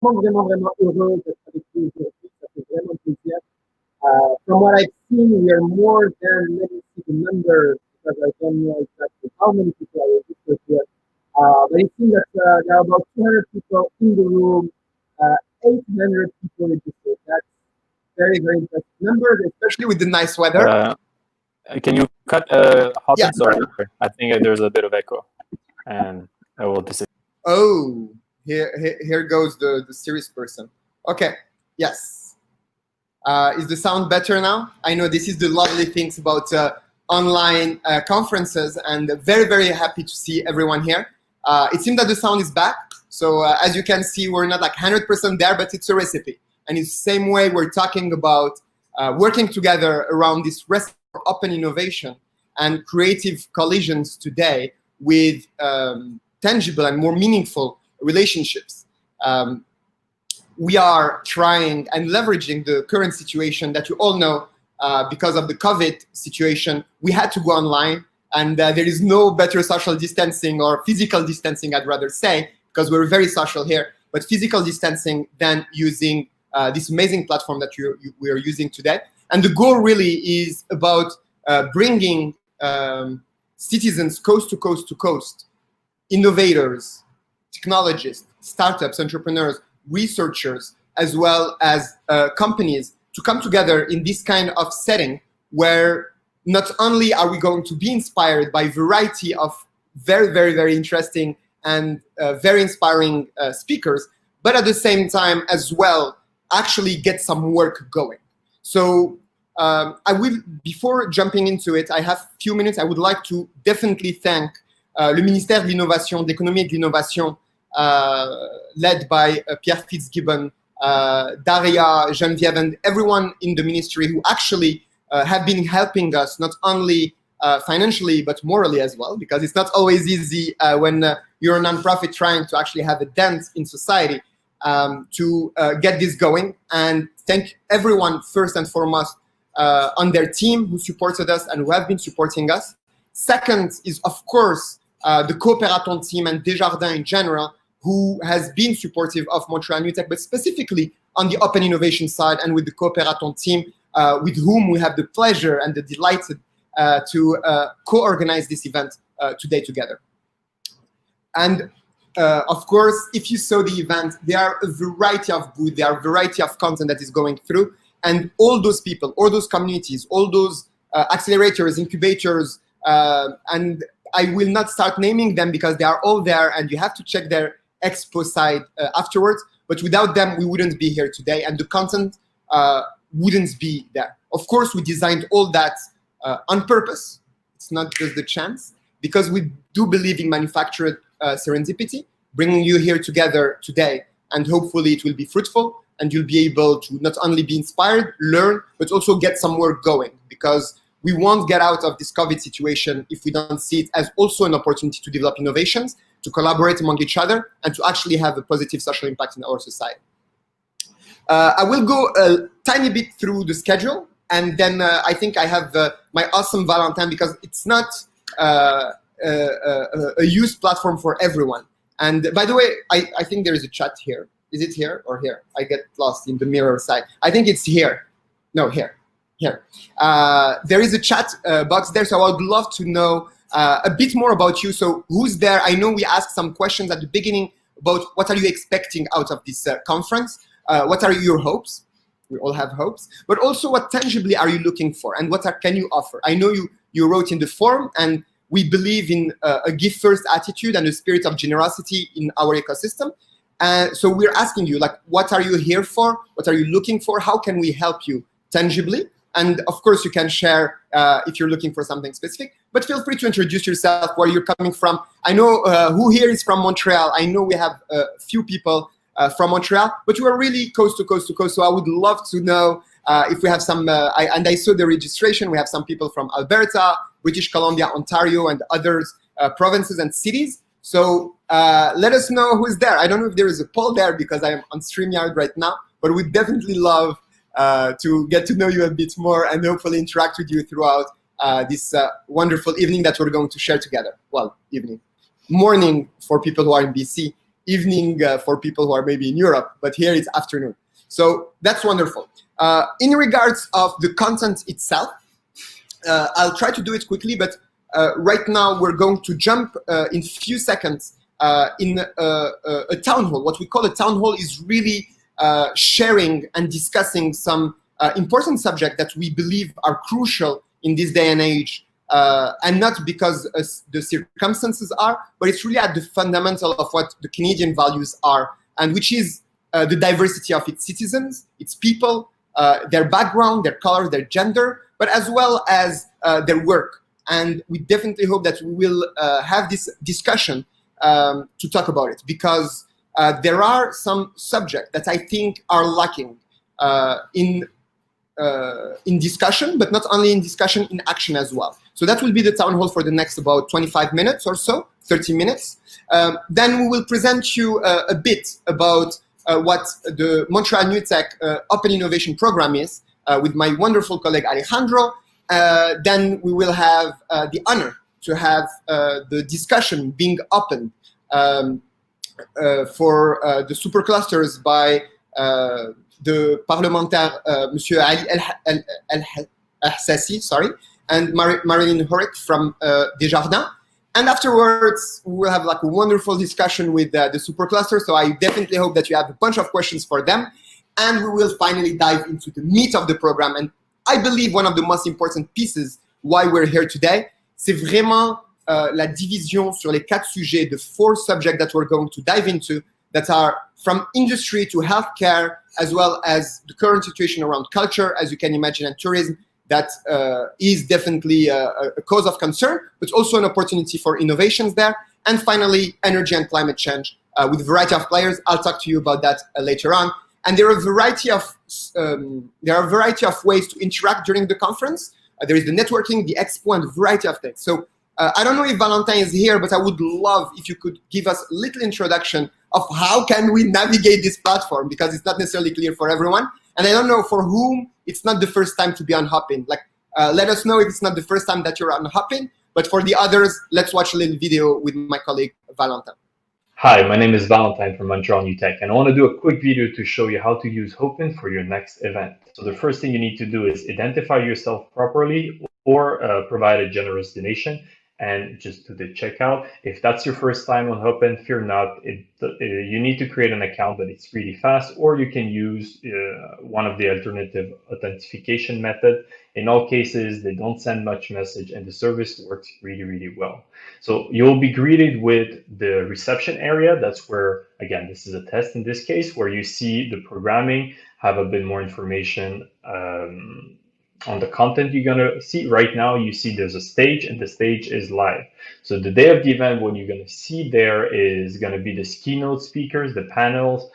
Vraiment, vraiment heureux d'être avec vous aujourd'hui. Ça fait vraiment plaisir. From what I've seen, we are more than many people members because I don't know exactly how many people are registered here. But it seems that there are about 200 people in the room, 800 people registered. That's very, very impressive numbers, especially with the nice weather. Can you cut Hopin? Yeah. Sorry, I think there's a bit of echo, and I will disappear. Oh, here goes the serious person. Okay, yes. Is the sound better now? I know this is the lovely things about online conferences, and very, very happy to see everyone here. It seems that the sound is back. So as you can see, we're not like 100% there, but it's a recipe. And it's the same way we're talking about working together around this recipe for open innovation and creative collisions today with tangible and more meaningful relationships. We are trying and leveraging the current situation that you all know because of the COVID situation. We had to go online, and there is no better social distancing or physical distancing, I'd rather say, because we're very social here, but physical distancing than using this amazing platform that we are using today. And the goal really is about bringing citizens coast to coast to coast, innovators, technologists, startups, entrepreneurs, researchers, as well as companies to come together in this kind of setting where not only are we going to be inspired by a variety of very, very, very interesting and very inspiring speakers, but at the same time as well, actually get some work going. So I will, before jumping into it, I have a few minutes. I would like to definitely thank le ministère de l'Innovation, d'Économie et de l'Innovation, led by Pierre Fitzgibbon, Daria, Geneviève, and everyone in the ministry who actually have been helping us not only financially but morally as well, because it's not always easy when you're a nonprofit trying to actually have a dent in society to get this going. And thank everyone first and foremost on their team who supported us and who have been supporting us. Second is, of course, the Coopératon team and Desjardins in general, who has been supportive of Montreal New Tech, but specifically on the open innovation side, and with the Coopératon team, with whom we have the pleasure and the delight to co-organize this event today together. And of course, if you saw the event, there are a variety of good, there are a variety of content that is going through, and all those people, all those communities, all those accelerators, incubators, and I will not start naming them because they are all there and you have to check their expo site afterwards. But without them, we wouldn't be here today and the content wouldn't be there. Of course, we designed all that on purpose. It's not just the chance, because we do believe in manufactured serendipity, bringing you here together today, and hopefully it will be fruitful and you'll be able to not only be inspired, learn, but also get some work going, because we won't get out of this COVID situation if we don't see it as also an opportunity to develop innovations, to collaborate among each other, and to actually have a positive social impact in our society. I will go a tiny bit through the schedule, and then I think I have my awesome Valentin, because it's not a used platform for everyone. And by the way, I think there is a chat here. Is it here or here? I get lost in the mirror side. I think it's here. No, here. Here. There is a chat box there, so I would love to know a bit more about you. So who's there? I know we asked some questions at the beginning about what are you expecting out of this conference? What are your hopes? We all have hopes, but also what tangibly are you looking for, and what can you offer? I know you wrote in the form, and we believe in a give-first attitude and a spirit of generosity in our ecosystem. So we're asking you, like, what are you here for? What are you looking for? How can we help you tangibly? And of course, you can share if you're looking for something specific, but feel free to introduce yourself, where you're coming from. I know who here is from Montreal. I know we have a few people from Montreal, but you are really coast to coast to coast. So I would love to know if we have some, and I saw the registration, we have some people from Alberta, British Columbia, Ontario, and others provinces and cities. So let us know who's there. I don't know if there is a poll there because I'm on StreamYard right now, but we'd definitely love to get to know you a bit more and hopefully interact with you throughout this wonderful evening that we're going to share together. Well, evening. Morning for people who are in BC, evening for people who are maybe in Europe, but here it's afternoon. So that's wonderful. In regards of the content itself, I'll try to do it quickly, but right now we're going to jump in a few seconds in a town hall. What we call a town hall is really sharing and discussing some important subjects that we believe are crucial in this day and age, and not because the circumstances are, but it's really at the fundamental of what the Canadian values are, and which is the diversity of its citizens, its people, their background, their color, their gender, but as well as their work. And we definitely hope that we will have this discussion to talk about it, because there are some subjects that I think are lacking in discussion, but not only in discussion, in action as well. So that will be the town hall for the next about 25 minutes or so, 30 minutes. Then we will present you a bit about what the Montreal New Tech Open Innovation Program is with my wonderful colleague Alejandro. Then we will have the honor to have the discussion being opened for the Superclusters by the parlementaire Monsieur Ali El-Hassassi, sorry, and Marilyn Horick from Desjardins. And afterwards, we will have like a wonderful discussion with the Supercluster. So I definitely hope that you have a bunch of questions for them. And we will finally dive into the meat of the program. And I believe one of the most important pieces why we're here today, c'est vraiment la division sur les 4 sujets, the 4 subjects that we're going to dive into that are from industry to healthcare, as well as the current situation around culture, as you can imagine, and tourism, that is definitely a cause of concern, but also an opportunity for innovations there. And finally, energy and climate change with a variety of players. I'll talk to you about that later on. And there are a variety of ways to interact during the conference. There is the networking, the expo, and a variety of things. So I don't know if Valentin is here, but I would love if you could give us a little introduction of how can we navigate this platform, because it's not necessarily clear for everyone. And I don't know for whom it's not the first time to be on Hopin. Like, let us know if it's not the first time that you're on Hopin, but for the others, let's watch a little video with my colleague, Valentin. Hi, my name is Valentine from Montreal New Tech, and I want to do a quick video to show you how to use Hopin for your next event. So the first thing you need to do is identify yourself properly or provide a generous donation. And just do the checkout. If that's your first time on Hopin, fear not. You need to create an account, but it's really fast, or you can use one of the alternative authentication method. In all cases, they don't send much message, and the service works really, really well. So you'll be greeted with the reception area. That's where, again, this is a test in this case, where you see the programming, have a bit more information on the content you're going to see. Right now, you see there's a stage, and the stage is live. So the day of the event, what you're going to see there is going to be the keynote speakers, the panels,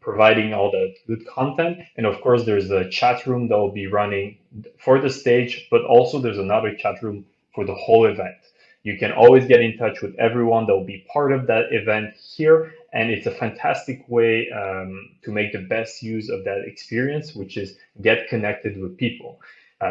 providing all that good content. And of course, there's a chat room that will be running for the stage, but also there's another chat room for the whole event. You can always get in touch with everyone that will be part of that event here. And it's a fantastic way to make the best use of that experience, which is get connected with people.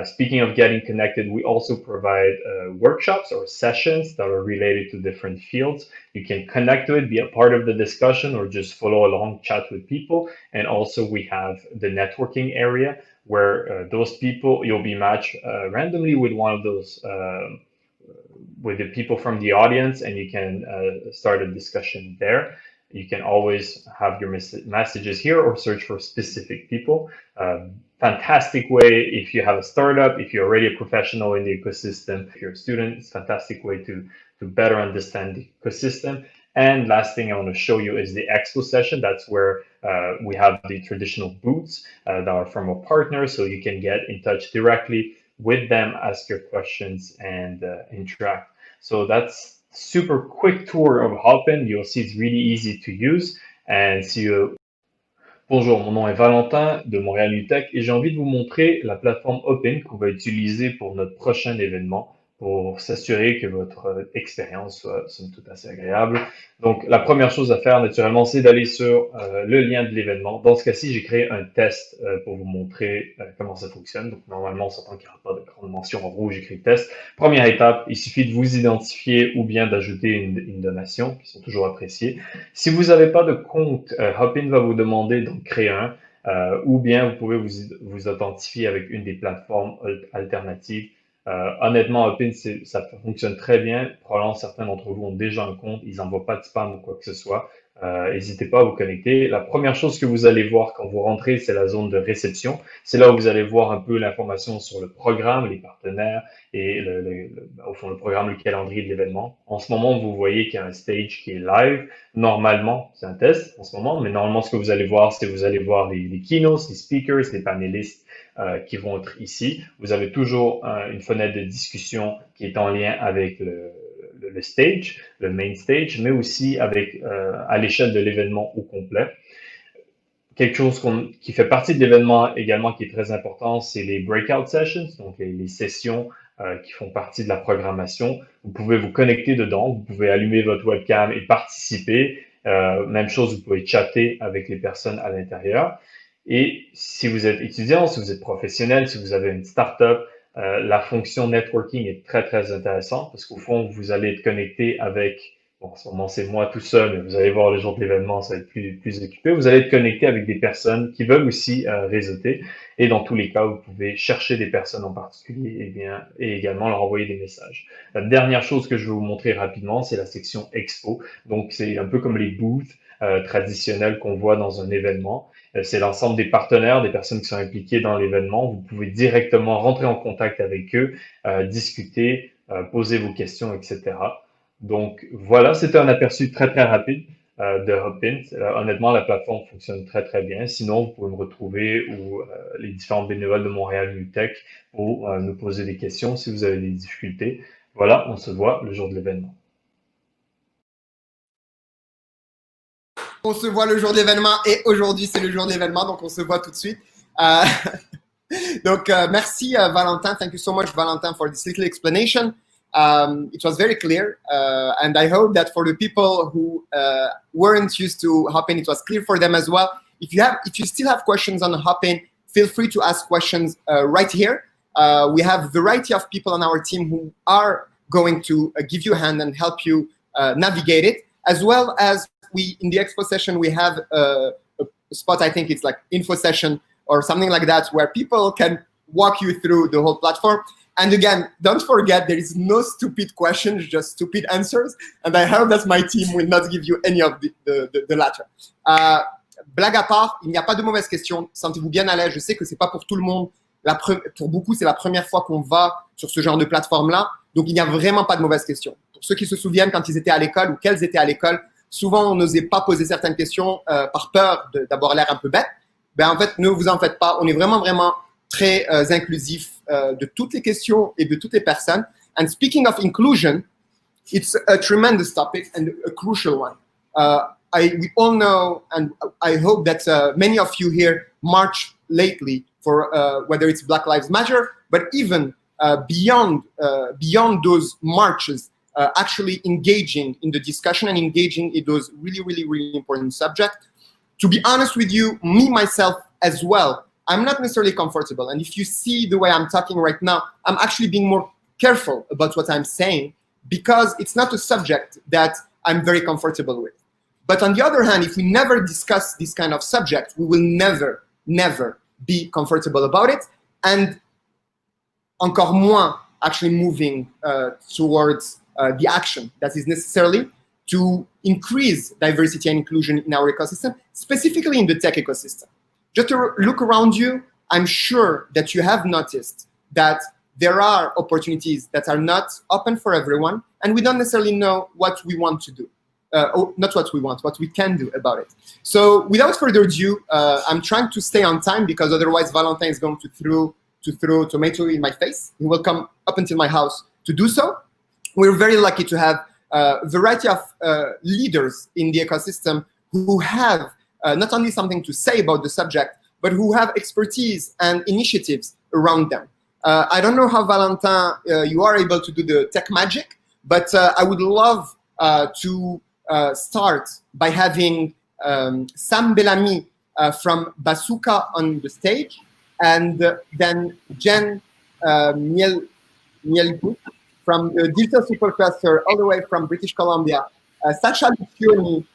Speaking of getting connected, we also provide workshops or sessions that are related to different fields. You can connect to it, be a part of the discussion, or just follow along, chat with people. And also we have the networking area where those people, you'll be matched randomly with one of those with the people from the audience, and you can start a discussion there. You can always have your messages here or search for specific people. Fantastic way if you have a startup, if you're already a professional in the ecosystem, if you're a student, it's a fantastic way to better understand the ecosystem. And last thing I want to show you is the expo session. That's where we have the traditional booths that are from a partner, so you can get in touch directly with them, ask your questions, and interact. So that's super quick tour of Hopin. You'll see it's really easy to use. And see you. Bonjour, mon nom est Valentin de Montréal New Tech et j'ai envie de vous montrer la plateforme Hopin qu'on va utiliser pour notre prochain événement. pour s'assurer que votre expérience soit somme toute assez agréable. Donc, la première chose à faire, naturellement, c'est d'aller sur le lien de l'événement. Dans ce cas-ci, j'ai créé un test pour vous montrer comment ça fonctionne. Donc, normalement, on s'entend qu'il n'y aura pas de grande mention en rouge écrit test. Première étape, il suffit de vous identifier ou bien d'ajouter une donation, qui sont toujours appréciées. Si vous n'avez pas de compte, Hopin va vous demander d'en créer un, ou bien vous pouvez vous authentifier avec une des plateformes alternatives. Honnêtement, Hopin, ça fonctionne très bien. Probablement, certains d'entre vous ont déjà un compte. Ils n'envoient pas de spam ou quoi que ce soit. N'hésitez pas à vous connecter. La première chose que vous allez voir quand vous rentrez, c'est la zone de réception. C'est là où vous allez voir un peu l'information sur le programme, les partenaires et au fond, le programme, le calendrier de l'événement. En ce moment, vous voyez qu'il y a un stage qui est live. Normalement, c'est un test en ce moment, mais normalement, ce que vous allez voir, c'est vous allez voir les keynotes, les speakers, les panélistes qui vont être ici. Vous avez toujours une fenêtre de discussion qui est en lien avec le stage, le main stage, mais aussi avec à l'échelle de l'événement au complet. Quelque chose qui fait partie de l'événement également qui est très important, c'est les breakout sessions, donc les sessions qui font partie de la programmation. Vous pouvez vous connecter dedans, vous pouvez allumer votre webcam et participer. Même chose, vous pouvez chatter avec les personnes à l'intérieur. Et si vous êtes étudiant, si vous êtes professionnel, si vous avez une start-up, la fonction networking est très, très intéressante parce qu'au fond, vous allez être connecté avec, bon, en ce moment, c'est moi tout seul, mais vous allez voir le jour de l'événement, ça va être plus occupé. Vous allez être connecté avec des personnes qui veulent aussi réseauter. Et dans tous les cas, vous pouvez chercher des personnes en particulier et également leur envoyer des messages. La dernière chose que je vais vous montrer rapidement, c'est la section Expo. Donc, c'est un peu comme les booths traditionnels qu'on voit dans un événement. C'est l'ensemble des partenaires, des personnes qui sont impliquées dans l'événement. Vous pouvez directement rentrer en contact avec eux, discuter, poser vos questions, etc. Donc voilà, c'était un aperçu très très rapide de Hopin. Honnêtement, la plateforme fonctionne très très bien. Sinon, vous pouvez me retrouver ou les différents bénévoles de Montréal NewTech pour nous poser des questions si vous avez des difficultés. Voilà, on se voit le jour de l'événement. On se voit le jour d'événement et aujourd'hui c'est le jour d'événement, donc on se voit tout de suite. Donc merci Valentin, thank you so much Valentin for this little explanation. It was very clear and I hope that for the people who weren't used to Hopin, it was clear for them as well. If you still have questions on Hopin, feel free to ask questions right here. We have a variety of people on our team who are going to give you a hand and help you navigate it, as well as in the expo session, we have a spot, I think it's like info session or something like that, where people can walk you through the whole platform. And again, don't forget, there is no stupid questions, just stupid answers. And I hope that my team will not give you any of the latter. Blague à part, il n'y a pas de mauvaises questions. Sentez-vous bien à l'aise. Je sais que c'est pas pour tout le monde. Pour beaucoup, c'est la première fois qu'on va sur ce genre de plateforme-là. Donc, il n'y a vraiment pas de mauvaises questions. Pour ceux qui se souviennent quand ils étaient à l'école ou qu'elles étaient à l'école, souvent, on n'osait pas poser certaines questions par peur d'avoir l'air un peu bête. Ben, en fait, ne vous en faites pas. On est vraiment, vraiment très inclusif de toutes les questions et de toutes les personnes. And speaking of inclusion, it's a tremendous topic and a crucial one. We all know, and I hope that many of you here march lately for whether it's Black Lives Matter, but even beyond those marches, actually engaging in the discussion and engaging in those really, really, really important subjects. To be honest with you, me, myself as well, I'm not necessarily comfortable. And if you see the way I'm talking right now, I'm actually being more careful about what I'm saying because it's not a subject that I'm very comfortable with. But on the other hand, if we never discuss this kind of subject, we will never, never be comfortable about it. And encore moins actually moving towards the action that is necessarily to increase diversity and inclusion in our ecosystem, specifically in the tech ecosystem. Just to look around you, I'm sure that you have noticed that there are opportunities that are not open for everyone, and we don't necessarily know what we want to do. Not what we want, what we can do about it. So without further ado, I'm trying to stay on time because otherwise Valentin is going to throw tomato in my face. He will come up until my house to do so. We're very lucky to have a variety of leaders in the ecosystem who have not only something to say about the subject, but who have expertise and initiatives around them. I don't know how, Valentin, you are able to do the tech magic, but I would love to start by having Sam Bellamy from Bazooka on the stage, and then Jen Mielgut from the Digital Supercluster, all the way from British Columbia, Sacha Lucioni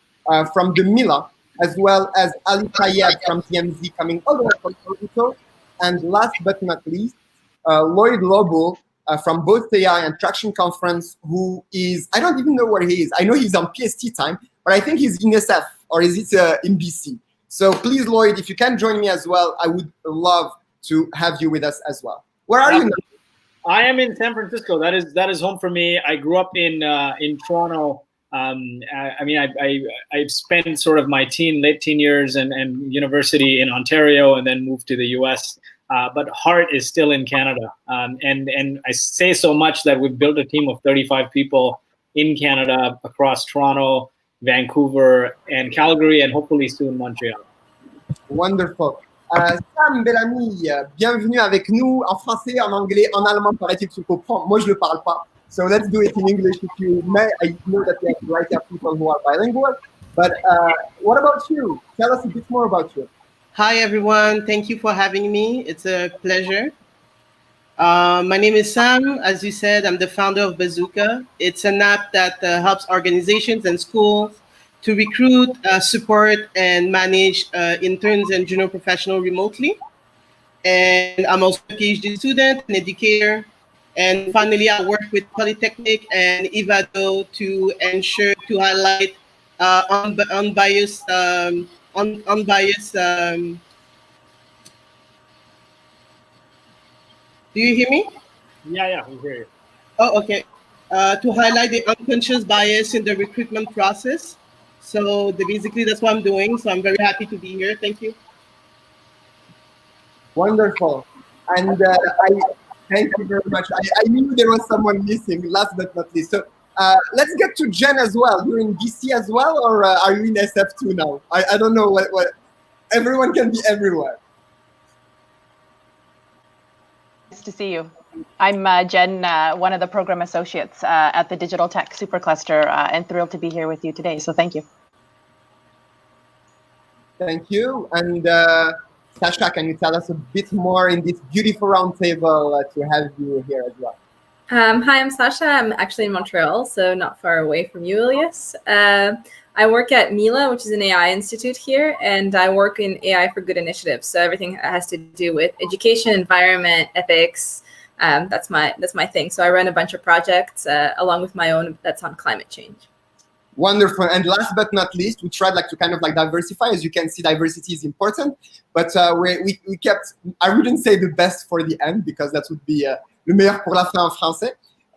from the Mila, as well as Ali Tayeb from DMZ coming all the way from Toronto, and last but not least, Lloyd Lobo from both AI and Traction Conference, who is, I don't even know where he is. I know he's on PST time, but I think he's in SF, or is it in BC? So please, Lloyd, if you can join me as well, I would love to have you with us as well. Where are you now? I am in San Francisco. That is home for me. I grew up in Toronto. I spent sort of my late teen years and university in Ontario, and then moved to the US. But heart is still in Canada. And I say so much that we've built a team of 35 people in Canada across Toronto, Vancouver, and Calgary, and hopefully soon Montreal. Wonderful. Sam Bellamy, bienvenue avec nous en français, en anglais, en allemand, paraît-il que tu comprends. Moi, je ne le parle pas. So let's do it in English if you may. I know that we have people who are bilingual. But what about you? Tell us a bit more about you. Hi, everyone. Thank you for having me. It's a pleasure. My name is Sam. As you said, I'm the founder of Bazooka. It's an app that helps organizations and schools to recruit, support, and manage interns and junior professionals remotely. And I'm also a PhD student, an educator. And finally, I work with Polytechnic and Ivado to highlight unbiased. Do you hear me? Yeah, we hear you. Oh, okay. To highlight the unconscious bias in the recruitment process. So basically, that's what I'm doing. So I'm very happy to be here. Thank you. Wonderful. And I thank you very much. I knew there was someone missing, last but not least. So let's get to Jen as well. You're in BC as well, or are you in SF2 now? I don't know what. Everyone can be everywhere. Nice to see you. I'm Jen, one of the program associates at the Digital Tech Supercluster, and thrilled to be here with you today. So thank you. Thank you. And Sasha, can you tell us a bit more in this beautiful roundtable to have you here as well? Hi, I'm Sasha. I'm actually in Montreal, so not far away from you, Elias. I work at Mila, which is an AI institute here, and I work in AI for Good initiatives. So everything that has to do with education, environment, ethics. That's my thing. So I run a bunch of projects along with my own that's on climate change. Wonderful. And last but not least, we tried to kind of diversify. As you can see, diversity is important, but we kept, I wouldn't say the best for the end, because that would be le meilleur pour la fin en français.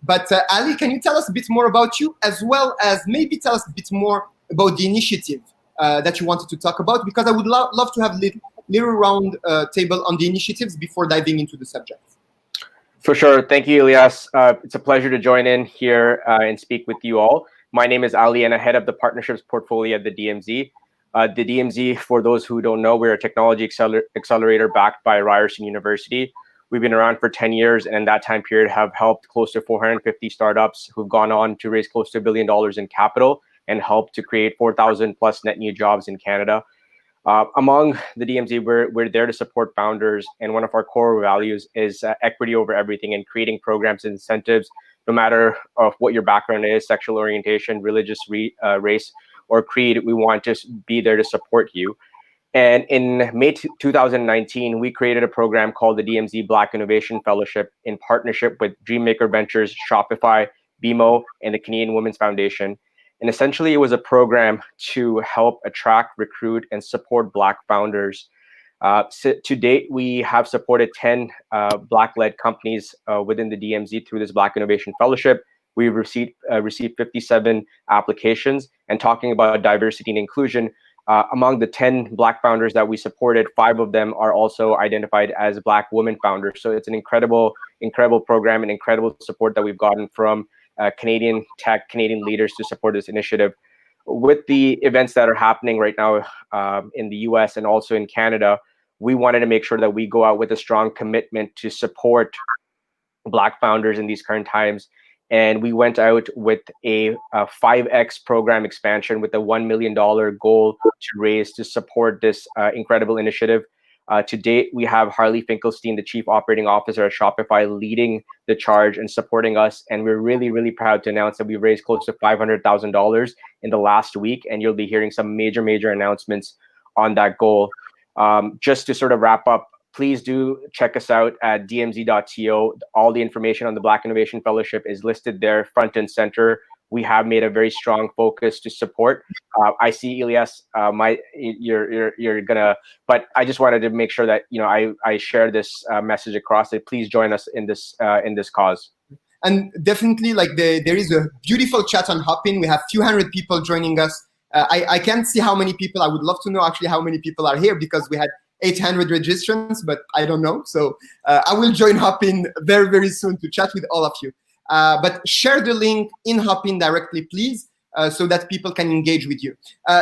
But Ali, can you tell us a bit more about you, as well as maybe tell us a bit more about the initiative that you wanted to talk about, because I would love to have a little round table on the initiatives before diving into the subject. For sure. Thank you, Elias. It's a pleasure to join in here and speak with you all. My name is Ali, and I head up the partnerships portfolio at the DMZ. The DMZ, for those who don't know, we're a technology accelerator backed by Ryerson University. We've been around for 10 years, and in that time period have helped close to 450 startups who've gone on to raise close to $1 billion in capital and helped to create 4,000 plus net new jobs in Canada. Among the DMZ, we're there to support founders, and one of our core values is equity over everything, and creating programs and incentives, no matter of what your background is, sexual orientation, religious race, or creed. We want to be there to support you. And in May 2019, we created a program called the DMZ Black Innovation Fellowship in partnership with Dreammaker Ventures, Shopify, BMO, and the Canadian Women's Foundation. And essentially, it was a program to help attract, recruit, and support Black founders. To date, we have supported 10 Black-led companies within the DMZ through this Black Innovation Fellowship. We've received 57 applications. And talking about diversity and inclusion, among the 10 Black founders that we supported, 5 of them are also identified as Black women founders. So it's an incredible program and incredible support that we've gotten from Canadian tech, Canadian leaders to support this initiative. With the events that are happening right now in the US and also in Canada, we wanted to make sure that we go out with a strong commitment to support Black founders in these current times. And we went out with a 5X program expansion with a $1 million goal to raise to support this incredible initiative. To date, we have Harley Finkelstein, the Chief Operating Officer at Shopify, leading the charge and supporting us. And we're really, really proud to announce that we raised close to $500,000 in the last week. And you'll be hearing some major, major announcements on that goal. Just to sort of wrap up, please do check us out at dmz.to. All the information on the Black Innovation Fellowship is listed there, front and center. We have made a very strong focus to support. I see Elias, you're gonna, but I just wanted to make sure that I share this message across. That please join us in this cause. And definitely, like there is a beautiful chat on Hopin. We have few hundred people joining us. I can't see how many people. I would love to know actually how many people are here because we had 800 registrants, but I don't know. So I will join Hopin very, very soon to chat with all of you. But share the link in Hopin directly, please, so that people can engage with you.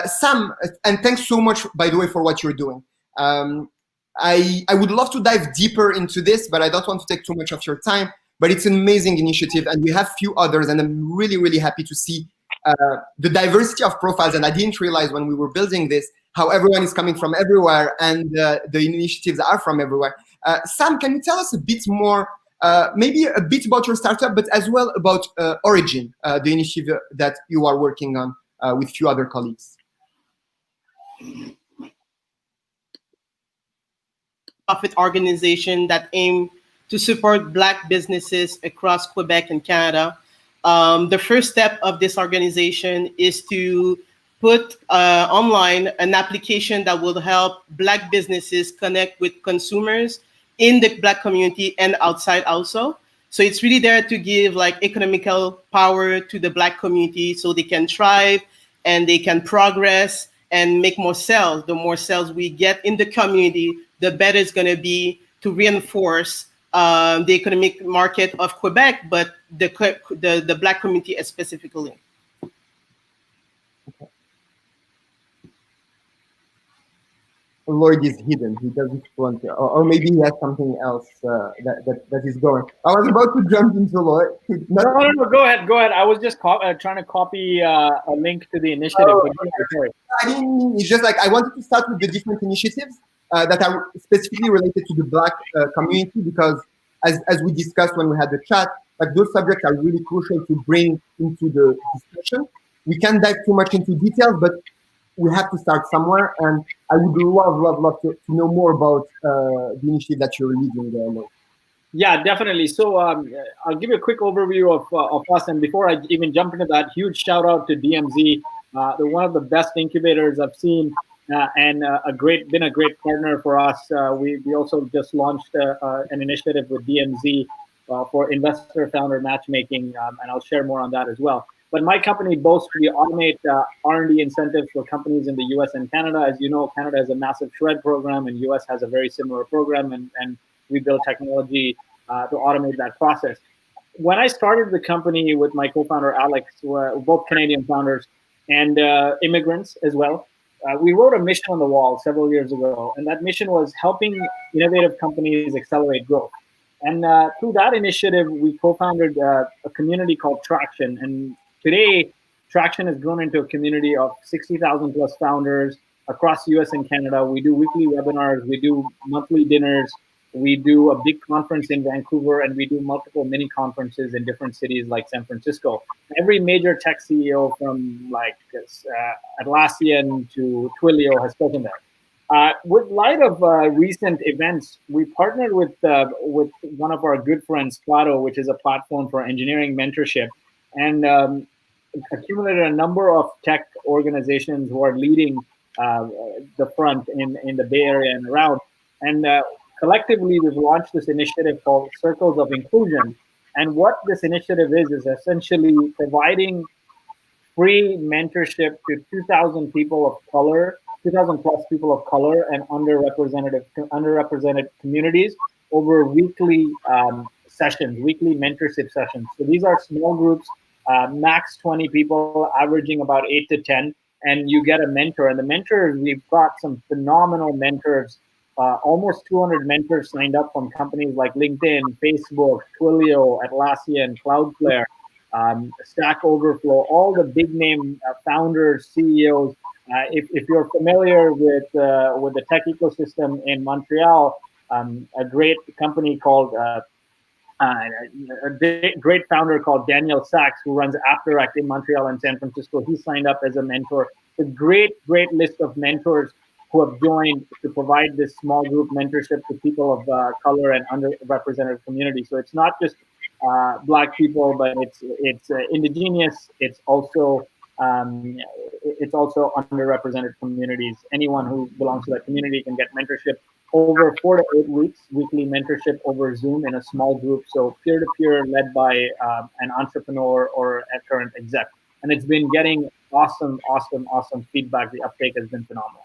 Sam, and thanks so much, by the way, for what you're doing. I would love to dive deeper into this, but I don't want to take too much of your time. But it's an amazing initiative, and we have few others, and I'm really, really happy to see the diversity of profiles. And I didn't realize when we were building this how everyone is coming from everywhere, and the initiatives are from everywhere. Sam, can you tell us a bit more? Maybe a bit about your startup, but as well about Origin, the initiative that you are working on with few other colleagues. Profit organization that aim to support Black businesses across Quebec and Canada. The first step of this organization is to put online an application that will help Black businesses connect with consumers in the Black community and outside also. So it's really there to give like economical power to the Black community so they can thrive and they can progress and make more sales. The more sales we get in the community, the better it's gonna be to reinforce the economic market of Quebec, but the Black community specifically. Lloyd is hidden. He doesn't want to, or maybe he has something else that is going. I was about to jump into Lloyd. No, go ahead. I was just trying to copy a link to the initiative. It's just like I wanted to start with the different initiatives that are specifically related to the Black community, because as we discussed when we had the chat, like those subjects are really crucial to bring into the discussion. We can't dive too much into details, but we have to start somewhere, and I would love to know more about the initiative that you're leading there. Yeah, definitely. So I'll give you a quick overview of us, and before I even jump into that, huge shout out to DMZ. They're one of the best incubators I've seen, and been a great partner for us. We also just launched an initiative with DMZ for investor founder matchmaking, and I'll share more on that as well. But my company boasts we automate R&D incentives for companies in the US and Canada. As you know, Canada has a massive SHRED program, and US has a very similar program, and we build technology to automate that process. When I started the company with my co-founder Alex, we're both Canadian founders and immigrants as well, we wrote a mission on the wall several years ago, and that mission was helping innovative companies accelerate growth. And through that initiative, we co-founded a community called Traction, and today, Traction has grown into a community of 60,000 plus founders across the US and Canada. We do weekly webinars, we do monthly dinners, we do a big conference in Vancouver, and we do multiple mini conferences in different cities like San Francisco. Every major tech CEO from like Atlassian to Twilio has spoken there. With light of recent events, we partnered with one of our good friends, Plato, which is a platform for engineering mentorship, and accumulated a number of tech organizations who are leading the front in the Bay Area and around. And collectively, we've launched this initiative called Circles of Inclusion. And what this initiative is essentially providing free mentorship to 2,000 people of color, 2,000 plus people of color and underrepresented communities over weekly sessions, weekly mentorship sessions. So these are small groups, max 20 people, averaging about 8 to 10, and you get a mentor. And the mentors, we've got some phenomenal mentors almost 200 mentors signed up from companies like LinkedIn, Facebook, Twilio, Atlassian, Cloudflare, Stack Overflow, all the big name founders, CEOs. If you're familiar with the tech ecosystem in Montreal, a great company called a great founder called Daniel Sachs, who runs AppDirect in Montreal and San Francisco, he signed up as a mentor. A great list of mentors who have joined to provide this small group mentorship to people of color and underrepresented communities. So it's not just Black people, but it's indigenous. It's also underrepresented communities. Anyone who belongs to that community can get mentorship over 4 to 8 weeks, weekly mentorship over Zoom in a small group. So peer-to-peer, led by an entrepreneur or a current exec. And it's been getting awesome feedback. The uptake has been phenomenal.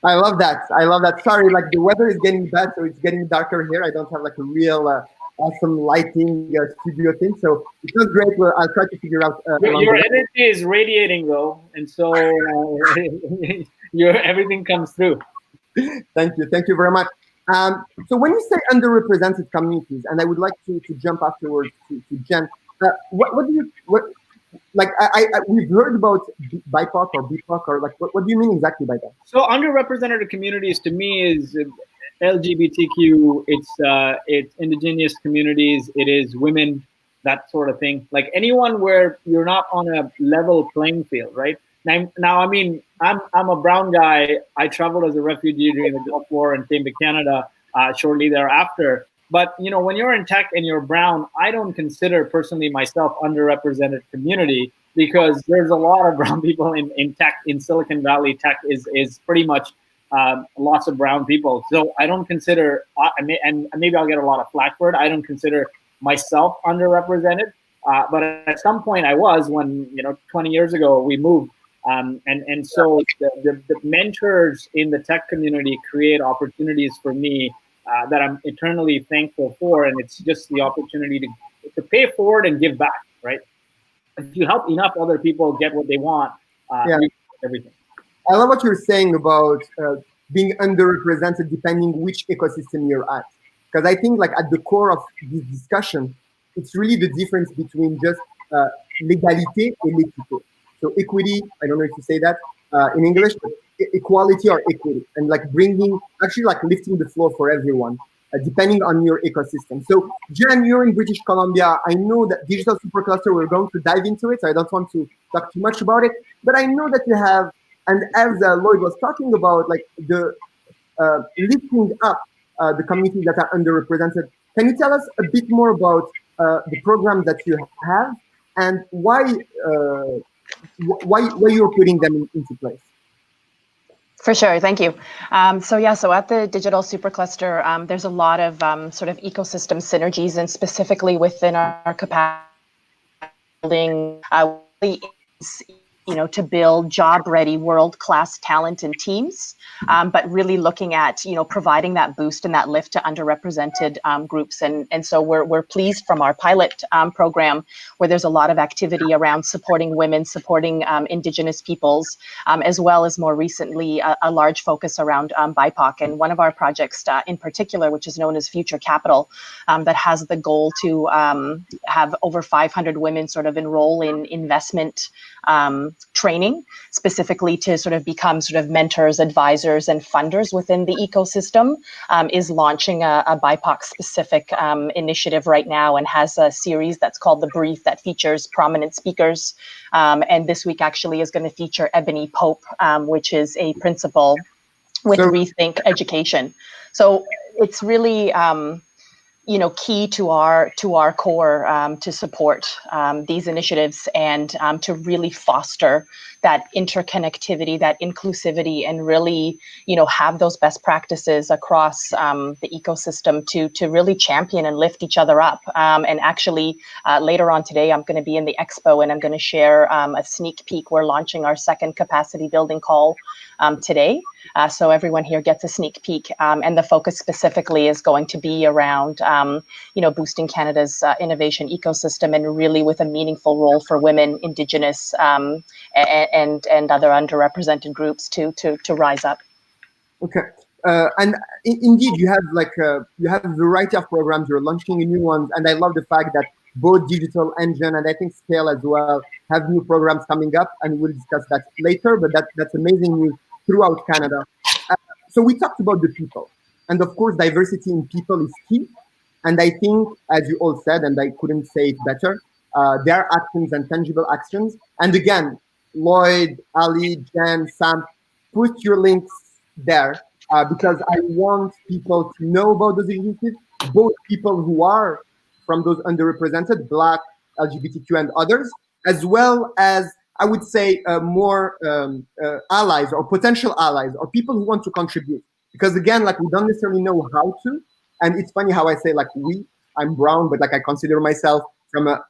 I love that. Sorry, like the weather is getting bad, so it's getting darker here. I don't have like a real awesome lighting studio thing, so it's not great. Well, I'll try to figure out. Your energy is radiating though, and so everything comes through. Thank you very much. So when you say underrepresented communities, and I would like to jump afterwards to Jen, what do you like? We've heard about BIPOC or BIPOC, or like what do you mean exactly by that? So underrepresented communities to me is LGBTQ, it's indigenous communities, it is women, that sort of thing. Like anyone where you're not on a level playing field, right? Now, I mean, I'm a brown guy. I traveled as a refugee during the Gulf War and came to Canada shortly thereafter. But you know, when you're in tech and you're brown, I don't consider personally myself underrepresented community, because there's a lot of brown people in tech. In Silicon Valley, tech is pretty much lots of brown people. So I don't consider, and maybe I'll get a lot of flack for it, I don't consider myself underrepresented. But at some point I was, when 20 years ago we moved. And so the mentors in the tech community create opportunities for me that I'm eternally thankful for, and it's just the opportunity to pay forward and give back, right? If you help enough other people get what they want, you get everything. I love what you're saying about being underrepresented depending which ecosystem you're at, because I think like at the core of this discussion, it's really the difference between just l'égalité et l'équité. So equity, I don't know if you say that in English, but equality or equity, and like lifting the floor for everyone, depending on your ecosystem. So Jen, you're in British Columbia. I know that Digital Supercluster, we're going to dive into it, so I don't want to talk too much about it, but I know that you have, and as Lloyd was talking about, like the lifting up the communities that are underrepresented. Can you tell us a bit more about the programs that you have and why you're putting them into place? For sure, thank you. So at the Digital Supercluster, there's a lot of sort of ecosystem synergies, and specifically within our capacity building, to build job-ready, world-class talent and teams, but really looking at, providing that boost and that lift to underrepresented groups. And so we're pleased from our pilot program, where there's a lot of activity around supporting women, supporting Indigenous peoples, as well as more recently a large focus around BIPOC. And one of our projects in particular, which is known as Future Capital, that has the goal to have over 500 women sort of enroll in investment training, specifically to sort of become sort of mentors, advisors, and funders within the ecosystem, is launching a BIPOC specific initiative right now, and has a series that's called The Brief that features prominent speakers. And this week actually is going to feature Ebony Pope, which is a principal with Rethink Education. So it's really key to our core to support these initiatives and to really foster that interconnectivity, that inclusivity, and really, have those best practices across the ecosystem to really champion and lift each other up. And actually, later on today, I'm going to be in the expo, and I'm going to share a sneak peek. We're launching our second capacity building call today. So everyone here gets a sneak peek, and the focus specifically is going to be around, boosting Canada's innovation ecosystem, and really with a meaningful role for women, Indigenous, and other underrepresented groups to rise up. Okay. And indeed, you have a variety of programs. You're launching new ones, and I love the fact that both Digital NGEN and I think Scale as well have new programs coming up, and we'll discuss that later. But that's amazing news throughout Canada. So we talked about the people, and of course, diversity in people is key. And I think, as you all said, and I couldn't say it better, there are actions and tangible actions. And again, Lloyd, Ali, Jen, Sam, put your links there because I want people to know about those initiatives, both people who are from those underrepresented, Black, LGBTQ, and others, as well as, I would say, more allies or potential allies or people who want to contribute. Because again, like we don't necessarily know how to. And it's funny how I say like I'm brown, but like I consider myself from a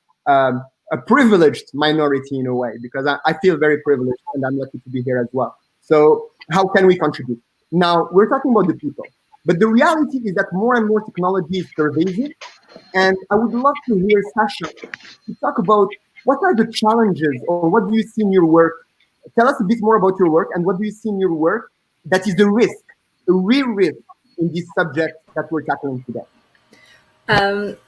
privileged minority in a way, because I feel very privileged and I'm lucky to be here as well. So how can we contribute? Now, we're talking about the people, but the reality is that more and more technology is pervasive. And I would love to hear Sasha to talk about what are the challenges or what do you see in your work? Tell us a bit more about your work and what do you see in your work that is the risk, a real risk in this subject that we're tackling today.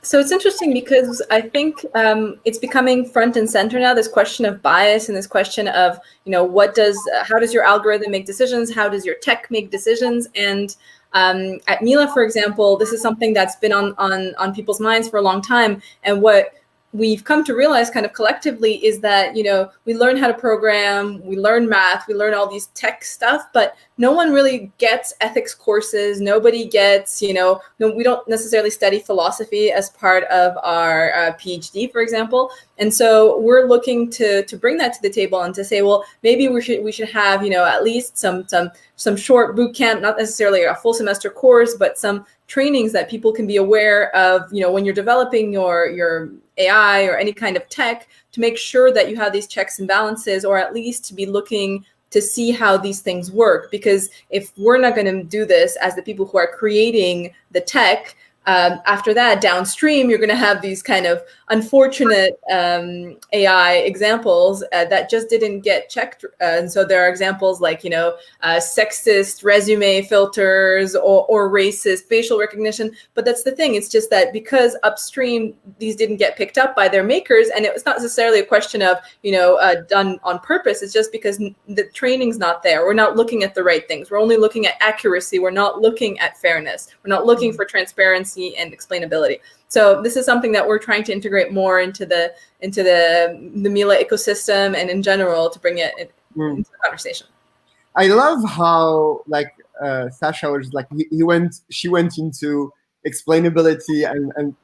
So it's interesting because I think it's becoming front and center now, this question of bias and this question of, how does your algorithm make decisions? How does your tech make decisions? And at Mila, for example, this is something that's been on people's minds for a long time. And what we've come to realize kind of collectively is that, we learn how to program, we learn math, we learn all these tech stuff, but no one really gets ethics courses. Nobody gets, we don't necessarily study philosophy as part of our PhD, for example. And so we're looking to bring that to the table and to say, well, maybe we should have, at least some short boot camp, not necessarily a full semester course, but some trainings that people can be aware of, when you're developing your AI or any kind of tech, to make sure that you have these checks and balances, or at least to be looking to see how these things work. Because if we're not going to do this as the people who are creating the tech, after that, downstream, you're going to have these kind of unfortunate AI examples that just didn't get checked. And so there are examples like, sexist resume filters or racist facial recognition. But that's the thing. It's just that because upstream, these didn't get picked up by their makers. And it was not necessarily a question of, done on purpose. It's just because the training's not there. We're not looking at the right things. We're only looking at accuracy. We're not looking at fairness. We're not looking for transparency and explainability. So this is something that we're trying to integrate more into the Mila ecosystem and in general to bring it into the conversation. I love how Sasha was she went into explainability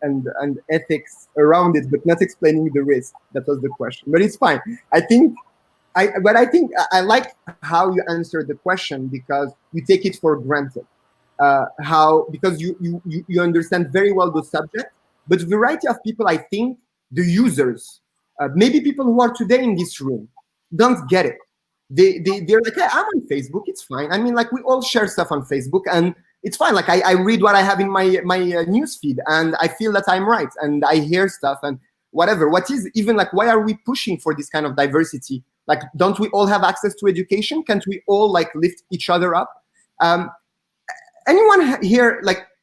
and ethics around it, but not explaining the risk. That was the question. But it's fine. I think I like how you answered the question because you take it for granted. Because you understand very well the subject, but variety of people, I think, the users, maybe people who are today in this room, don't get it. They're like, hey, I'm on Facebook, it's fine. I mean, like we all share stuff on Facebook, and it's fine. Like I read what I have in my news feed, and I feel that I'm right, and I hear stuff and whatever. What is even like? Why are we pushing for this kind of diversity? Like, don't we all have access to education? Can't we all like lift each other up? Anyone here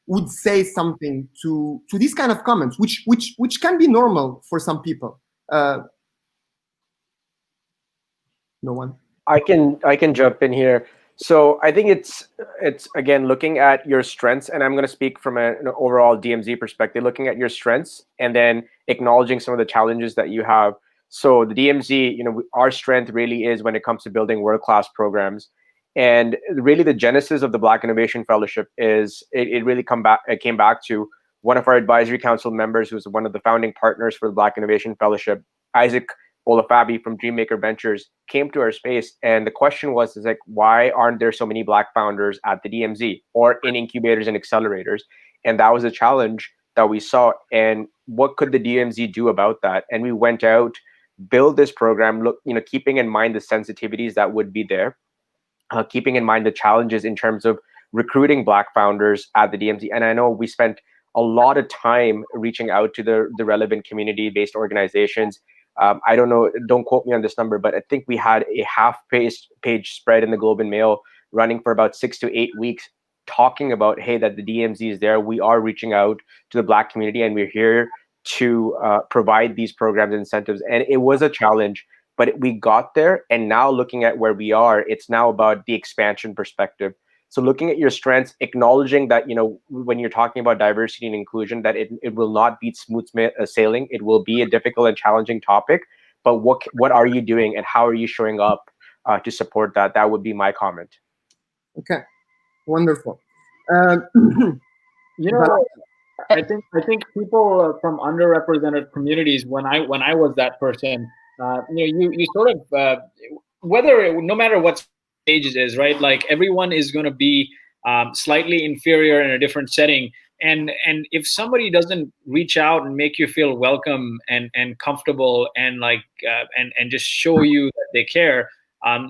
would say something to these kind of comments, which can be normal for some people? No one. I can jump in here. So I think it's again looking at your strengths, and I'm going to speak from an overall DMZ perspective, looking at your strengths and then acknowledging some of the challenges that you have. So the DMZ, our strength really is when it comes to building world-class programs. And really, the genesis of the Black Innovation Fellowship is it really came back to one of our advisory council members, who's one of the founding partners for the Black Innovation Fellowship, Isaac Olafabi from Dreammaker Ventures, came to our space, and the question was, why aren't there so many Black founders at the DMZ or in incubators and accelerators? And that was a challenge that we saw. And what could the DMZ do about that? And we went out, build this program, keeping in mind the sensitivities that would be there. Keeping in mind the challenges in terms of recruiting Black founders at the DMZ. And I know we spent a lot of time reaching out to the relevant community-based organizations. I don't know, don't quote me on this number, but I think we had a half-page spread in the Globe and Mail running for about 6 to 8 weeks, talking about, hey, that the DMZ is there. We are reaching out to the Black community, and we're here to provide these programs and incentives. And it was a challenge, but we got there. And now looking at where we are, it's now about the expansion perspective. So looking at your strengths, acknowledging that, when you're talking about diversity and inclusion, that it will not be smooth sailing. It will be a difficult and challenging topic. But what are you doing, and how are you showing up to support that? That would be my comment. Okay, wonderful. I think people from underrepresented communities, when I was that person, you sort of no matter what stage it is, right? Like everyone is going to be slightly inferior in a different setting, and if somebody doesn't reach out and make you feel welcome and comfortable and and just show you that they care,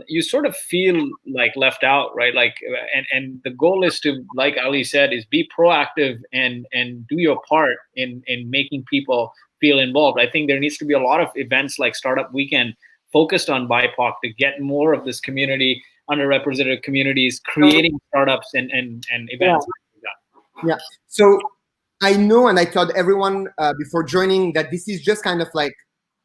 you sort of feel like left out, right? Like, and the goal is to, like Ali said, is be proactive and do your part in making people feel involved. I think there needs to be a lot of events like Startup Weekend focused on BIPOC to get more of this community, underrepresented communities, creating startups and events. Yeah. So I know, and I told everyone before joining that this is just kind of like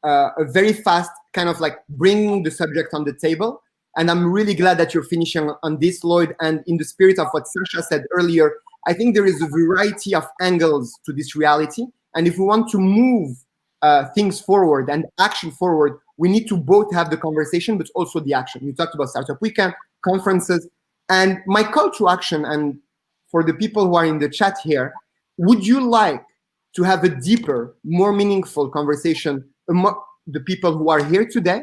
a very fast kind of like bringing the subject on the table. And I'm really glad that you're finishing on this, Lloyd. And in the spirit of what Sasha said earlier, I think there is a variety of angles to this reality. And if we want to move things forward and action forward, we need to both have the conversation, but also the action. You talked about Startup Weekend, conferences, and my call to action, and for the people who are in the chat here, would you like to have a deeper, more meaningful conversation among the people who are here today,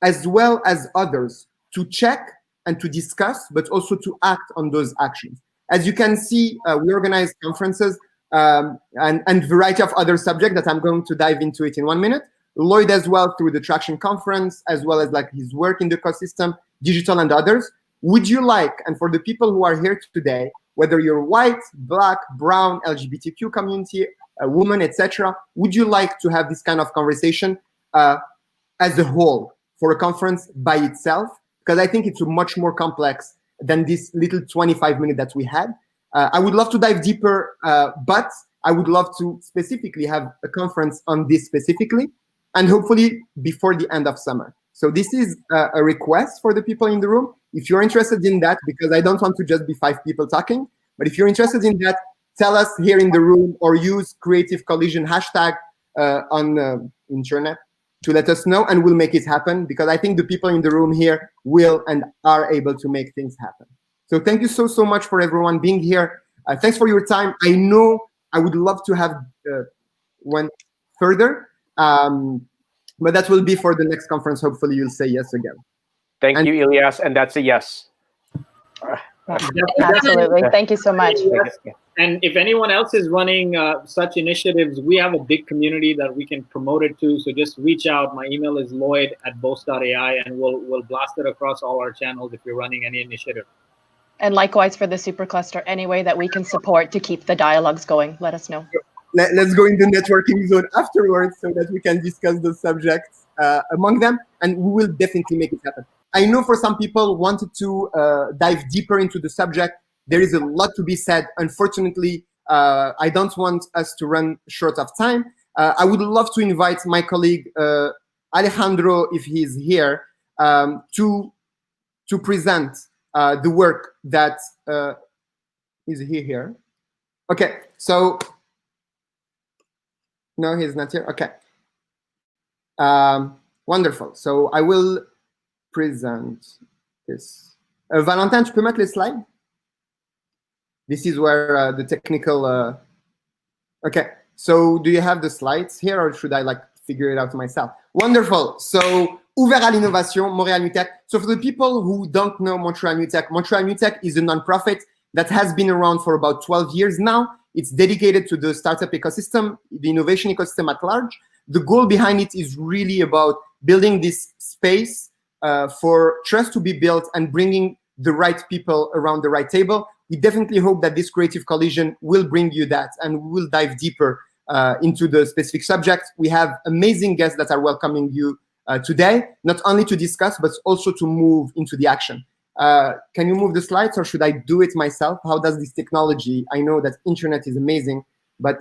as well as others, to check and to discuss, but also to act on those actions? As you can see, we organize conferences and variety of other subjects that I'm going to dive into it in 1 minute. Lloyd as well through the Traction Conference, as well as like his work in the ecosystem, digital and others. Would you like, and for the people who are here today, whether you're white, black, brown, LGBTQ community, a woman, etc., would you like to have this kind of conversation as a whole for a conference by itself? Because I think it's much more complex than this little 25 minutes that we had. I would love to dive deeper, but I would love to specifically have a conference on this specifically, and hopefully before the end of summer. So this is a request for the people in the room. If you're interested in that, because I don't want to just be 5 people talking, but if you're interested in that, tell us here in the room or use Creative Collision hashtag on the internet to let us know, and we'll make it happen, because I think the people in the room here will and are able to make things happen. So thank you so much for everyone being here. Thanks for your time. I know I would love to have went further, but that will be for the next conference. Hopefully you'll say yes again. Thank you, Ilyas, and that's a yes. Absolutely. Thank you so much. And if anyone else is running such initiatives, we have a big community that we can promote it to. So just reach out. My email is lloyd@boast.ai, and we'll blast it across all our channels if you're running any initiative. And likewise for the Supercluster, any way that we can support to keep the dialogues going, let us know. Let's go in the networking zone afterwards so that we can discuss the subjects among them, and we will definitely make it happen. I know for some people wanted to dive deeper into the subject. There is a lot to be said. Unfortunately, I don't want us to run short of time. I would love to invite my colleague, Alejandro, if he's here, to present the work that, is he here? Okay, so, no, he's not here, okay. Wonderful, so I will present this. Valentin, tu peux mettre les slides? This is where the technical, okay. So do you have the slides here, or should I like figure it out myself? Wonderful, so Ouvert à l'innovation, Montréal New Tech. So for the people who don't know Montreal New Tech is a nonprofit that has been around for about 12 years now. It's dedicated to the startup ecosystem, the innovation ecosystem at large. The goal behind it is really about building this space for trust to be built and bringing the right people around the right table. We definitely hope that this Creative Collision will bring you that, and we will dive deeper into the specific subject. We have amazing guests that are welcoming you today, not only to discuss, but also to move into the action. Can you move the slides, or should I do it myself? How does this technology? I know that internet is amazing, but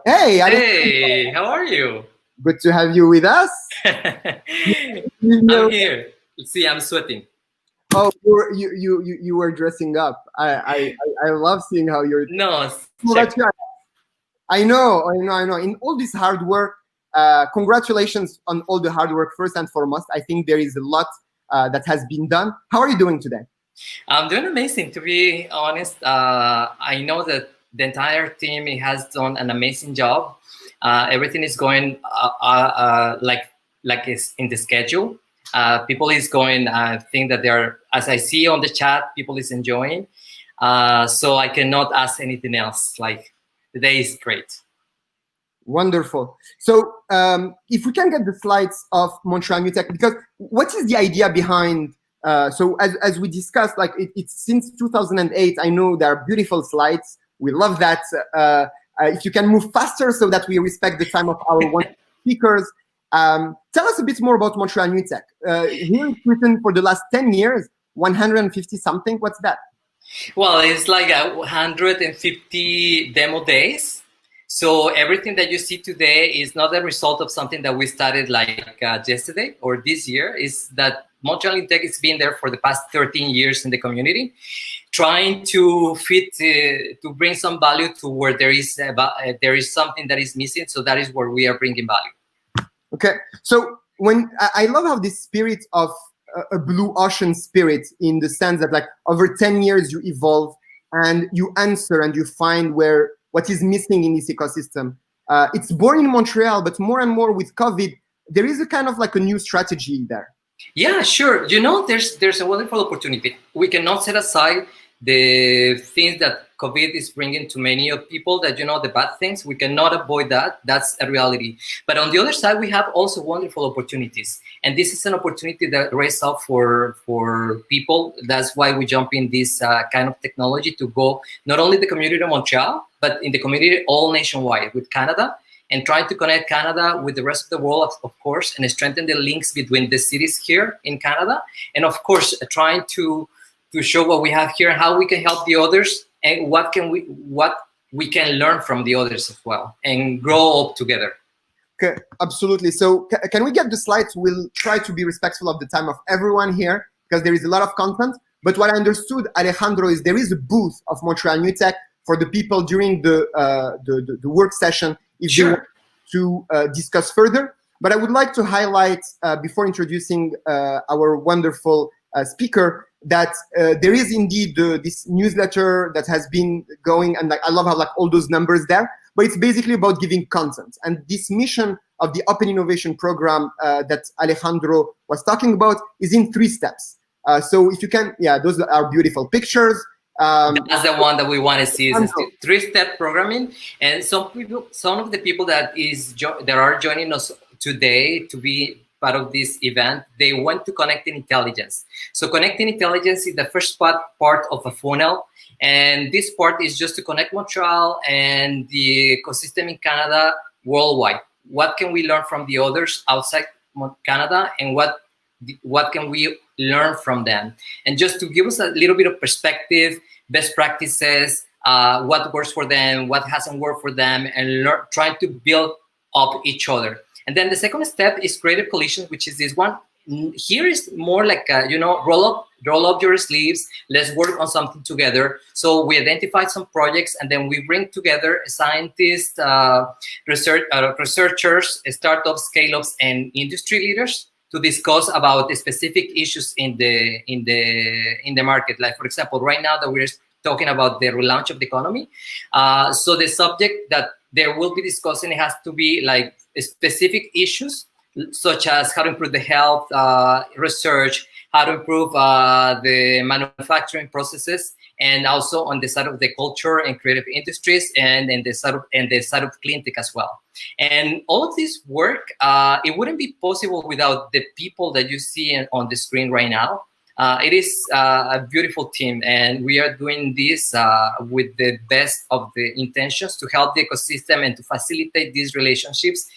hey, hey, how are you? Good to have you with us. I'm here. See, I'm sweating. Oh, you were dressing up. I love seeing how you're. No, I know. In all this hard work, congratulations on all the hard work first and foremost. I think there is a lot that has been done. How are you doing today? I'm doing amazing, to be honest. I know that the entire team has done an amazing job. Everything is going like it's in the schedule. People is going, I think that they're, as I see on the chat, people is enjoying. So I cannot ask anything else. Like, the day is great. Wonderful. So if we can get the slides of Montreal New Tech, because what is the idea behind, so as we discussed, like it's since 2008, I know there are beautiful slides. We love that. If you can move faster so that we respect the time of our speakers. Tell us a bit more about Montreal New Tech. Here it's written for the last 10 years, 150 something. What's that? Well, it's like 150 demo days. So everything that you see today is not a result of something that we started like yesterday or this year. Is that Montreal New Tech has been there for the past 13 years in the community, trying to fit, to bring some value to where there is something that is missing. So that is where we are bringing value. Okay, so when I love how this spirit of a blue ocean spirit, in the sense that like over 10 years you evolve and you answer and you find what is missing in this ecosystem. It's born in Montreal, but more and more with COVID, there is a kind of like a new strategy there. Yeah, sure. You know, there's a wonderful opportunity. We cannot set aside the things that COVID is bringing to many of people, that, you know, the bad things. We cannot avoid that. That's a reality. But on the other side, we have also wonderful opportunities. And this is an opportunity that raises up for people. That's why we jump in this kind of technology to go not only the community of Montreal, but in the community all nationwide with Canada, and trying to connect Canada with the rest of the world, of course, and strengthen the links between the cities here in Canada. And of course, trying to show what we have here, how we can help the others, and what we can learn from the others as well, and grow up together. Okay, absolutely. So can we get the slides? We'll try to be respectful of the time of everyone here, because there is a lot of content. But what I understood, Alejandro, is there is a booth of Montreal New Tech for the people during the work session if Sure. they want to discuss further. But I would like to highlight, before introducing our wonderful speaker, that there is indeed this newsletter that has been going, and like I love how like all those numbers there, but it's basically about giving content. And this mission of the Open Innovation Program that Alejandro was talking about is in 3 steps. So if you can, yeah, those are beautiful pictures. That's the one that we want to see, is a 3-step programming. And some of the people that are joining us today to be part of this event, they went to Connecting Intelligence. So Connecting Intelligence is the first part of a funnel. And this part is just to connect Montreal and the ecosystem in Canada worldwide. What can we learn from the others outside Canada, and what can we learn from them? And just to give us a little bit of perspective, best practices, what works for them, what hasn't worked for them, and trying to build up each other. And then the second step is creative coalition, which is this one. Here is more like, roll up your sleeves. Let's work on something together. So we identified some projects, and then we bring together scientists, researchers, startups, scale-ups, and industry leaders to discuss about the specific issues in the market. Like, for example, right now that we're talking about the relaunch of the economy. So the subject that there will be discussing, it has to be like specific issues, such as how to improve the health, research, how to improve the manufacturing processes, and also on the side of the culture and creative industries, and the side of clean tech as well. And all of this work, it wouldn't be possible without the people that you see on the screen right now. It is a beautiful team, and we are doing this with the best of the intentions to help the ecosystem and to facilitate these relationships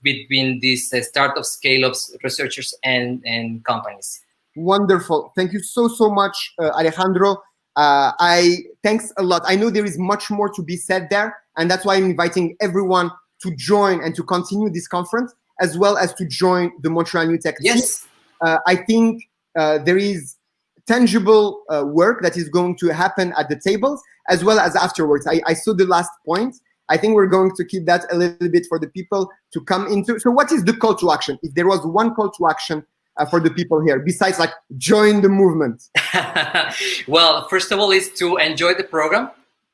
between these startups, scale-ups, researchers, and companies. Wonderful. Thank you so much, Alejandro. Thanks a lot. I know there is much more to be said there, and that's why I'm inviting everyone to join and to continue this conference, as well as to join the Montreal New Tech team. Yes. I think there is tangible work that is going to happen at the tables, as well as afterwards. I saw the last point. I think we're going to keep that a little bit for the people to come into. So what is the call to action? If there was one call to action for the people here, besides like join the movement? Well, first of all, is to enjoy the program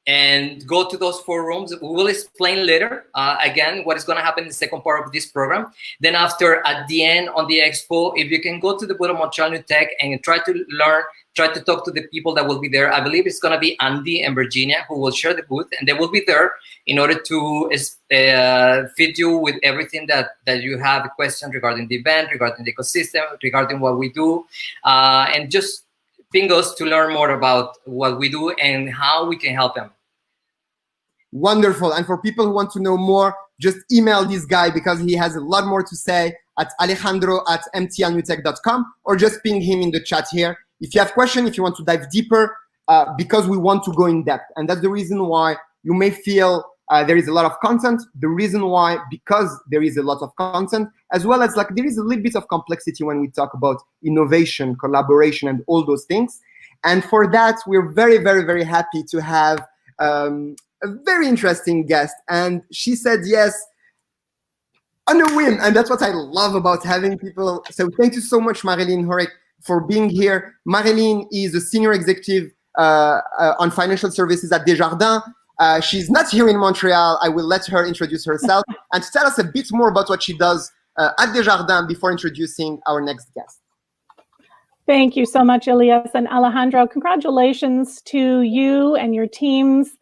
and go to those 4 rooms. We will explain later, again, what is going to happen in the second part of this program. Then after, at the end, on the expo, if you can go to the booth of Montreal New Tech and try to learn, try to talk to the people that will be there. I believe it's going to be Andy and Virginia who will share the booth, and they will be there in order to feed you with everything that you have questions regarding the event, regarding the ecosystem, regarding what we do, and just ping us to learn more about what we do and how we can help them. Wonderful. And for people who want to know more, just email this guy because he has a lot more to say at alejandro@mtlnewtech.com, or just ping him in the chat here. If you have questions, if you want to dive deeper, because we want to go in depth. And that's the reason why you may feel there is a lot of content. The reason why, because there is a lot of content, as well as like there is a little bit of complexity when we talk about innovation, collaboration, and all those things. And for that, we're very, very, very happy to have a very interesting guest. And she said yes on a whim. And that's what I love about having people. So thank you so much, Marilyn Horek, for being here. Marilyn is a senior executive on financial services at Desjardins. She's not here in Montreal. I will let her introduce herself and tell us a bit more about what she does at Desjardins before introducing our next guest. Thank you so much, Elias and Alejandro. Congratulations to you and your teams.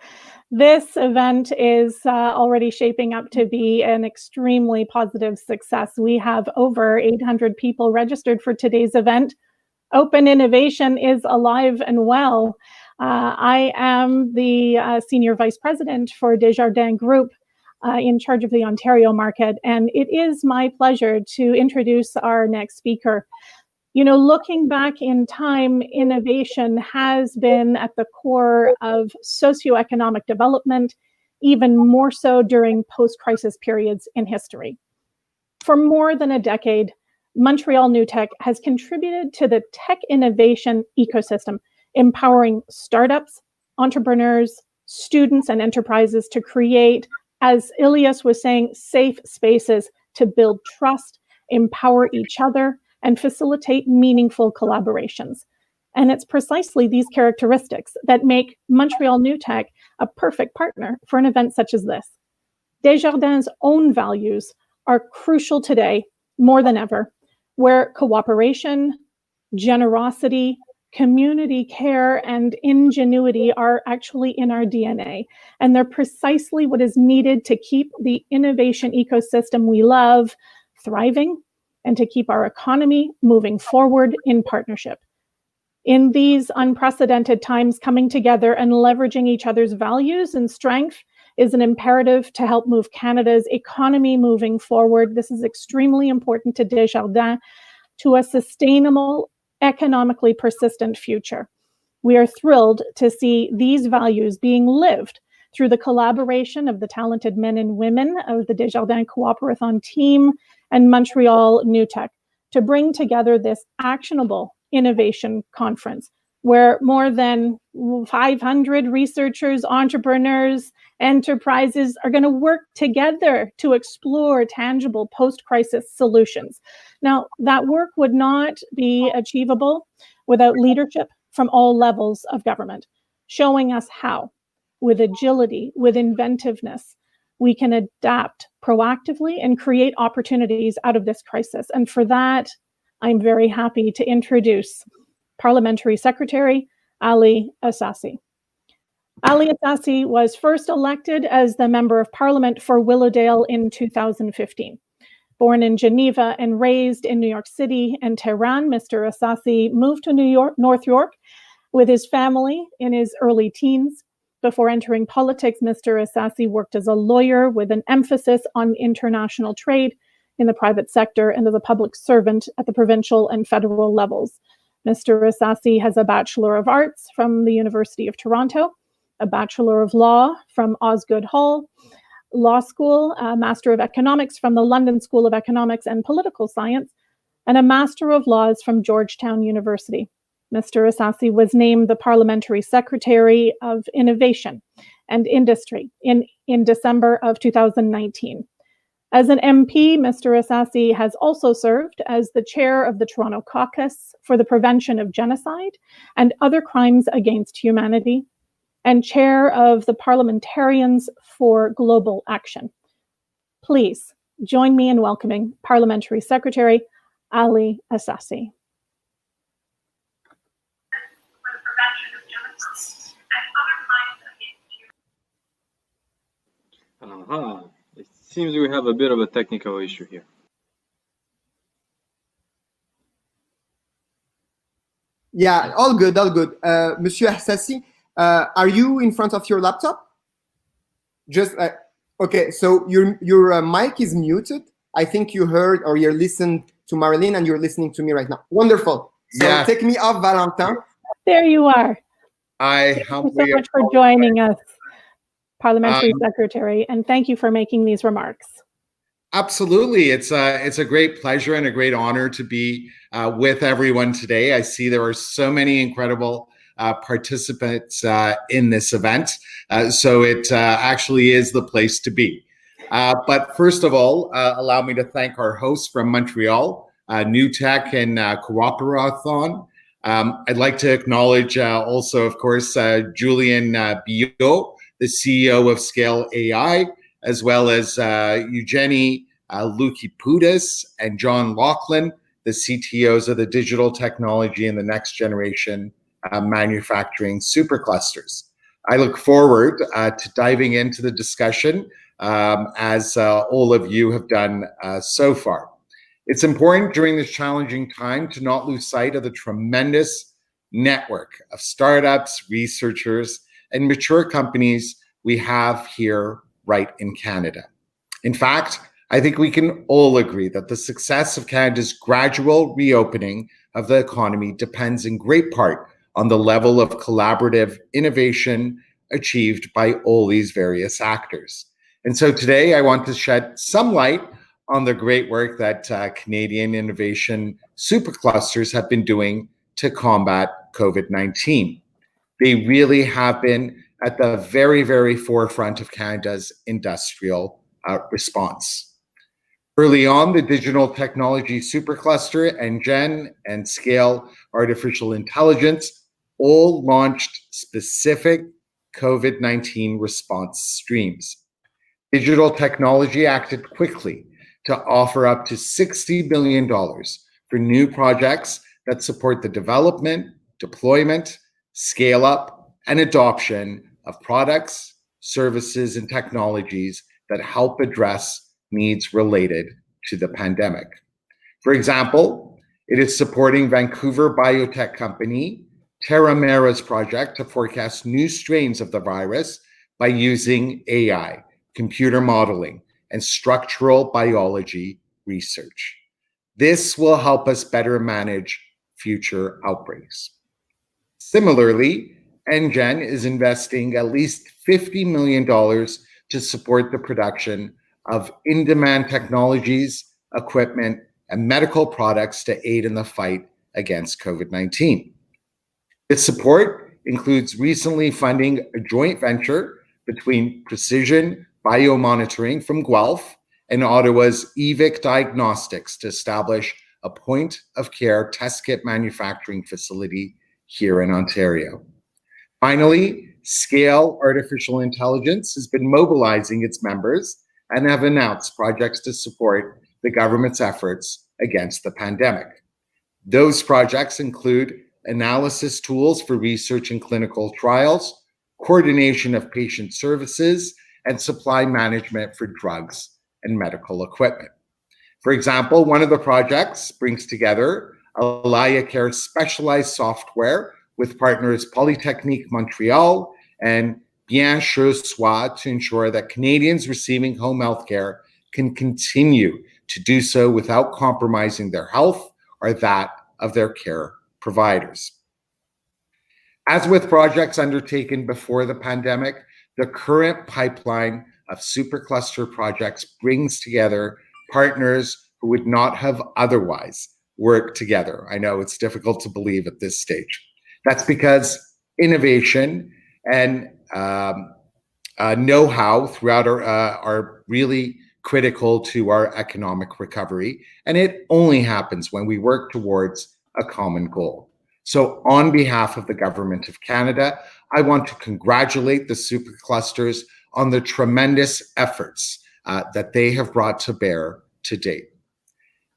This event is already shaping up to be an extremely positive success. We have over 800 people registered for today's event. Open innovation is alive and well. I am the Senior Vice President for Desjardins Group in charge of the Ontario market, and it is my pleasure to introduce our next speaker. You know, looking back in time, innovation has been at the core of socioeconomic development, even more so during post-crisis periods in history. For more than a decade, Montreal New Tech has contributed to the tech innovation ecosystem, empowering startups, entrepreneurs, students, and enterprises to create, as Ilias was saying, safe spaces to build trust, empower each other, and facilitate meaningful collaborations. And it's precisely these characteristics that make Montreal New Tech a perfect partner for an event such as this. Desjardins' own values are crucial today more than ever, where cooperation, generosity, community care, and ingenuity are actually in our DNA. And they're precisely what is needed to keep the innovation ecosystem we love thriving and to keep our economy moving forward in partnership. In these unprecedented times, coming together and leveraging each other's values and strength is an imperative to help move Canada's economy moving forward. This is extremely important to Desjardins, to a sustainable, economically persistent future. We are thrilled to see these values being lived through the collaboration of the talented men and women of the Desjardins Cooperathon team and Montreal New Tech to bring together this actionable innovation conference where more than 500 researchers, entrepreneurs, enterprises are going to work together to explore tangible post-crisis solutions. Now, that work would not be achievable without leadership from all levels of government, showing us how, with agility, with inventiveness, we can adapt proactively and create opportunities out of this crisis. And for that, I'm very happy to introduce Parliamentary Secretary Ali Assassi. Ali Assassi was first elected as the Member of Parliament for Willowdale in 2015. Born in Geneva and raised in New York City and Tehran, Mr. Assassi moved to North York with his family in his early teens. Before entering politics, Mr. Assassi worked as a lawyer with an emphasis on international trade in the private sector and as a public servant at the provincial and federal levels. Mr. Assassi has a Bachelor of Arts from the University of Toronto, a Bachelor of Law from Osgoode Hall Law School, a Master of Economics from the London School of Economics and Political Science, and a Master of Laws from Georgetown University. Mr. Assassi was named the Parliamentary Secretary of Innovation and Industry in December of 2019. As an MP, Mr. Assassi has also served as the chair of the Toronto Caucus for the Prevention of Genocide and Other Crimes Against Humanity, and chair of the Parliamentarians for Global Action. Please join me in welcoming Parliamentary Secretary Ali Assassi. It seems we have a bit of a technical issue here. Yeah, all good, all good. Monsieur Assassi, are you in front of your laptop? Just okay. So your mic is muted. I think you heard or you listened to Marilyn, and you're listening to me right now. Wonderful. So Yeah. Take me off, Valentin. There you are. I Thank you so much for joining us, Parliamentary Secretary, and thank you for making these remarks. Absolutely. It's a great pleasure and a great honor to be with everyone today. I see there are so many incredible participants in this event. So it actually is the place to be. But first of all, allow me to thank our hosts from Montreal, New Tech and Cooperathon. I'd like to acknowledge also, of course, Julien Billot, the CEO of Scale AI, as well as Eugenie Lukipudis and John Laughlin, the CTOs of the digital technology and the next generation manufacturing superclusters. I look forward to diving into the discussion as all of you have done so far. It's important during this challenging time to not lose sight of the tremendous network of startups, researchers, and mature companies we have here right in Canada. In fact, I think we can all agree that the success of Canada's gradual reopening of the economy depends in great part on the level of collaborative innovation achieved by all these various actors. And so today I want to shed some light on the great work that Canadian innovation superclusters have been doing to combat COVID-19. They really have been at the very, very forefront of Canada's industrial response. Early on, the digital technology supercluster, NGEN, and Scale Artificial Intelligence all launched specific COVID-19 response streams. Digital technology acted quickly to offer up to $60 billion for new projects that support the development, deployment, scale-up, and adoption of products, services, and technologies that help address needs related to the pandemic. For example, it is supporting Vancouver biotech company Terramera's project to forecast new strains of the virus by using AI, computer modeling, and structural biology research. This will help us better manage future outbreaks. Similarly, NGEN is investing at least $50 million to support the production of in-demand technologies, equipment, and medical products to aid in the fight against COVID-19. This support includes recently funding a joint venture between Precision Biomonitoring from Guelph and Ottawa's EVIC Diagnostics to establish a point-of-care test kit manufacturing facility here in Ontario. Finally, Scale Artificial Intelligence has been mobilizing its members and have announced projects to support the government's efforts against the pandemic. Those projects include analysis tools for research and clinical trials, coordination of patient services, and supply management for drugs and medical equipment. For example, one of the projects brings together AlayaCare specialized software with partners Polytechnique Montreal and Bien Chez Soi to ensure that Canadians receiving home health care can continue to do so without compromising their health or that of their care providers. As with projects undertaken before the pandemic, the current pipeline of supercluster projects brings together partners who would not have otherwise worked together. I know it's difficult to believe at this stage. That's because innovation and know-how throughout are really critical to our economic recovery, and it only happens when we work towards a common goal. So on behalf of the Government of Canada, I want to congratulate the superclusters on the tremendous efforts that they have brought to bear to date.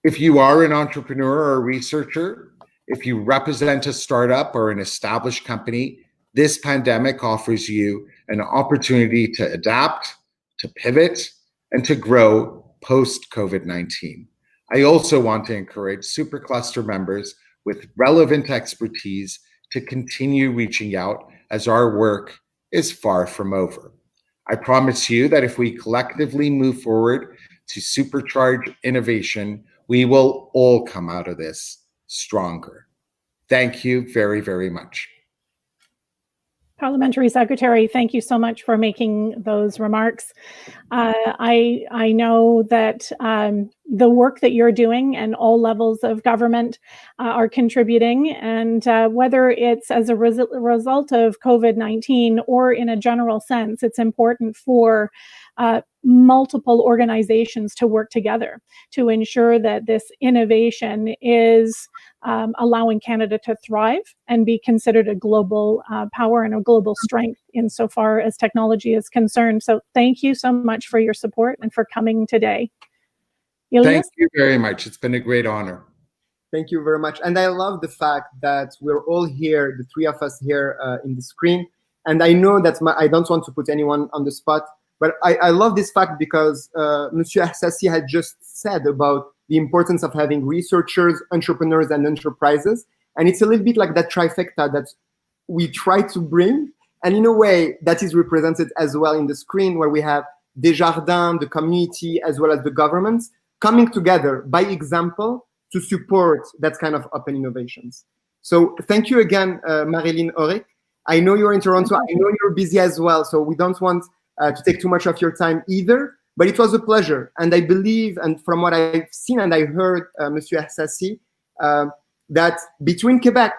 If you are an entrepreneur or a researcher, if you represent a startup or an established company, this pandemic offers you an opportunity to adapt, to pivot, and to grow post-COVID-19. I also want to encourage supercluster members with relevant expertise to continue reaching out as our work is far from over. I promise you that if we collectively move forward to supercharge innovation, we will all come out of this stronger. Thank you very, very much. Parliamentary Secretary, thank you so much for making those remarks. I know that the work that you're doing and all levels of government are contributing, and whether it's as a result of COVID-19 or in a general sense, it's important for multiple organizations to work together to ensure that this innovation is allowing Canada to thrive and be considered a global power and a global strength insofar as technology is concerned. So thank you so much for your support and for coming today. Ilias? Thank you very much. It's been a great honor. Thank you very much. And I love the fact that we're all here, the three of us here in the screen. And I know that I don't want to put anyone on the spot, but I love this fact because Monsieur Assassi had just said about the importance of having researchers, entrepreneurs, and enterprises. And it's a little bit like that trifecta that we try to bring. And in a way, that is represented as well in the screen, where we have Desjardins, the community, as well as the governments coming together by example to support that kind of open innovations. So thank you again, Marilyn Auric. I know you're in Toronto. I know you're busy as well, so we don't want to take too much of your time either. But it was a pleasure. And I believe, and from what I've seen and I heard, Monsieur Assassi, that between Quebec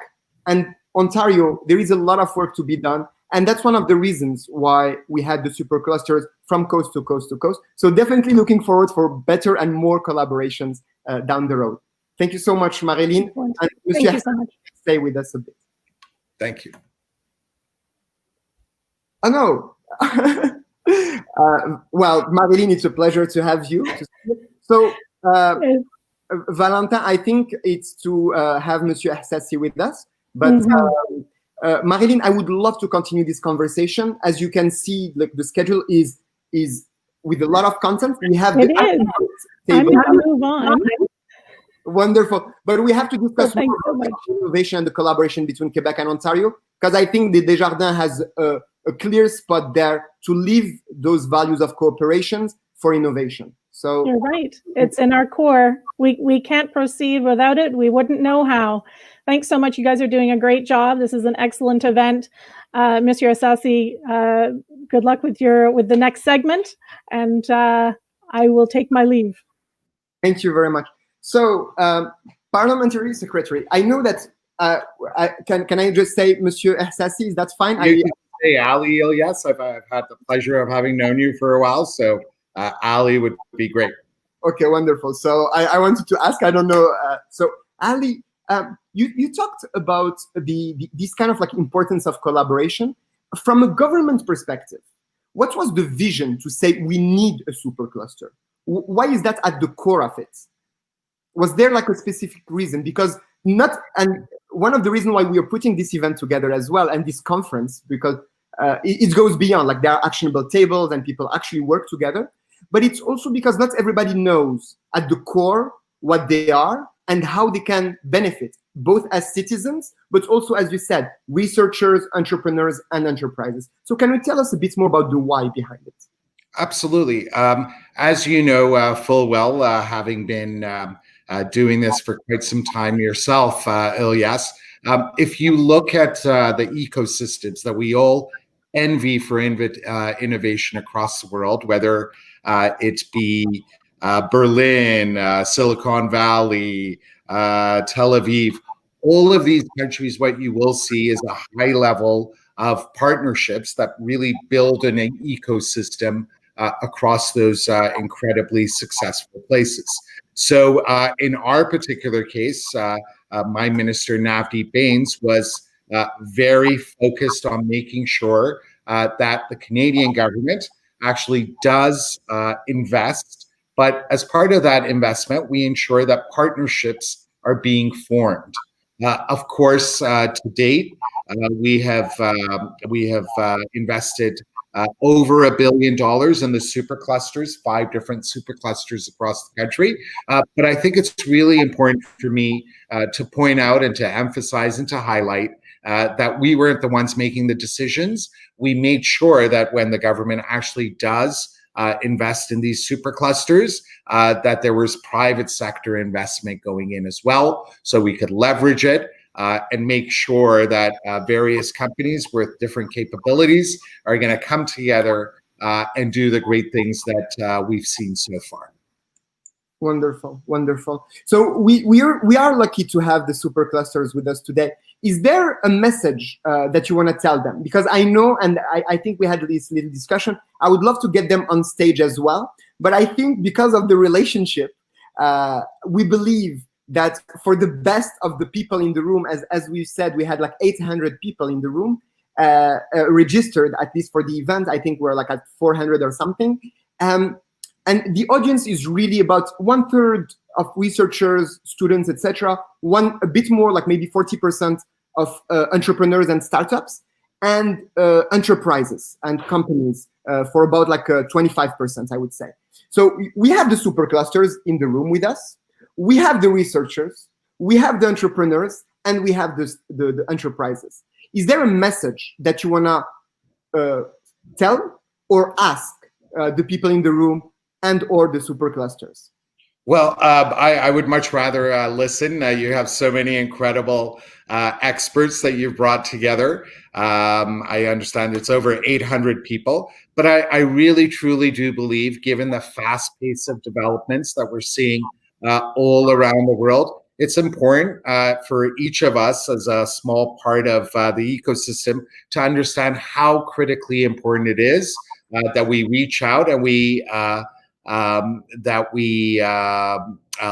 and Ontario, there is a lot of work to be done. And that's one of the reasons why we had the superclusters from coast to coast to coast. So definitely looking forward for better and more collaborations down the road. Thank you so much, Marilyn. And Monsieur Assassi, stay with us a bit. Thank you. Oh, no. Well, Marilyn, it's a pleasure to have you. So, Valentin, I think it's to have Monsieur Assassi with us. But Marilyn, I would love to continue this conversation. As you can see, like the schedule is with a lot of content. We have the table. I'm going to move on. Wonderful. But we have to discuss more about innovation and the collaboration between Quebec and Ontario, because I think the Desjardins has a clear spot there to leave those values of cooperations for innovation. So you're right. It's in our core. We can't proceed without it. We wouldn't know how. Thanks so much. You guys are doing a great job. This is an excellent event. Monsieur Assassi, good luck with the next segment, and I will take my leave. Thank you very much. So, Parliamentary Secretary, I know that can I just say Monsieur Assassi? Is that fine? You can say Ali Ilyas. I've had the pleasure of having known you for a while, so Ali would be great. Okay, wonderful. So I wanted to ask, I don't know. So Ali, you talked about this kind of like importance of collaboration from a government perspective. What was the vision to say we need a supercluster? Why is that at the core of it? Was there like a specific reason? Because one of the reasons why we are putting this event together as well, and this conference, because it goes beyond, like there are actionable tables and people actually work together, but it's also because not everybody knows at the core what they are and how they can benefit, both as citizens, but also, as you said, researchers, entrepreneurs, and enterprises. So can you tell us a bit more about the why behind it? Absolutely. As you know full well, having been doing this for quite some time yourself, Ilyas, If you look at the ecosystems that we all envy for innovation across the world, whether it be Berlin, Silicon Valley, Tel Aviv, all of these countries, what you will see is a high level of partnerships that really build an ecosystem across those incredibly successful places. So in our particular case, my minister, Navdeep Bains, was very focused on making sure that the Canadian government actually does invest. But as part of that investment, we ensure that partnerships are being formed. Of course, to date, we have invested over $1 billion in the superclusters, 5 different superclusters across the country. But I think it's really important for me to point out and to emphasize and to highlight that we weren't the ones making the decisions. We made sure that when the government actually does invest in these superclusters, that there was private sector investment going in as well, so we could leverage it and make sure that various companies with different capabilities are going to come together and do the great things that we've seen so far. Wonderful, wonderful. So we are lucky to have the superclusters with us today. Is there a message that you want to tell them? Because I know, and I think we had this little discussion, I would love to get them on stage as well. But I think because of the relationship, we believe that for the best of the people in the room, as we said, we had like 800 people in the room registered, at least for the event. I think we're like at 400 or something. And the audience is really about 1/3 of researchers, students, etc. A bit more, like maybe 40% of entrepreneurs and startups, and enterprises and companies for about like 25%, I would say. So we have the superclusters in the room with us. We have the researchers, we have the entrepreneurs, and we have the enterprises. Is there a message that you wanna tell or ask the people in the room and or the superclusters? Well, I would much rather listen. You have so many incredible experts that you've brought together. I understand it's over 800 people, but I really, truly do believe, given the fast pace of developments that we're seeing all around the world, it's important for each of us as a small part of the ecosystem to understand how critically important it is that we reach out and we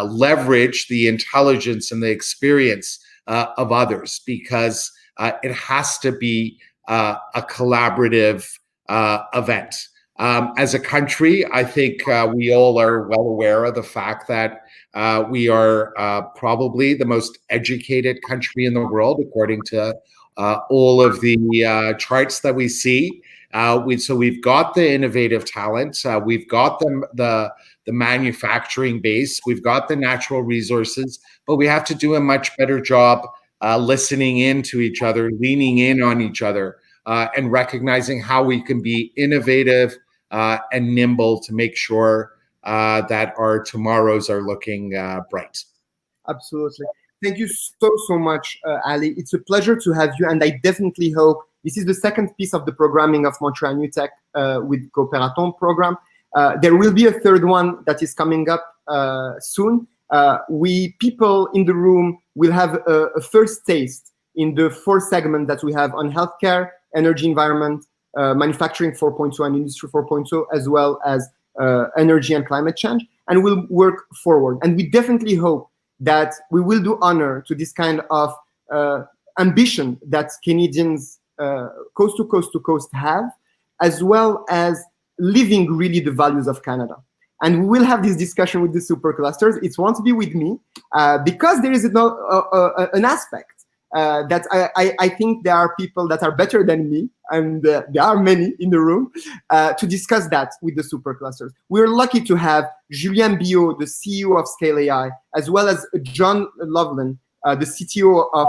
leverage the intelligence and the experience of others, because it has to be a collaborative event. As a country, I think we all are well aware of the fact that we are probably the most educated country in the world, according to all of the charts that we see. So we've got the innovative talent, we've got the manufacturing base, we've got the natural resources, but we have to do a much better job listening in to each other, leaning in on each other, and recognizing how we can be innovative and nimble to make sure that our tomorrows are looking bright. Absolutely. Thank you so much, Ali. It's a pleasure to have you, and I definitely hope this is the second piece of the programming of Montreal New Tech with Cooperaton program. There will be a third one that is coming up soon. People in the room will have a first taste in the 4 segments that we have on healthcare, energy, environment, manufacturing 4.0 and industry 4.0, as well as energy and climate change, and we'll work forward. And we definitely hope that we will do honor to this kind of ambition that Canadians coast to coast have, as well as living really the values of Canada. And we will have this discussion with the superclusters. It won't be with me because there is an aspect that I think there are people that are better than me, and there are many in the room, to discuss that with the superclusters. We're lucky to have Julien Biot, the CEO of Scale AI, as well as John Loveland, the CTO of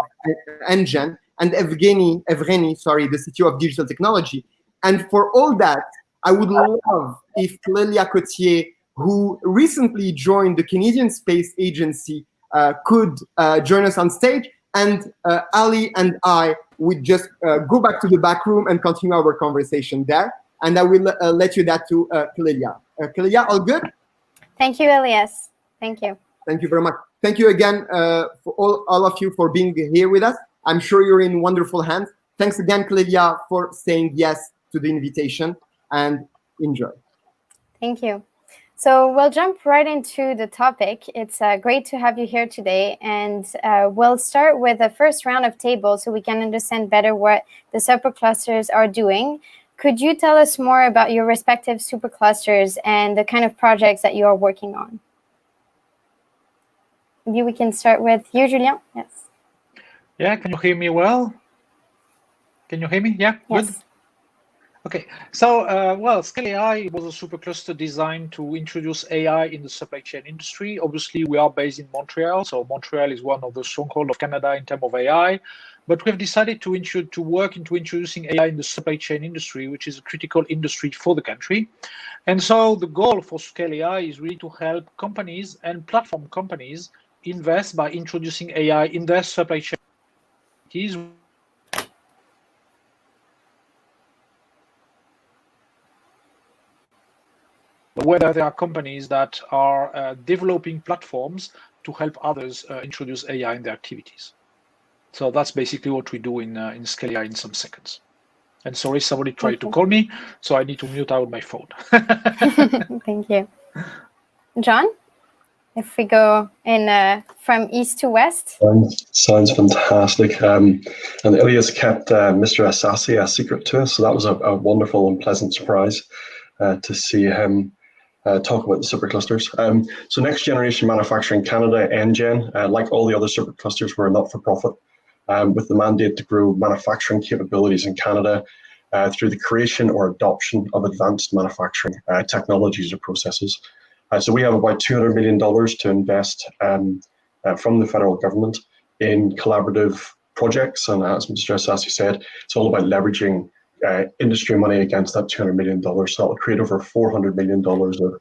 NGEN, and Evgeny, the CTO of Digital Technology. And for all that, I would love if Clélia Cotier, who recently joined the Canadian Space Agency, could join us on stage. and Ali and I would just go back to the back room and continue our conversation there. And I will let you that to Clelia. Clelia, all good? Thank you, Elias. Thank you. Thank you very much. Thank you again for all of you for being here with us. I'm sure you're in wonderful hands. Thanks again, Clelia, for saying yes to the invitation, and enjoy. Thank you. So we'll jump right into the topic. It's great to have you here today, and we'll start with the first round of tables so we can understand better what the superclusters are doing. Could you tell us more about your respective superclusters and the kind of projects that you are working on? Maybe we can start with you, Julien. Yes. Yeah, can you hear me well? Can you hear me? Yeah, yes. Good. Okay, so well, Scale AI was a supercluster designed to introduce AI in the supply chain industry. Obviously, we are based in Montreal, so Montreal is one of the strongholds of Canada in terms of AI. But we've decided to work into introducing AI in the supply chain industry, which is a critical industry for the country. And so the goal for Scale AI is really to help companies and platform companies invest by introducing AI in their supply chain. Whether there are companies that are developing platforms to help others introduce AI in their activities. So that's basically what we do in Scale AI in some seconds. And sorry, somebody tried to call me, so I need to mute out my phone. Thank you. John, if we go in from east to west. Sounds fantastic. And Elias kept Mr. Assassi a secret to us, so that was a wonderful and pleasant surprise to see him talk about the superclusters. So Next Generation Manufacturing Canada, NGEN, like all the other superclusters, we're not-for-profit with the mandate to grow manufacturing capabilities in Canada through the creation or adoption of advanced manufacturing technologies or processes. So we have about $200 million to invest from the federal government in collaborative projects. And as Mr. Assassi said, it's all about leveraging industry money against that $200 million. So that will create over $400 million of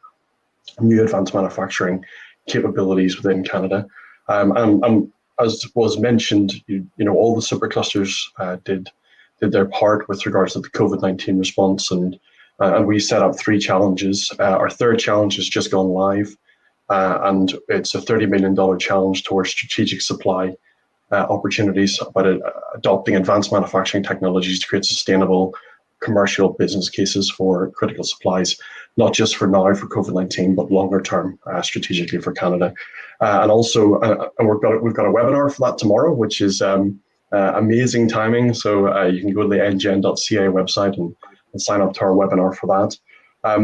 new advanced manufacturing capabilities within Canada. And as was mentioned, you know, all the superclusters did their part with regards to the COVID-19 response, and we set up 3 challenges. Our third challenge has just gone live, and it's a $30 million challenge towards strategic supply opportunities about adopting advanced manufacturing technologies to create sustainable commercial business cases for critical supplies, not just for now for COVID-19, but longer term strategically for Canada. And also, we've got a webinar for that tomorrow, which is amazing timing. So you can go to the NGEN.ca website and sign up to our webinar for that.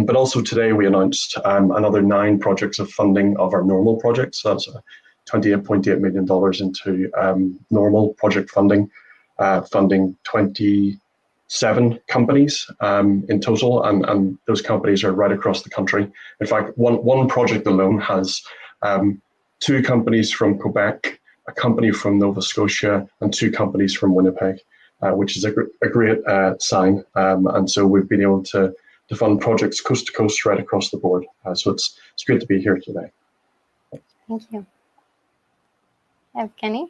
But also today we announced another 9 projects of funding of our normal projects. So that's $28.8 million into normal project funding, funding 27 companies in total, and those companies are right across the country. In fact, one project alone has 2 companies from Quebec, a company from Nova Scotia, and 2 companies from Winnipeg, which is a great sign. And so we've been able to fund projects coast to coast right across the board. So it's great to be here today. Thank you. Evgeny?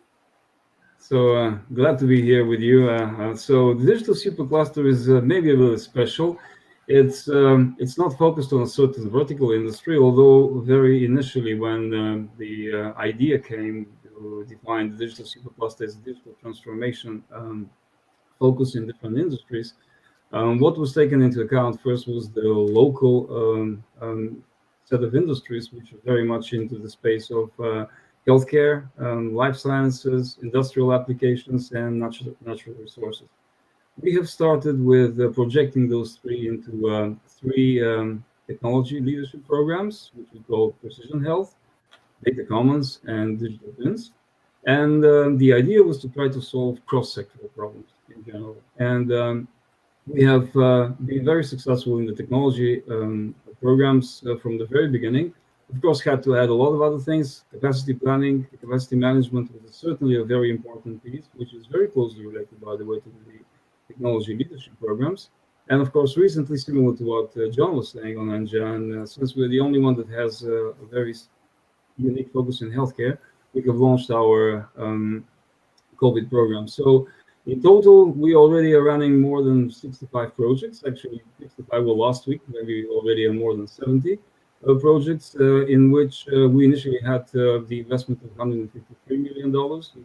So glad to be here with you. So the digital supercluster is maybe a little special. It's not focused on a certain vertical industry, although very initially when the idea came to define the digital supercluster as digital transformation focus in different industries, what was taken into account first was the local set of industries, which are very much into the space of healthcare, life sciences, industrial applications, and natural resources. We have started with projecting those 3 into 3 technology leadership programs, which we call Precision Health, Data Commons, and Digital Twins. And the idea was to try to solve cross-sectoral problems in general. And we have been very successful in the technology programs from the very beginning. Of course, had to add a lot of other things. Capacity planning, capacity management was certainly a very important piece, which is very closely related, by the way, to the technology leadership programs. And of course, recently, similar to what John was saying on NGEN, since we're the only one that has a very unique focus in healthcare, we have launched our COVID program. So in total, we already are running more than 65 projects. Actually, 65 were last week. Maybe already are more than 70 projects in which we initially had the investment of $153 million. We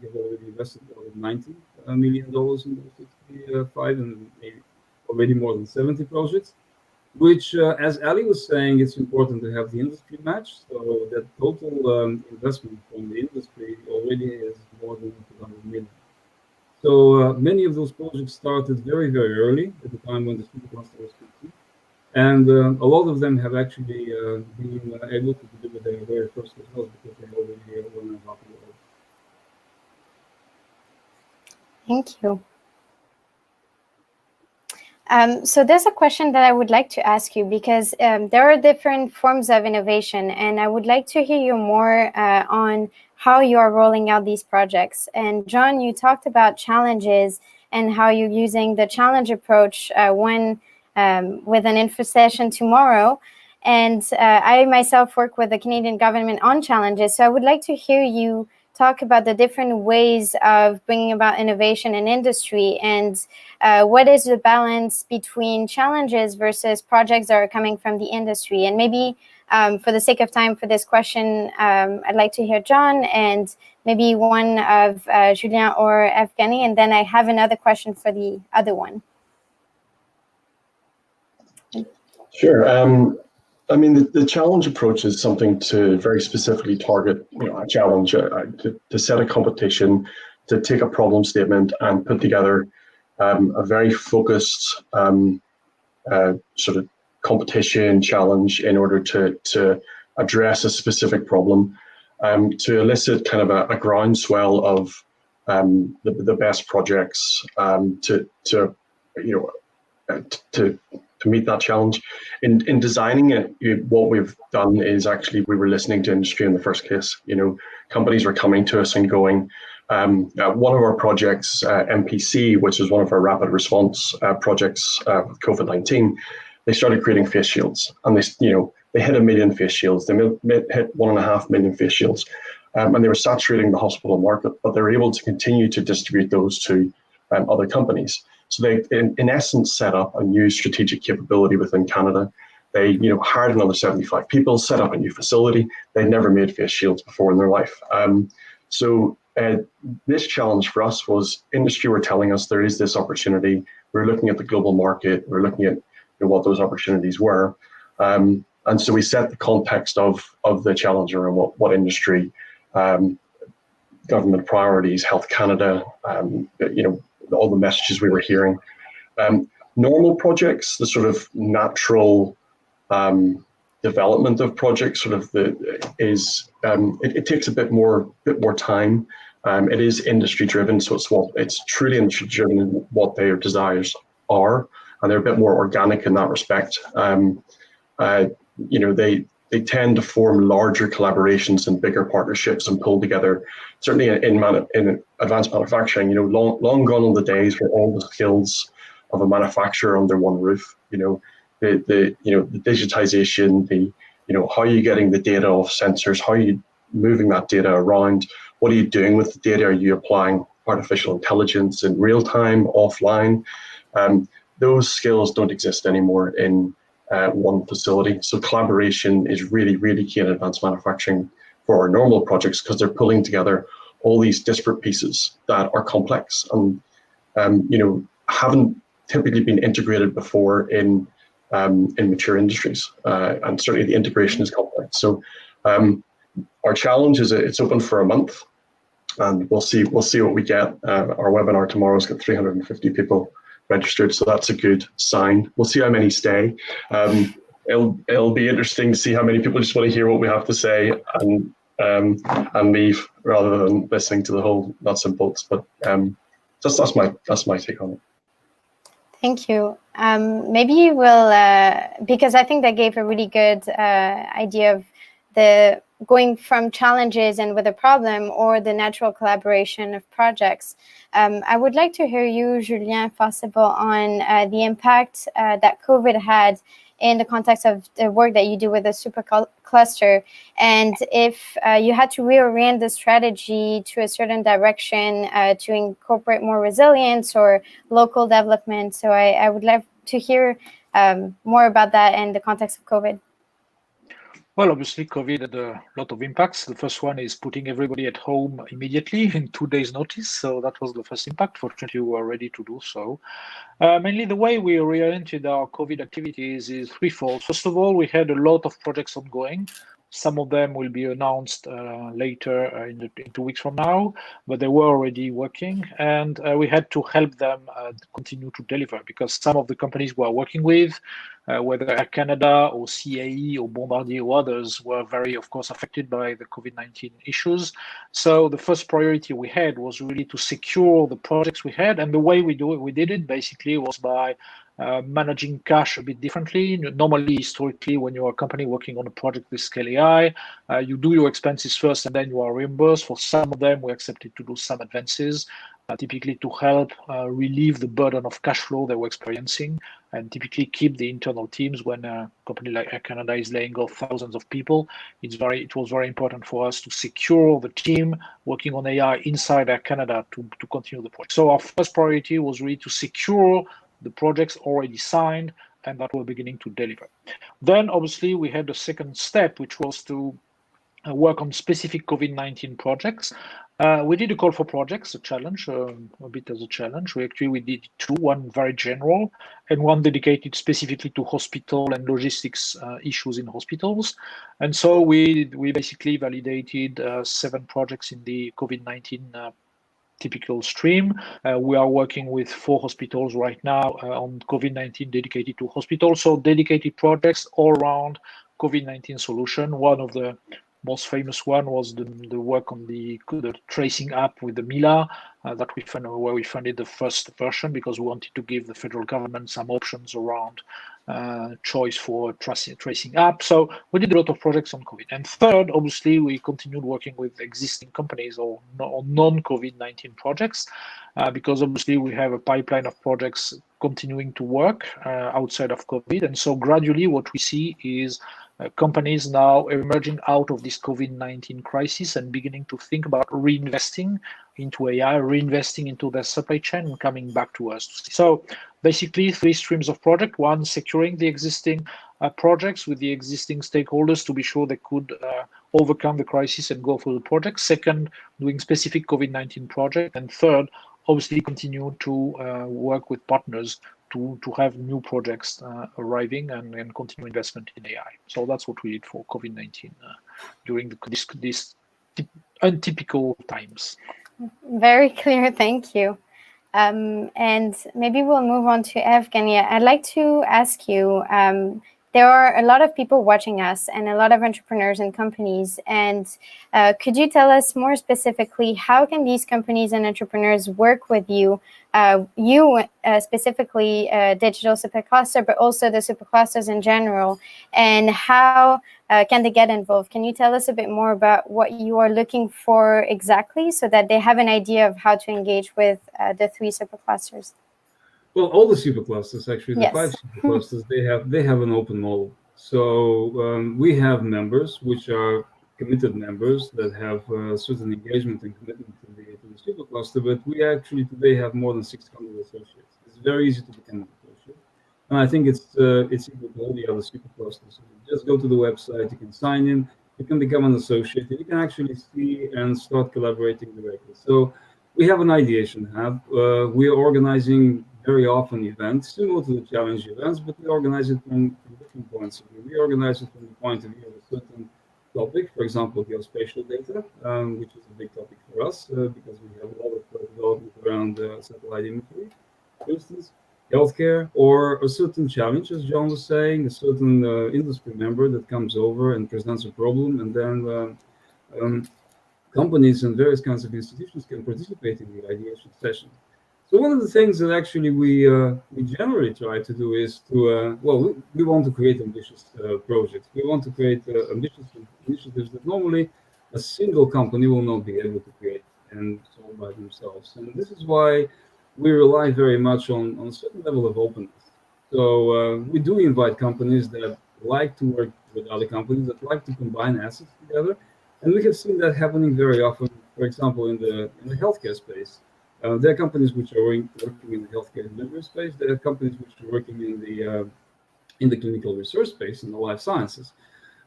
have already invested more than $90 million in those 65 and maybe already more than 70 projects, which, as Ali was saying, it's important to have the industry match. So that total investment from the industry already is more than $200 million. So many of those projects started very, very early at the time when the Supercluster was complete. And a lot of them have actually been able to deliver their very first results because they already 1.5 years old. Thank you. So there's a question that I would like to ask you because there are different forms of innovation, and I would like to hear you more on how you are rolling out these projects. And John, you talked about challenges and how you're using the challenge approach with an info session tomorrow. And I myself work with the Canadian government on challenges. So I would like to hear you talk about the different ways of bringing about innovation in industry and what is the balance between challenges versus projects that are coming from the industry. And maybe for the sake of time for this question, I'd like to hear John and maybe one of Julien or Evgeny, and then I have another question for the other one. Sure. I mean, the challenge approach is something to very specifically target, a challenge, to set a competition, to take a problem statement and put together a very focused sort of competition challenge in order to address a specific problem, to elicit kind of a groundswell of the best projects to meet that challenge. In designing it, what we've done is actually we were listening to industry in the first case. Companies were coming to us and going, one of our projects, MPC, which is one of our rapid response projects with COVID-19, they started creating face shields, and they hit 1 million face shields. They hit 1.5 million face shields, and they were saturating the hospital market, but they were able to continue to distribute those to other companies. So they, in essence, set up a new strategic capability within Canada. They, hired another 75 people, set up a new facility. They'd never made face shields before in their life. So this challenge for us was industry were telling us there is this opportunity. We're looking at the global market. We're looking at what those opportunities were. And so we set the context of the challenge around what industry, government priorities, Health Canada, all the messages we were hearing. Normal projects, the sort of natural development of projects, it takes a bit more time. It is industry driven, so it's truly industry driven in what their desires are, and they're a bit more organic in that respect. They tend to form larger collaborations and bigger partnerships and pull together. Certainly in advanced manufacturing, long gone are the days where all the skills of a manufacturer under one roof. The digitization, how are you getting the data off sensors? How are you moving that data around? What are you doing with the data? Are you applying artificial intelligence in real time, offline? Those skills don't exist anymore in one facility. So collaboration is really, really key in advanced manufacturing for our normal projects because they're pulling together all these disparate pieces that are complex and haven't typically been integrated before in mature industries. And certainly the integration is complex. So our challenge is it's open for a month, and we'll see what we get. Our webinar tomorrow's got 350 people registered, so that's a good sign. We'll see how many stay. It'll be interesting to see how many people just want to hear what we have to say and leave rather than listening to the whole nuts and bolts. But that's my take on it. Thank you. Maybe we'll because I think that gave a really good idea of the going from challenges and with a problem or the natural collaboration of projects. I would like to hear you, Julien, if possible, on the impact that COVID had in the context of the work that you do with the Supercluster, and if you had to reorient the strategy to a certain direction to incorporate more resilience or local development. So I would love to hear more about that in the context of COVID. Well, obviously, COVID had a lot of impacts. The first one is putting everybody at home immediately in 2 days' notice. So that was the first impact. Fortunately, we were ready to do so. Mainly, the way we reoriented our COVID activities is threefold. First of all, we had a lot of projects ongoing. Some of them will be announced later in 2 weeks from now, but they were already working, and we had to help them continue to deliver, because some of the companies we are working with, whether Air Canada or CAE or Bombardier or others, were very, of course, affected by the COVID-19 issues. So the first priority we had was really to secure the projects we had, and the way we did it basically was by managing cash a bit differently. Normally, historically, when you're a company working on a project with Scale AI, you do your expenses first and then you are reimbursed. For some of them, we accepted to do some advances, typically to help relieve the burden of cash flow they were experiencing, and typically keep the internal teams. When a company like Air Canada is laying off thousands of people, it was very important for us to secure the team working on AI inside Air Canada to continue the project. So our first priority was really to secure the projects already signed and that we're beginning to deliver. Then, obviously, we had the second step, which was to work on specific COVID-19 projects. We did a call for projects, a challenge, a bit as a challenge. We did two, one very general and one dedicated specifically to hospital and logistics issues in hospitals. And so we basically validated 7 projects in the COVID-19 typical stream. We are working with 4 hospitals right now on COVID-19 dedicated to hospitals. So dedicated projects all around COVID-19 solution. One of the most famous one was the work on the tracing app with the Mila that we funded, where we funded the first version because we wanted to give the federal government some options around choice for tracing app. So we did a lot of projects on COVID. And third, obviously, we continued working with existing companies or non-COVID-19 projects because obviously we have a pipeline of projects continuing to work outside of COVID. And so gradually what we see is companies now emerging out of this COVID-19 crisis and beginning to think about reinvesting into AI, reinvesting into their supply chain and coming back to us. So basically 3 streams of project. One, securing the existing projects with the existing stakeholders to be sure they could overcome the crisis and go for the project. Second, doing specific COVID-19 project. And third, obviously continue to work with partners to have new projects arriving and continue investment in AI. So that's what we did for COVID-19 during this untypical times. Very clear, thank you. And maybe we'll move on to Evgenia. I'd like to ask you, there are a lot of people watching us and a lot of entrepreneurs and companies. And could you tell us more specifically, how can these companies and entrepreneurs work with you? Specifically Digital Supercluster, but also the Superclusters in general, and how can they get involved? Can you tell us a bit more about what you are looking for exactly so that they have an idea of how to engage with the 3 Superclusters? Well, all the Superclusters, actually, the Yes. 5 Superclusters, they have an open model. So we have members, which are committed members that have certain engagement and commitment to the Supercluster, but we actually today have more than 600 associates. It's very easy to become an associate. And I think it's equal to all the other Superclusters. So you just go to the website, you can sign in, you can become an associate, and you can actually see and start collaborating directly. So we have an ideation hub. We are organizing very often events, similar to the challenge events, but we organize it from different points of view. We organize it from the point of view of a certain topic, for example, geospatial data, which is a big topic for us because we have a lot of development around satellite imagery, for instance, healthcare, or a certain challenge, as John was saying, a certain industry member that comes over and presents a problem, and then companies and various kinds of institutions can participate in the ideation session. So one of the things that actually we generally try to do is to, well, we want to create ambitious projects. We want to create ambitious initiatives that normally a single company will not be able to create and solve by themselves. And this is why we rely very much on a certain level of openness. So we do invite companies that like to work with other companies, that like to combine assets together. And we have seen that happening very often, for example, in the healthcare space. There are companies which are working in the healthcare delivery space. There are companies which are working in the clinical research space, in the life sciences.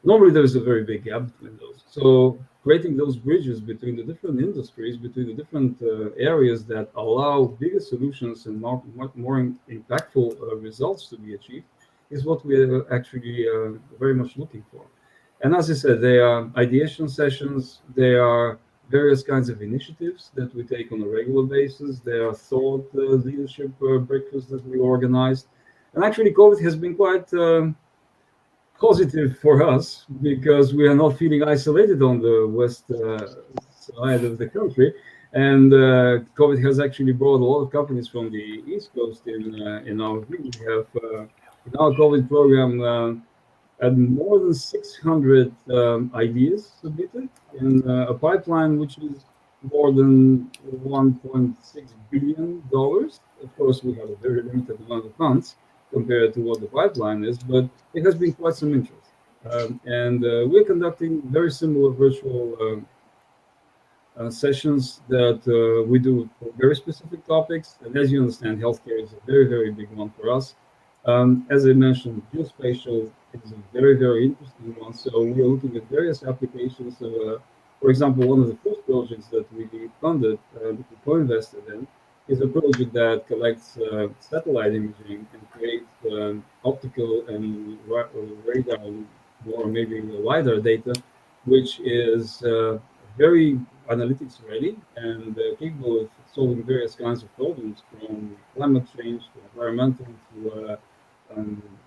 Normally, there is a very big gap between those. So creating those bridges between the different industries, between the different areas that allow bigger solutions and more impactful results to be achieved is what we are actually very much looking for. And as I said, there are ideation sessions, there are various kinds of initiatives that we take on a regular basis. There are thought leadership breakfasts that we organized. And actually, COVID has been quite positive for us because we are not feeling isolated on the west side of the country. And COVID has actually brought a lot of companies from the East Coast in our view. We have in our COVID program more than 600 ideas submitted in a pipeline which is more than $1.6 billion. Of course, we have a very limited amount of funds compared to what the pipeline is, but it has been quite some interest. And we're conducting very similar virtual sessions that we do for very specific topics. And as you understand, healthcare is a very, very big one for us. As I mentioned, geospatial is a very, very interesting one. So we are looking at various applications. For example, one of the first projects that we funded, that we co-invested in, is a project that collects satellite imaging and creates optical and radar, or maybe LiDAR data, which is very analytics ready and capable of solving various kinds of problems, from climate change to environmental to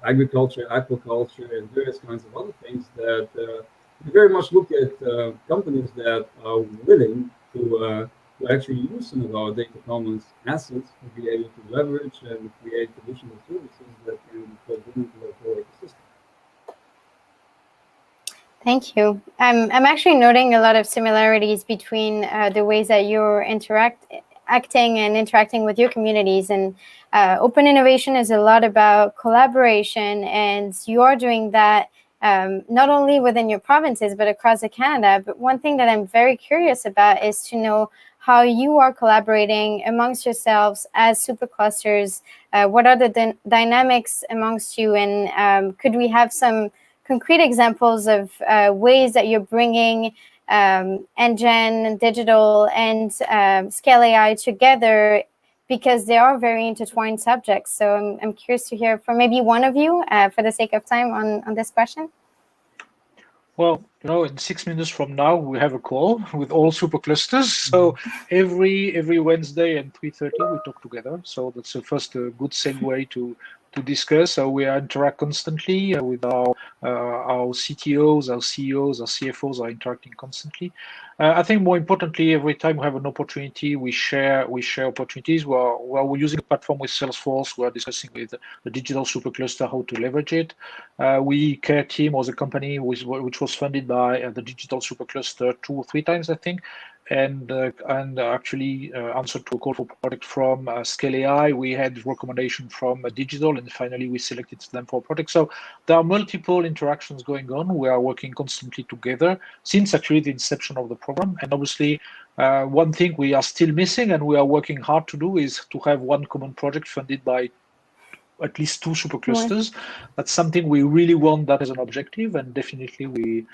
agriculture, aquaculture, and various kinds of other things that we very much look at companies that are willing to actually use some of our data commons assets to be able to leverage and create additional services that can be plugged into our core ecosystem. Thank you. I'm actually noting a lot of similarities between the ways that you're acting and interacting with your communities. And open innovation is a lot about collaboration, and you are doing that not only within your provinces, but across Canada. But one thing that I'm very curious about is to know how you are collaborating amongst yourselves as Superclusters. What are the dynamics amongst you? And could we have some concrete examples of ways that you're bringing NGEN, digital, and Scale AI together, because they are very intertwined subjects. So I'm curious to hear from maybe one of you, for the sake of time, on this question. Well, in 6 minutes from now, we have a call with all Superclusters. So every Wednesday at 3:30, we talk together. So that's the first good segue to discuss. So we interact constantly with our CTOs, our CEOs, our CFOs are interacting constantly. I think more importantly, every time we have an opportunity, we share opportunities. We're using a platform with Salesforce. We're discussing with the digital supercluster how to leverage it. We Care Team was a company which was funded by the digital supercluster 2 or 3 times, I think, and actually answered to a call for product from Scale AI. We had recommendation from digital, and finally we selected them for product. So there are multiple interactions going on. We are working constantly together since actually the inception of the program. And obviously, one thing we are still missing and we are working hard to do is to have one common project funded by at least 2 superclusters. Yeah. That's something we really want that as an objective, and definitely we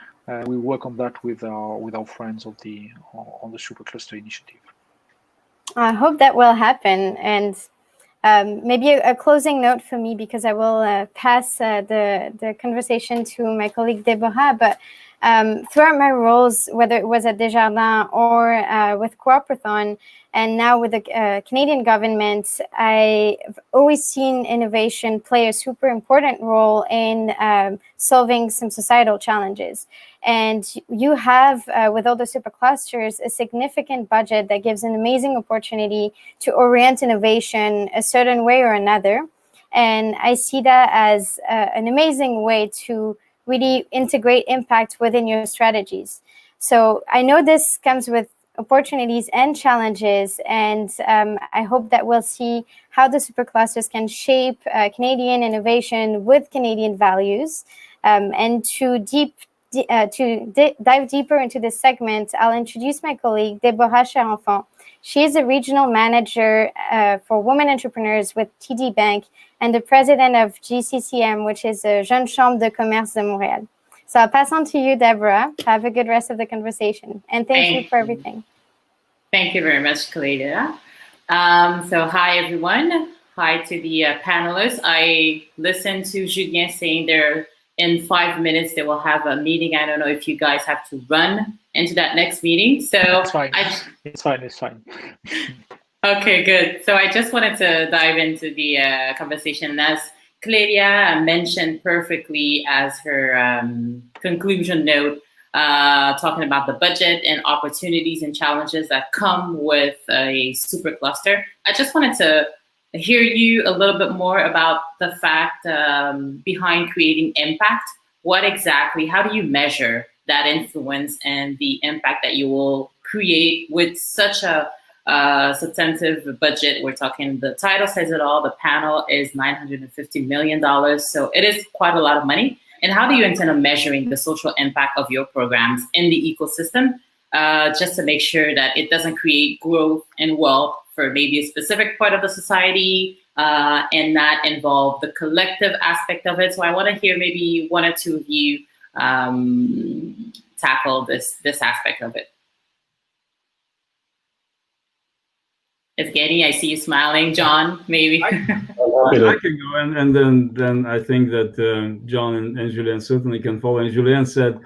work on that with our friends on the Supercluster initiative. I hope that will happen. And maybe a closing note for me, because I will pass the conversation to my colleague Deborah. But Throughout my roles, whether it was at Desjardins or with Cooperathon, and now with the Canadian government, I've always seen innovation play a super important role in solving some societal challenges. And you have, with all the superclusters, a significant budget that gives an amazing opportunity to orient innovation a certain way or another. And I see that as an amazing way to really integrate impact within your strategies. So I know this comes with opportunities and challenges, and I hope that we'll see how the superclusters can shape Canadian innovation with Canadian values. And to dive deeper into this segment, I'll introduce my colleague, Deborah Charenfant. She is a regional manager for women entrepreneurs with TD Bank and the president of GCCM, which is a Jeune Chambre de Commerce de Montréal. So I'll pass on to you, Deborah. Have a good rest of the conversation. And thank you for everything. Thank you very much, Caleida. So hi, everyone. Hi to the panelists. I listened to Julien saying there in 5 minutes they will have a meeting. I don't know if you guys have to run into that next meeting. So it's fine. It's fine. Okay, good. So I just wanted to dive into the conversation. As Caleida mentioned perfectly as her conclusion note, talking about the budget and opportunities and challenges that come with a supercluster. I just wanted to hear you a little bit more about the fact behind creating impact. What exactly, how do you measure that influence and the impact that you will create with such a substantive budget? We're talking, the title says it all, the panel is $950 million. So it is quite a lot of money. And how do you intend on measuring the social impact of your programs in the ecosystem, just to make sure that it doesn't create growth and wealth for maybe a specific part of the society and not involve the collective aspect of it? So I want to hear maybe one or two of you tackle this aspect of it. Evgeny, I see you smiling. John, maybe. I can go, and then I think that John and Julien certainly can follow. And Julien said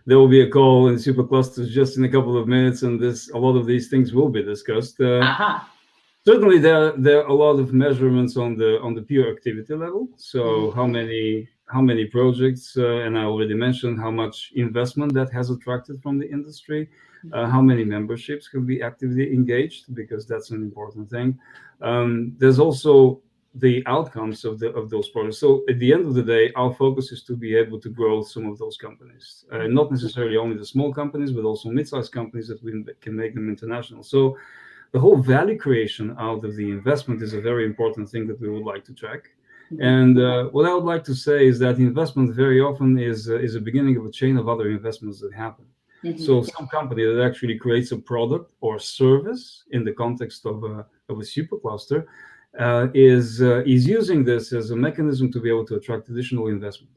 there will be a call in Superclusters just in a couple of minutes, and a lot of these things will be discussed. Certainly, there are a lot of measurements on the pure activity level. So how many projects, and I already mentioned how much investment that has attracted from the industry. How many memberships can be actively engaged, because that's an important thing. There's also the outcomes of those projects. So at the end of the day, our focus is to be able to grow some of those companies, not necessarily only the small companies, but also mid-sized companies that we can make them international. So the whole value creation out of the investment is a very important thing that we would like to track. And what I would like to say is that investment very often is a beginning of a chain of other investments that happen. So some company that actually creates a product or service in the context of a supercluster is using this as a mechanism to be able to attract additional investment.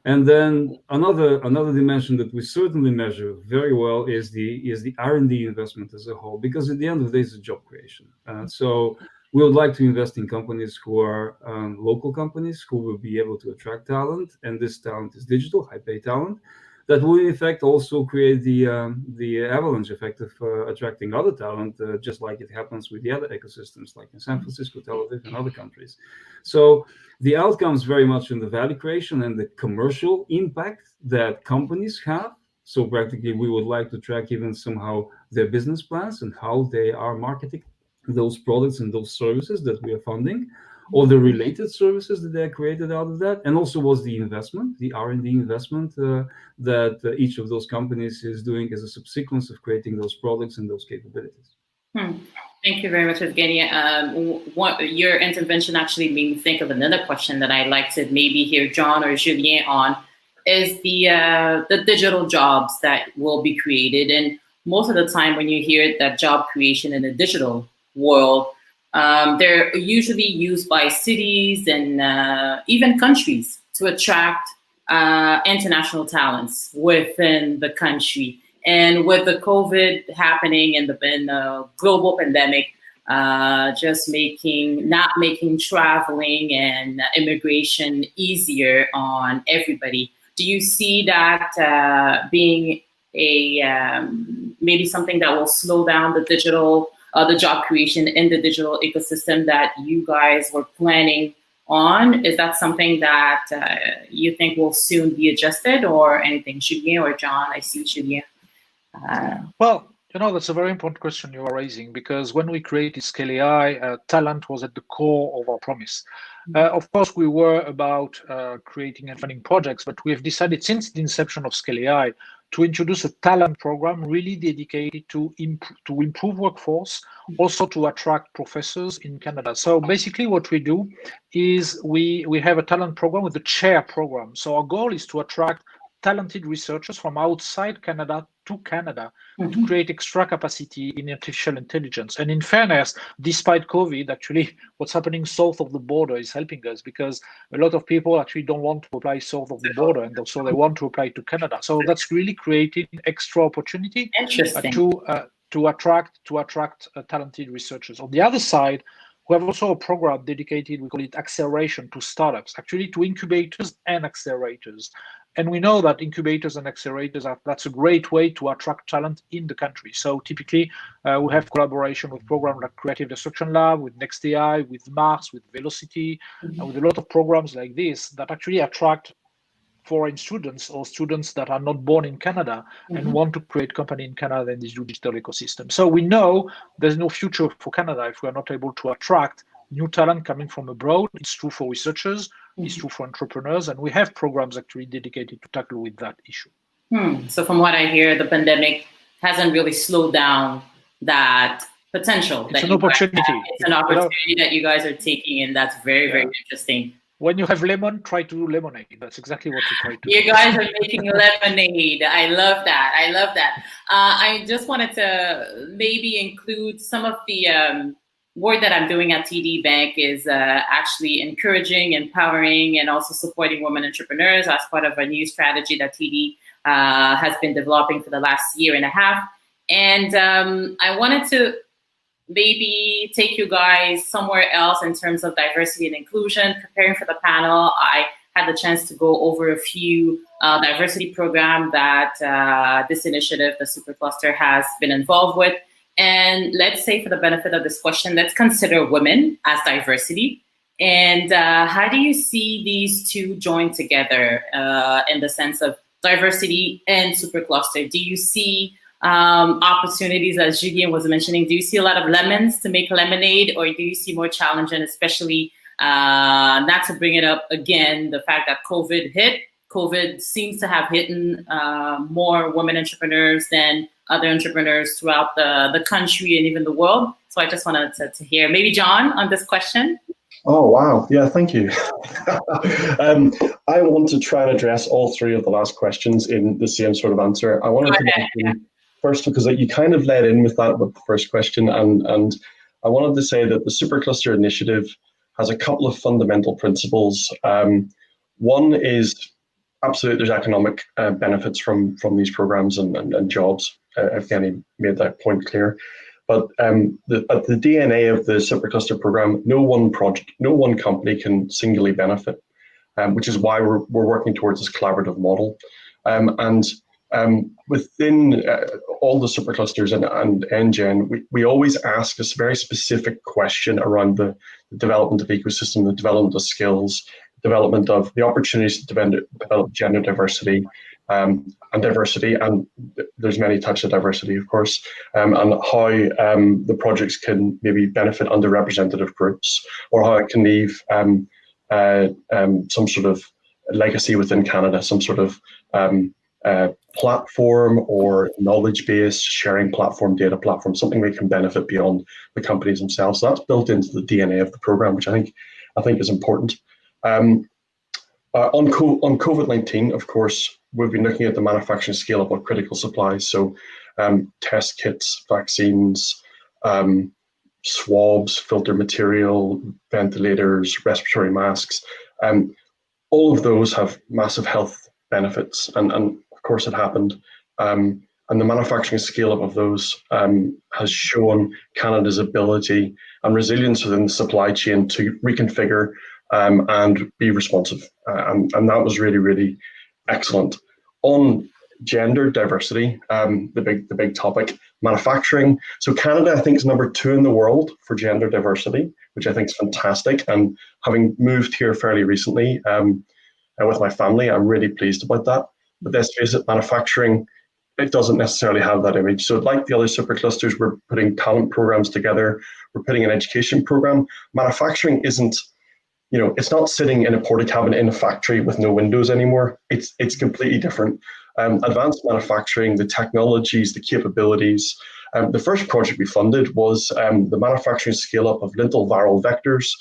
And then another dimension that we certainly measure very well is the R&D investment as a whole, because at the end of the day, it's a job creation. So we would like to invest in companies who are local companies who will be able to attract talent, and this talent is digital, high-pay talent. That will, in effect, also create the avalanche effect of attracting other talent, just like it happens with the other ecosystems, like in San Francisco, Tel Aviv, and other countries. So the outcomes very much in the value creation and the commercial impact that companies have. So practically, we would like to track even somehow their business plans and how they are marketing those products and those services that we are funding, or the related services that they are created out of that, and also what's the investment, the R&D investment that each of those companies is doing as a subsequence of creating those products and those capabilities. Thank you very much, Evgeny. Your intervention actually made me think of another question that I'd like to maybe hear John or Julien on, is the digital jobs that will be created. And most of the time when you hear that job creation in the digital world, they're usually used by cities and even countries to attract international talents within the country. And with the COVID happening and the global pandemic, just not making traveling and immigration easier on everybody. Do you see that being a maybe something that will slow down the the job creation in the digital ecosystem that you guys were planning on? Is that something that you think will soon be adjusted, or anything? Julien or John? I see Julien. Well, that's a very important question you are raising, because when we created Scale AI, talent was at the core of our promise. Of course, we were about creating and funding projects, but we have decided since the inception of Scale AI to introduce a talent program really dedicated to improve workforce, also to attract professors in Canada. So basically what we do is we have a talent program with a chair program. So our goal is to attract talented researchers from outside Canada to Canada to create extra capacity in artificial intelligence. And in fairness, despite COVID, actually, what's happening south of the border is helping us, because a lot of people actually don't want to apply south of the border, and so they want to apply to Canada. So that's really creating extra opportunity to attract talented researchers. On the other side, we have also a program dedicated, we call it acceleration, to startups, actually to incubators and accelerators. And we know that incubators and accelerators that's a great way to attract talent in the country. So typically, we have collaboration with programs like Creative Destruction Lab, with NextAI, with Mars, with Velocity, and with a lot of programs like this that actually attract foreign students or students that are not born in Canada and want to create company in Canada in this digital ecosystem. So we know there's no future for Canada if we are not able to attract new talent coming from abroad. It's true for researchers, it's true for entrepreneurs, and we have programs actually dedicated to tackle with that issue. So from what I hear, the pandemic hasn't really slowed down that potential. It's an opportunity. It's an opportunity that you guys are taking, and that's very, very interesting. When you have lemon, try to do lemonade. That's exactly what you try to do. You guys are making lemonade. I love that. I love that. I just wanted to maybe include some of the work that I'm doing at TD Bank is actually encouraging, empowering, and also supporting women entrepreneurs as part of a new strategy that TD has been developing for the last year and a half. And I wanted to maybe take you guys somewhere else in terms of diversity and inclusion. Preparing for the panel, I had the chance to go over a few diversity programs that this initiative, the Supercluster, has been involved with. And let's say, for the benefit of this question, let's consider women as diversity. And how do you see these two join together in the sense of diversity and Supercluster? Do you see opportunities, as Julien was mentioning? Do you see a lot of lemons to make lemonade, or do you see more challenge? And especially, not to bring it up again, the fact that COVID hit. COVID seems to have hit more women entrepreneurs than other entrepreneurs throughout the country and even the world. So I just wanted to hear, maybe John, on this question. Oh, wow. Yeah, thank you. I want to try and address all three of the last questions in the same sort of answer. I wanted to mention first, because you kind of led in with that with the first question, and I wanted to say that the Supercluster initiative has a couple of fundamental principles. One is absolutely there's economic benefits from these programs and jobs. Evgeny made that point clear. But the DNA of the Supercluster program, no one project, no one company can singly benefit, which is why we're working towards this collaborative model. Within all the Superclusters and NGEN, we always ask a very specific question around the development of ecosystem, the development of skills, development of the opportunities to develop gender diversity and diversity, and there's many types of diversity, of course, and how the projects can maybe benefit underrepresented groups, or how it can leave some sort of legacy within Canada, some sort of platform or knowledge-based sharing platform, data platform, something they can benefit beyond the companies themselves. So that's built into the DNA of the program, which I think is important. On COVID-19, of course, we've been looking at the manufacturing scale of critical supplies, so test kits, vaccines, swabs, filter material, ventilators, respiratory masks. All of those have massive health benefits, and of course it happened. And the manufacturing scale of those has shown Canada's ability and resilience within the supply chain to reconfigure and be responsive. And that was really, really Excellent. On gender diversity, the big topic, manufacturing. So Canada, I think, is number 2 in the world for gender diversity, which I think is fantastic. And having moved here fairly recently with my family, I'm really pleased about that. But let's face it, manufacturing, it doesn't necessarily have that image. So like the other superclusters, we're putting talent programs together, we're putting an education program. Manufacturing isn't, it's not sitting in a porta cabin in a factory with no windows anymore. It's completely different. Advanced manufacturing, the technologies, the capabilities. The first project we funded was the manufacturing scale-up of lintel viral vectors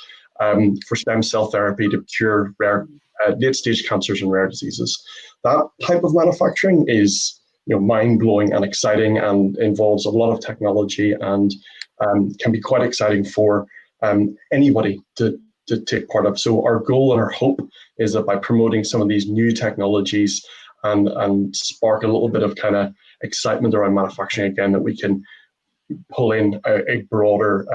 for stem cell therapy to cure rare late-stage cancers and rare diseases. That type of manufacturing is mind-blowing and exciting and involves a lot of technology and can be quite exciting for anybody to take part of. So our goal and our hope is that by promoting some of these new technologies and spark a little bit of kind of excitement around manufacturing again, that we can pull in a broader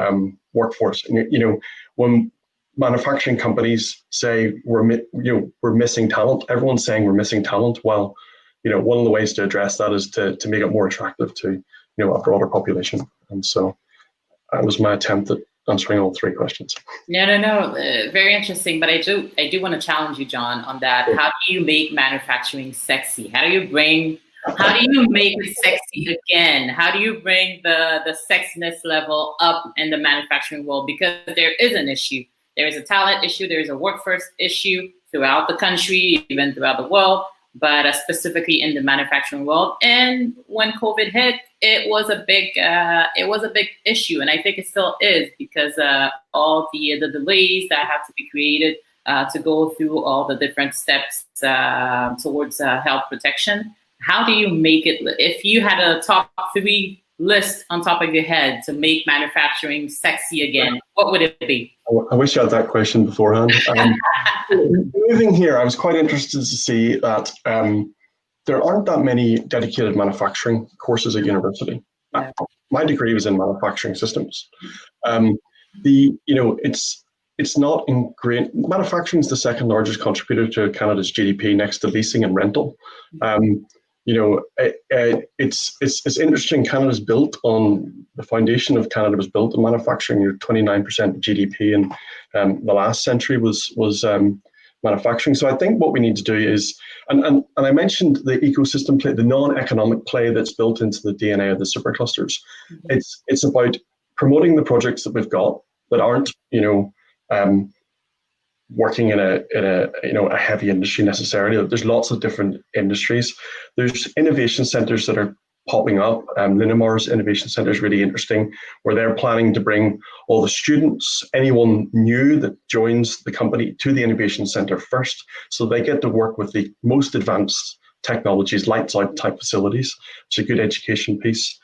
workforce. And, when manufacturing companies say we're missing talent, everyone's saying we're missing talent. Well, one of the ways to address that is to make it more attractive to a broader population. And so that was my attempt at answering all 3 questions. No. Very interesting. But I do want to challenge you, John, on that. How do you make manufacturing sexy? How do you make it sexy again? How do you bring the sexiness level up in the manufacturing world? Because there is an issue. There is a talent issue. There is a workforce issue throughout the country, even throughout the world, but specifically in the manufacturing world. And when COVID hit, it was a big issue, and I think it still is, because all the delays that have to be created to go through all the different steps towards health protection. How do you make it? If you had a top 3 list on top of your head to make manufacturing sexy again, what would it be? I wish I had that question beforehand. Moving here, I was quite interested to see that there aren't that many dedicated manufacturing courses at university. My degree was in manufacturing systems. It's not ingrained. Manufacturing is the 2nd largest contributor to Canada's GDP, next to leasing and rental. It's interesting. Canada's built on the foundation of Canada was built on manufacturing. 29% of GDP in the last century was manufacturing. So I think what we need to do is, and I mentioned the ecosystem play, the non-economic play that's built into the DNA of the superclusters. Mm-hmm. It's about promoting the projects that we've got that aren't working in a heavy industry necessarily. There's lots of different industries. There's innovation centers that are popping up. Linamar's Innovation Center is really interesting, where they're planning to bring all the students, anyone new that joins the company, to the Innovation Center first, so they get to work with the most advanced technologies, lights out type facilities. It's a good education piece.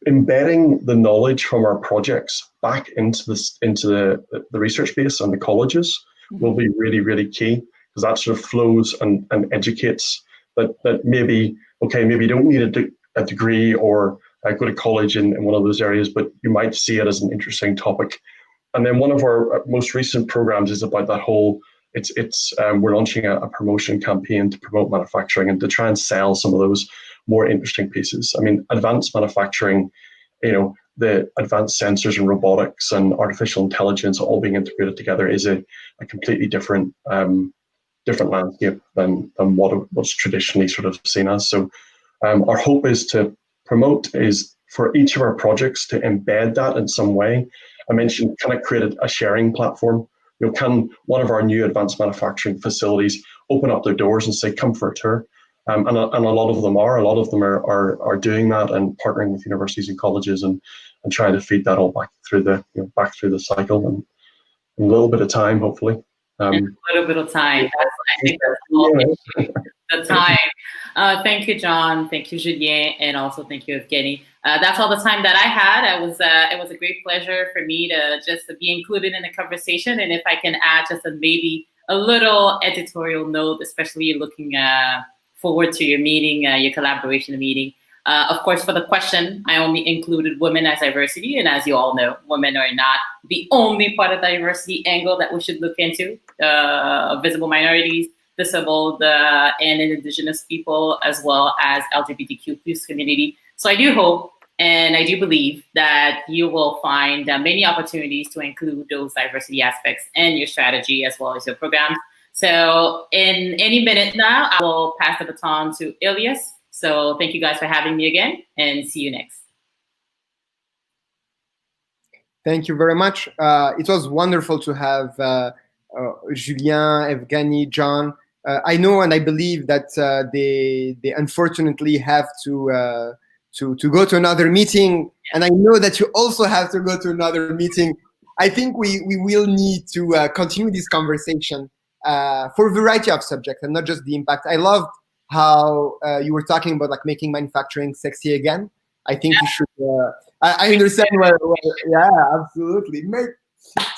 Embedding the knowledge from our projects back into the research base and the colleges will be really, really key, because that sort of flows and educates that maybe you don't need a degree or go to college in one of those areas, but you might see it as an interesting topic. And then one of our most recent programs is about that whole, we're launching a promotion campaign to promote manufacturing and to try and sell some of those more interesting pieces. I mean, advanced manufacturing, the advanced sensors and robotics and artificial intelligence all being integrated together is a completely different landscape than what's traditionally sort of seen as. So our hope is to promote is for each of our projects to embed that in some way. I mentioned, can I create a sharing platform? Can one of our new advanced manufacturing facilities open up their doors and say, come for a tour? And a lot of them are doing that and partnering with universities and colleges and trying to feed that all back through the cycle and in a little bit of time, hopefully. A little bit of time. I think that's all the time. Thank you, John. Thank you, Julien, and also thank you, Evgeny. That's all the time that I had. It was a great pleasure for me to just be included in the conversation. And if I can add just maybe a little editorial note, especially looking forward to your meeting, your collaboration meeting. Of course, for the question, I only included women as diversity. And as you all know, women are not the only part of diversity angle that we should look into. Visible minorities, disabled and indigenous people, as well as LGBTQ plus community. So I do hope and I do believe that you will find many opportunities to include those diversity aspects in your strategy as well as your programs. So in any minute now, I will pass the baton to Ilias. So thank you guys for having me again, and see you next. Thank you very much. It was wonderful to have Julien, Evgeny, John. I know and I believe that they unfortunately have to go to another meeting, and I know that you also have to go to another meeting. I think we will need to continue this conversation for a variety of subjects and not just the impact. I loved how you were talking about like making manufacturing sexy again. I think you should. I understand where. Yeah, absolutely.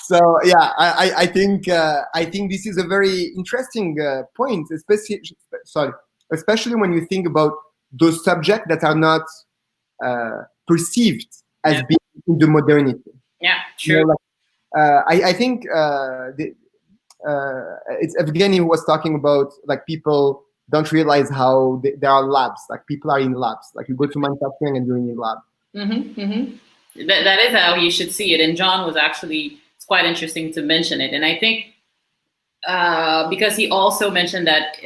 So yeah, I think this is a very interesting point, especially when you think about those subjects that are not perceived as being in the modernity. Yeah, true. You know, like, I think it's Evgeny who was talking about like people don't realize how there are labs. Like people are in labs. Like you go to manufacturing and you're in a lab. Mm-hmm, mm-hmm. That is how you should see it. And John was actually, it's quite interesting to mention it. And I think because he also mentioned that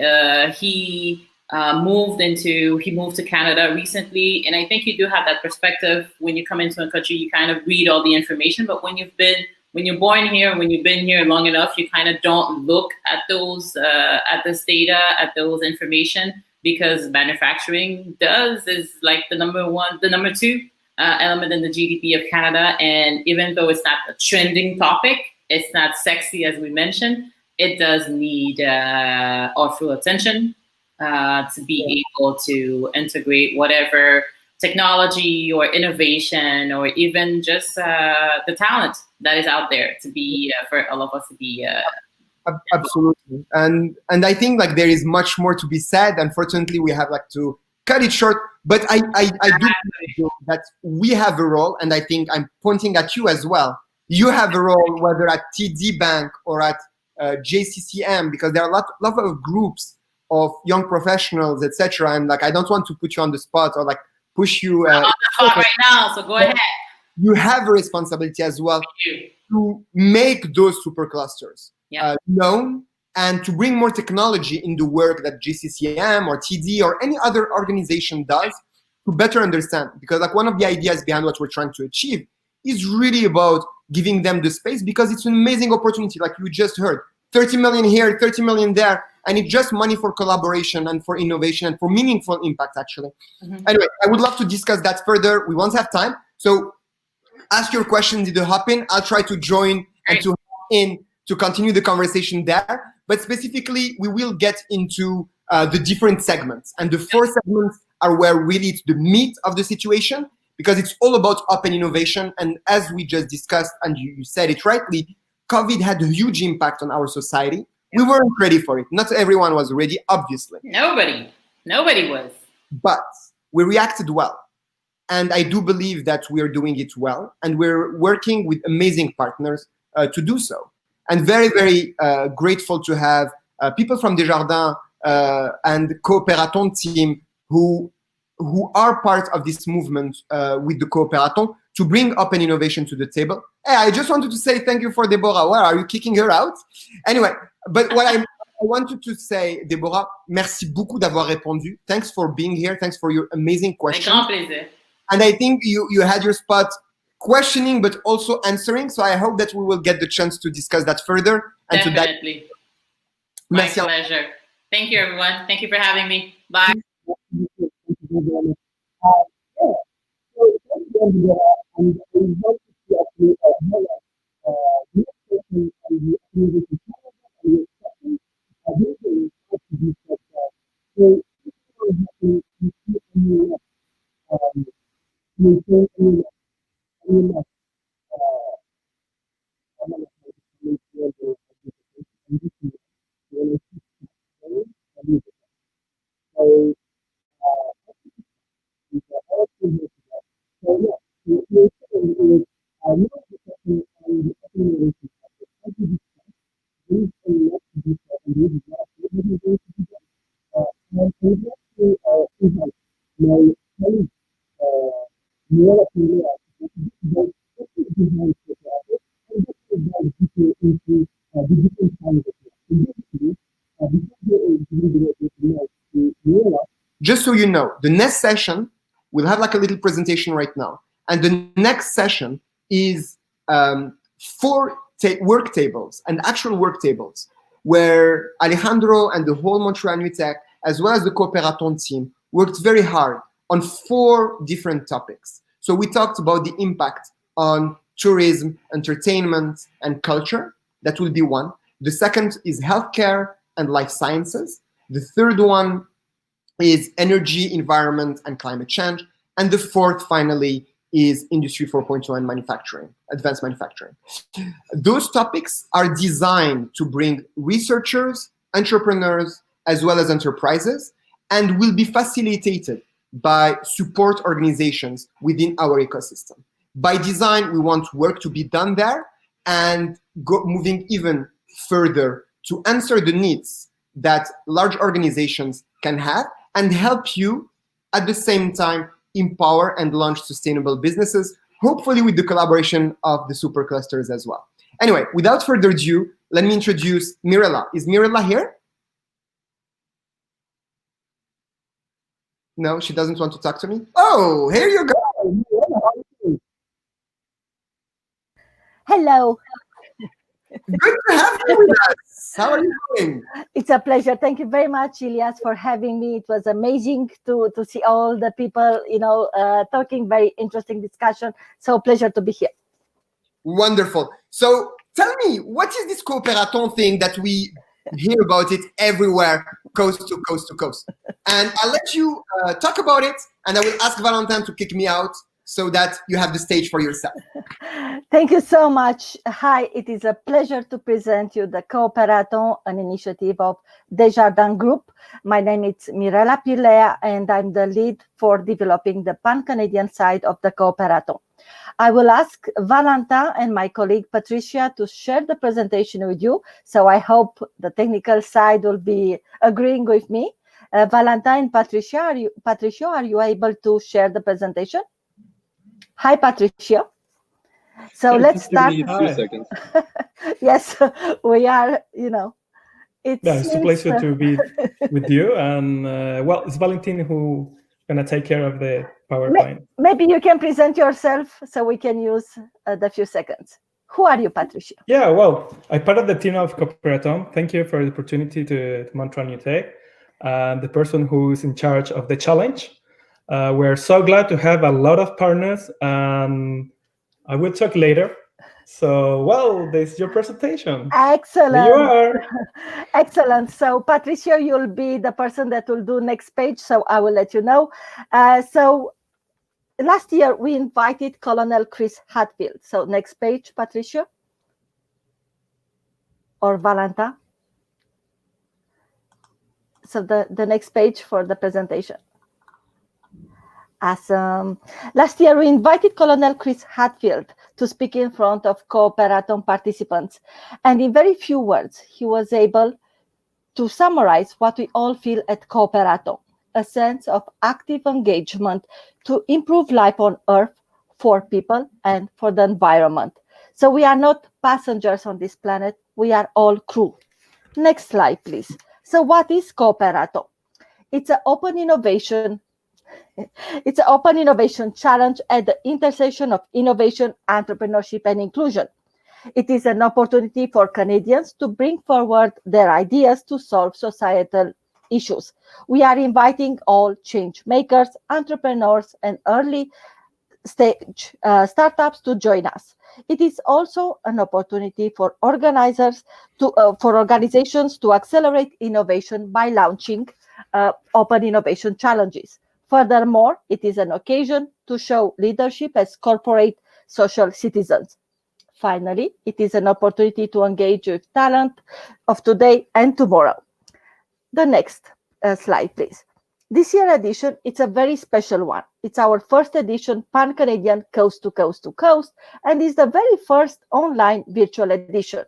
he moved to Canada recently. And I think you do have that perspective when you come into a country, you kind of read all the information. But when you're born here, when you've been here long enough, you kind of don't look at those, at this data, at those information, because manufacturing is like the number two element in the GDP of Canada. And even though it's not a trending topic, it's not sexy as we mentioned, it does need our full attention to be able to integrate whatever technology or innovation or even just the talent that is out there to be for all of us to be absolutely. And I think like there is much more to be said. Unfortunately, we have like to cut it short, but I do think that we have a role, and I think I'm pointing at you as well. You have a role, whether at TD Bank or at JCCM, because there are a lot of groups of young professionals, etc. And like I don't want to put you on the spot or like push you on the spot right now. So go ahead. You have a responsibility as well to make those superclusters known and to bring more technology in the work that GCCM or TD or any other organization does to better understand. Because like one of the ideas behind what we're trying to achieve is really about giving them the space, because it's an amazing opportunity. Like you just heard, 30 million here, 30 million there, and it's just money for collaboration and for innovation and for meaningful impact, actually. Mm-hmm. Anyway, I would love to discuss that further. We won't have time. So ask your questions in the hop-in. I'll try to join and to hop in to continue the conversation there. But specifically, we will get into the different segments. And the 4 segments are where really it's the meat of the situation, because it's all about open innovation. And as we just discussed, and you said it rightly, COVID had a huge impact on our society. We weren't ready for it. Not everyone was ready, obviously. Nobody was. But we reacted well. And I do believe that we are doing it well. And we're working with amazing partners to do so. And very, very grateful to have people from Desjardins and Coopératon team who are part of this movement with the Coopératon to bring open innovation to the table. Hey, I just wanted to say thank you for Deborah. Why are you kicking her out? Anyway, but what I wanted to say, Deborah, merci beaucoup d'avoir répondu. Thanks for being here. Thanks for your amazing questions. Grand plaisir. And I think you had your spot questioning, but also answering. So I hope that we will get the chance to discuss that further. And definitely. My pleasure. Thank you, everyone. Thank you for having me. Bye. Just so you know, the next session, we'll have like a little presentation right now. And the next session is 4 work tables and actual work tables where Alejandro and the whole Montreal New Tech, as well as the Cooperaton team, worked very hard on 4 different topics. So we talked about the impact on tourism, entertainment, and culture. That will be one. The second is healthcare and life sciences. The third one is energy, environment, and climate change. And the fourth, finally, is Industry 4.0 and manufacturing, advanced manufacturing. Those topics are designed to bring researchers, entrepreneurs, as well as enterprises, and will be facilitated by support organizations within our ecosystem. By design, we want work to be done there and moving even further to answer the needs that large organizations can have and help you at the same time empower and launch sustainable businesses, hopefully with the collaboration of the Superclusters as well. Anyway, without further ado, let me introduce Mirella. Is Mirella here? No, she doesn't want to talk to me. Oh, here you go. Hello. Good to have you with us. How are you doing? It's a pleasure. Thank you very much, Ilias, for having me. It was amazing to see all the people, talking, very interesting discussion. So pleasure to be here. Wonderful. So tell me, what is this Cooperaton thing that we hear about it everywhere, coast to coast to coast? And I'll let you talk about it, and I will ask Valentin to kick me out so that you have the stage for yourself. Thank you so much. Hi, it is a pleasure to present you the Cooperaton, an initiative of Desjardins Group. My name is Mirella Pirlea, and I'm the lead for developing the pan-Canadian side of the Cooperaton. I will ask Valentin and my colleague Patricia to share the presentation with you. So I hope the technical side will be agreeing with me. Valentin and Patricia, are you able to share the presentation? Hi, Patricia. So let's start. Yes, we are, it's a pleasure to be with you. And well, it's Valentin who going to take care of the PowerPoint. Maybe you can present yourself so we can use the few seconds. Who are you, Patricia? Yeah, well, I'm part of the team of Cooperaton. Thank you for the opportunity to Montreal New Tech. The person who is in charge of the challenge. We're so glad to have a lot of partners, and I will talk later. So, well, this is your presentation. Excellent. There you are. Excellent. So, Patricia, you'll be the person that will do next page. So I will let you know. So last year, we invited Colonel Chris Hadfield. So next page, Patricia. Or Valentin. So the next page for the presentation. Awesome. Last year, we invited Colonel Chris Hadfield to speak in front of Cooperaton participants. And in very few words, he was able to summarize what we all feel at Cooperaton, a sense of active engagement to improve life on Earth for people and for the environment. So we are not passengers on this planet, we are all crew. Next slide, please. So what is Cooperaton? It's an open innovation. It's an open innovation challenge at the intersection of innovation, entrepreneurship, and inclusion. It is an opportunity for Canadians to bring forward their ideas to solve societal issues. We are inviting all change makers, entrepreneurs, and early stage startups to join us. It is also an opportunity for organizations to accelerate innovation by launching open innovation challenges. Furthermore, it is an occasion to show leadership as corporate social citizens. Finally, it is an opportunity to engage with talent of today and tomorrow. The next slide, please. This year edition, it's a very special one. It's our first edition, Pan-Canadian Coast to Coast to Coast, and is the very first online virtual edition.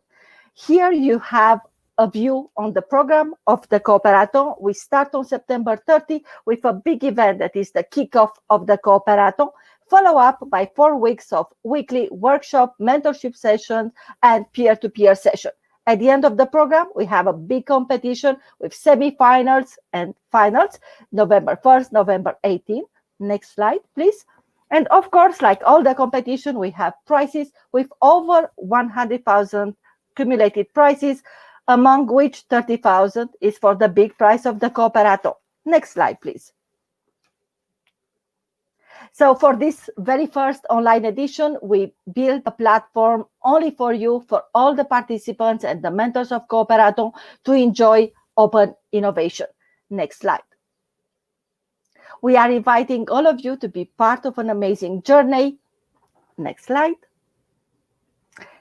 Here you have a view on the program of the Cooperaton. We start on September 30 with a big event that is the kickoff of the Cooperaton, follow up by 4 weeks of weekly workshop, mentorship sessions, and peer-to-peer session. At the end of the program, we have a big competition with semi-finals and finals, November 1st, November 18th. Next slide, please. And of course, like all the competition, we have prizes with over 100,000 cumulated prizes, among which 30,000 is for the big prize of the Cooperaton. Next slide, please. So for this very first online edition, we built a platform only for you, for all the participants and the mentors of Cooperaton to enjoy open innovation. Next slide. We are inviting all of you to be part of an amazing journey. Next slide.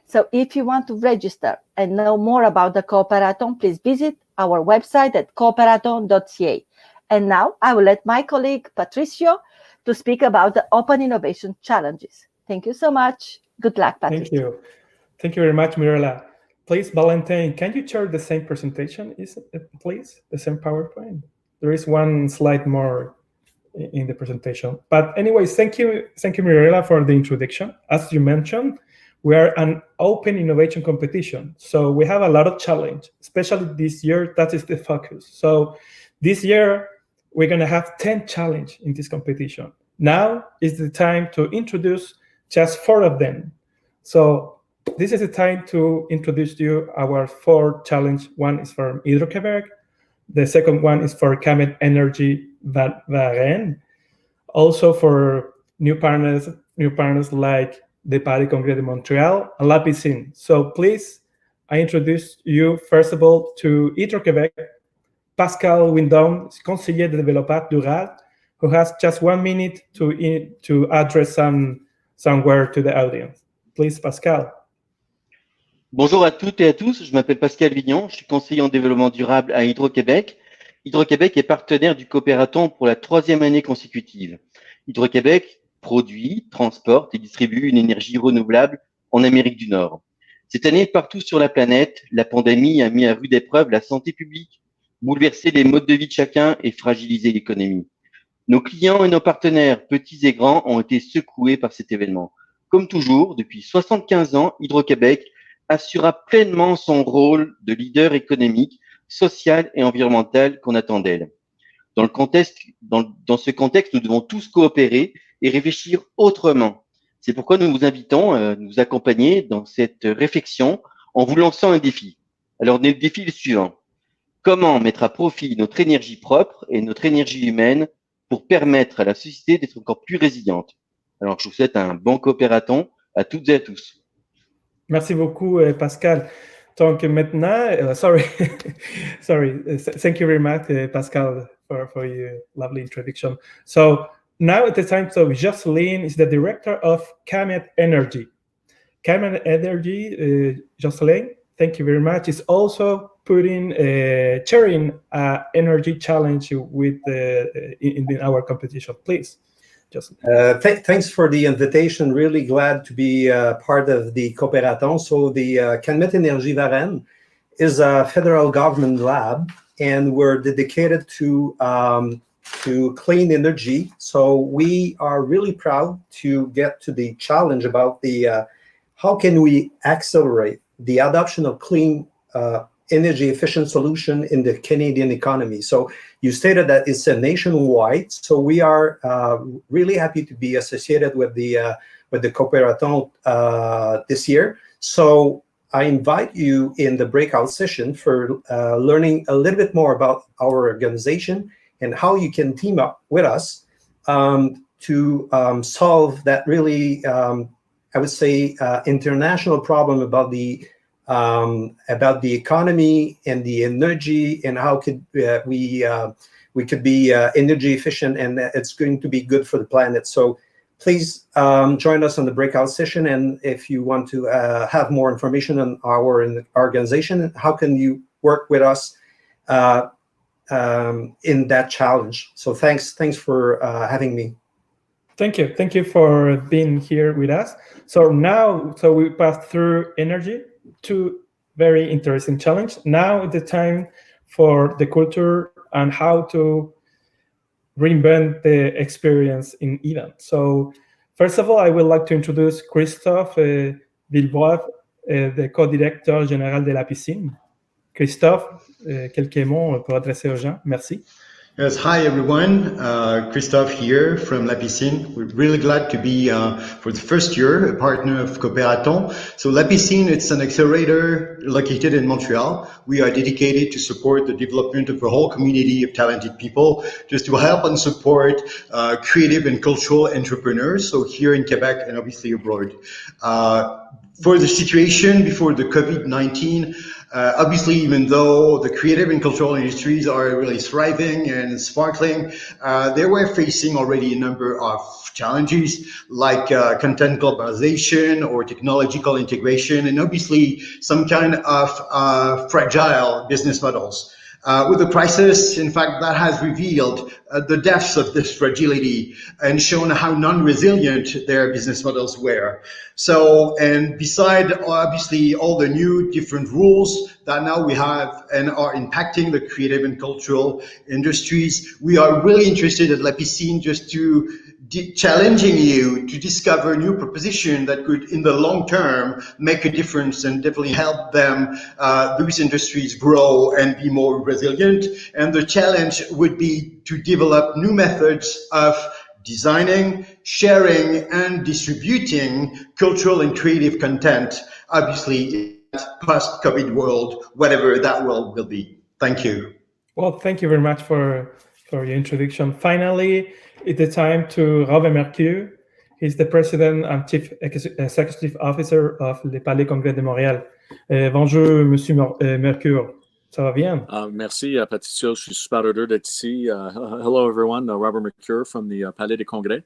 So if you want to register and know more about the Cooperaton, please visit our website at cooperaton.ca. And now I will let my colleague Patricio to speak about the Open Innovation Challenges. Thank you so much. Good luck, Patricio. Thank you. Thank you very much, Mirella. Please, Valentin, can you share the same presentation, please? The same PowerPoint? There is one slide more in the presentation. But anyways, thank you, Mirella, for the introduction. As you mentioned, we are an open innovation competition. So we have a lot of challenge, especially this year, that is the focus. So this year, we're gonna have 10 challenges in this competition. Now is the time to introduce just 4 of them. So this is the time to introduce to you our 4 challenges. One is from Hydro-Québec. The second one is for Camet Energy Varennes. Also for new partners like the Paris Congrès de Montréal and La Piscine. So please, I introduce you first of all to Hydro-Québec, Pascal Windom, conseiller de développement durable, who has just 1 minute to address somewhere to the audience. Please, Pascal. Bonjour à toutes et à tous, je m'appelle Pascal Vignon, je suis conseiller en développement durable à Hydro-Québec. Hydro-Québec est partenaire du Coopératon pour la 3e année consécutive. Hydro-Québec produit, transporte et distribue une énergie renouvelable en Amérique du Nord. Cette année, partout sur la planète, la pandémie a mis à rude épreuve la santé publique, bouleversé les modes de vie de chacun et fragilisé l'économie. Nos clients et nos partenaires, petits et grands, ont été secoués par cet événement. Comme toujours, depuis 75 ans, Hydro-Québec assura pleinement son rôle de leader économique, social et environnemental qu'on attend d'elle. Dans ce contexte, nous devons tous coopérer et réfléchir autrement. C'est pourquoi nous vous invitons à nous accompagner dans cette réflexion en vous lançant un défi. Alors, le défi est le suivant. Comment mettre à profit notre énergie propre et notre énergie humaine pour permettre à la société d'être encore plus résiliente? Alors, je vous souhaite un bon Coopératon à toutes et à tous. Merci beaucoup, Pascal. Donc maintenant, sorry, thank you very much, Pascal, for your lovely introduction. So now at the time, so Jocelyn is the director of Camet Energy. Camet Energy, Jocelyn, thank you very much, is also chairing energy challenge with in our competition. Please. Thanks for the invitation. Really glad to be part of the Coopératon. So the Camet Energy Varennes is a federal government lab, and we're dedicated to clean energy. So we are really proud to get to the challenge about the how can we accelerate the adoption of clean energy efficient solution in the Canadian economy. So you stated that it's a nationwide. So we are really happy to be associated with the Coopératon this year. So I invite you in the breakout session for learning a little bit more about our organization and how you can team up with us to solve that really, I would say, international problem about the economy and the energy and how could we could be energy efficient, and it's going to be good for the planet. So please join us on the breakout session, and if you want to have more information on our organization, how can you work with us in that challenge? So thanks for having me. Thank you for being here with us. So now, we pass through energy to very interesting challenge. Now is the time for the culture and how to reinvent the experience in events. So first of all, I would like to introduce Christophe Villebois, the co-directeur général de la piscine. Christophe, quelques mots pour adresser aux gens. Merci. Yes, hi everyone. Christophe here from La Piscine. We're really glad to be, for the first year, a partner of Coopératon. So La Piscine, it's an accelerator located in Montreal. We are dedicated to support the development of a whole community of talented people, just to help and support creative and cultural entrepreneurs, so here in Quebec and obviously abroad. For the situation before the COVID-19, obviously, even though the creative and cultural industries are really thriving and sparkling, they were facing already a number of challenges like content globalization or technological integration, and obviously some kind of fragile business models. With the crisis, in fact, that has revealed the depths of this fragility and shown how non-resilient their business models were. So, and beside obviously all the new different rules that now we have and are impacting the creative and cultural industries, we are really interested at La Piscine just to challenging you to discover new proposition that could, in the long term, make a difference and definitely help them, those industries grow and be more resilient. And the challenge would be to develop new methods of designing, sharing, and distributing cultural and creative content, obviously in that post-COVID world, whatever that world will be. Thank you. Well, thank you very much for your introduction. Finally, it's the time to Robert Mercure. He's the President and Chief Executive Officer of le Palais Congrès de Montréal. Bonjour, Monsieur Mercure. Ça va bien? Merci, Patricia. Je suis super heureux d'être ici. Hello, everyone. Robert Mercure from the Palais des Congrès.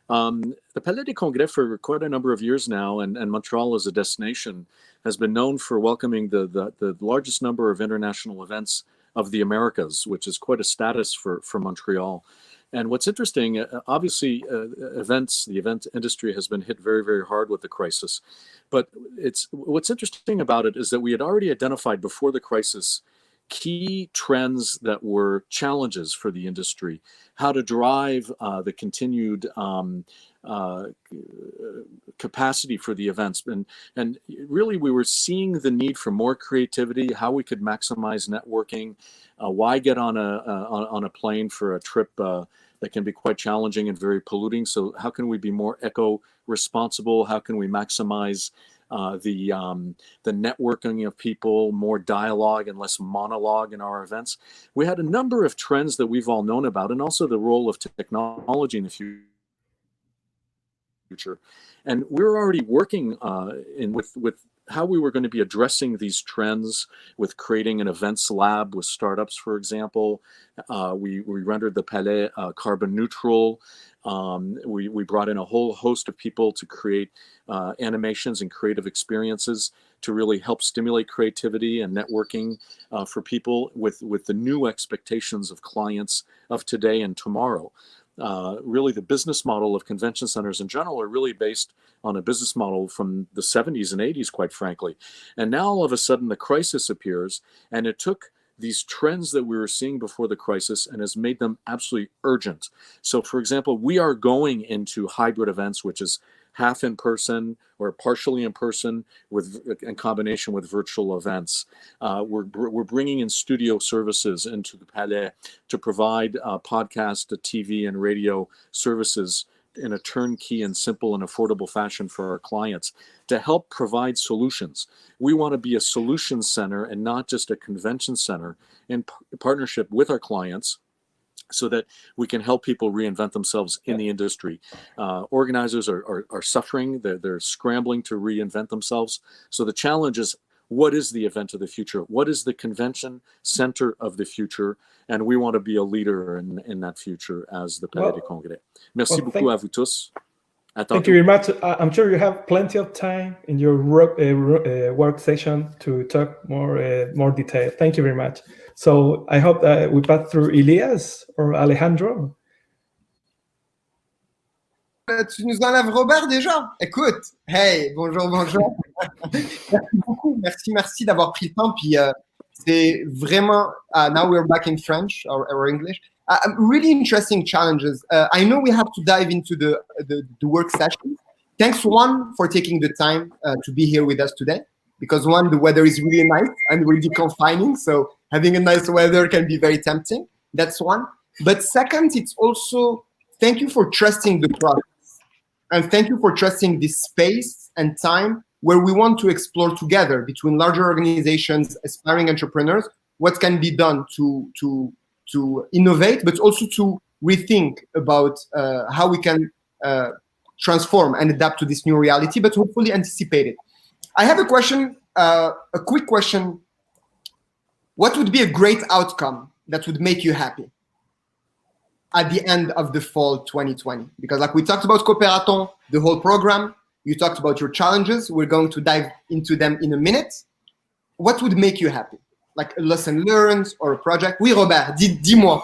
The Palais des Congrès, for quite a number of years now, and Montreal as a destination, has been known for welcoming the largest number of international events of the Americas, which is quite a status for Montreal. And what's interesting, obviously, the event industry has been hit very, very hard with the crisis. But what's interesting about it is that we had already identified before the crisis key trends that were challenges for the industry, how to drive the continued capacity for the events. And really, we were seeing the need for more creativity, how we could maximize networking, why get on a plane for a trip that can be quite challenging and very polluting. So how can we be more eco-responsible? How can we maximize the networking of people, more dialogue and less monologue in our events? We had a number of trends that we've all known about, and also the role of technology in the future. And we're already working with how we were going to be addressing these trends with creating an events lab with startups, for example. We rendered the Palais carbon neutral. We brought in a whole host of people to create animations and creative experiences to really help stimulate creativity and networking for people with the new expectations of clients of today and tomorrow. Really, the business model of convention centers in general are really based on a business model from the 70s and 80s, quite frankly. And now all of a sudden the crisis appears, and it took these trends that we were seeing before the crisis and has made them absolutely urgent. So for example, we are going into hybrid events, which is half in person or partially in person in combination with virtual events. We're bringing in studio services into the Palais to provide podcast, TV, and radio services in a turnkey and simple and affordable fashion for our clients to help provide solutions. We want to be a solution center and not just a convention center in partnership with our clients, so that we can help people reinvent themselves in the industry. Organizers are suffering, they're scrambling to reinvent themselves. So the challenge is, what is the event of the future? What is the convention center of the future? And we want to be a leader in that future as the Palais des Congrès. Merci beaucoup à vous tous. Thank you very much. I'm sure you have plenty of time in your work session to talk more detail. Thank you very much. So I hope that we pass through Elias or Alejandro. tu nous enlèves Robert déjà? Écoute, hey, bonjour. Merci beaucoup, merci d'avoir pris le temps. Puis c'est vraiment, now we're back in French or English. Really interesting challenges. I know we have to dive into the work session. Thanks, Juan, for taking the time to be here with us today. Because one, the weather is really nice and really confining. So having a nice weather can be very tempting. That's one. But second, it's also, thank you for trusting the process. And thank you for trusting this space and time where we want to explore together between larger organizations, aspiring entrepreneurs, what can be done to innovate, but also to rethink about how we can transform and adapt to this new reality, but hopefully anticipate it. I have a question, a quick question. What would be a great outcome that would make you happy at the end of the fall 2020? Because like we talked about Cooperaton, the whole program, you talked about your challenges. We're going to dive into them in a minute. What would make you happy? Like a lesson learned or a project? Oui, Robert, dis-moi.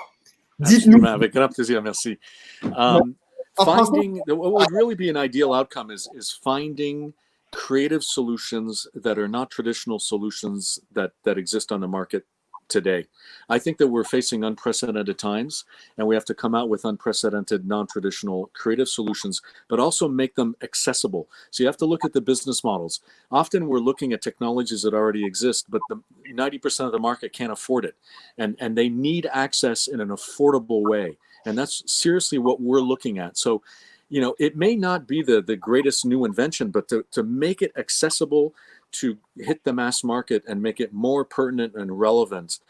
Absolument, avec grand plaisir, merci. Finding, what would really be an ideal outcome is finding creative solutions that are not traditional solutions that exist on the market today. I think that we're facing unprecedented times, and we have to come out with unprecedented, non-traditional creative solutions, but also make them accessible. So you have to look at the business models. Often we're looking at technologies that already exist, but the 90% of the market can't afford it, and they need access in an affordable way. And that's seriously what we're looking at. So, you know, it may not be the greatest new invention, but to make it accessible, to hit the mass market and make it more pertinent and relevant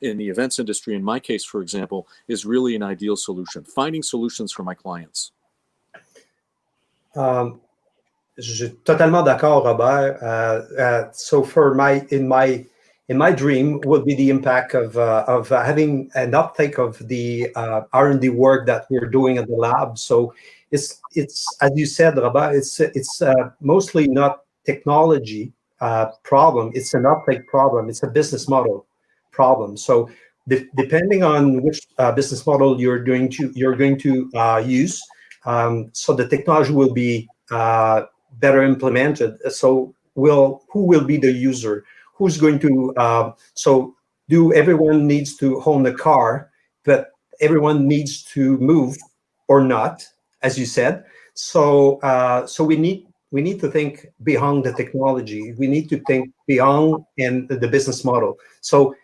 in the events industry, in my case, for example, is really an ideal solution. Finding solutions for my clients. Je suis totalement d'accord, Robert. So for in my dream would be the impact of having an uptake of the R&D work that we're doing at the lab. So it's as you said, Robert, it's mostly not technology problem. It's an uptake problem. It's a business model problem. So depending on which business model you're going to use, so the technology will be better implemented. So who will be the user? Who's going to, so everyone needs to own a car, but everyone needs to move or not, as you said. So we need to think beyond the technology. We need to think beyond the business model. So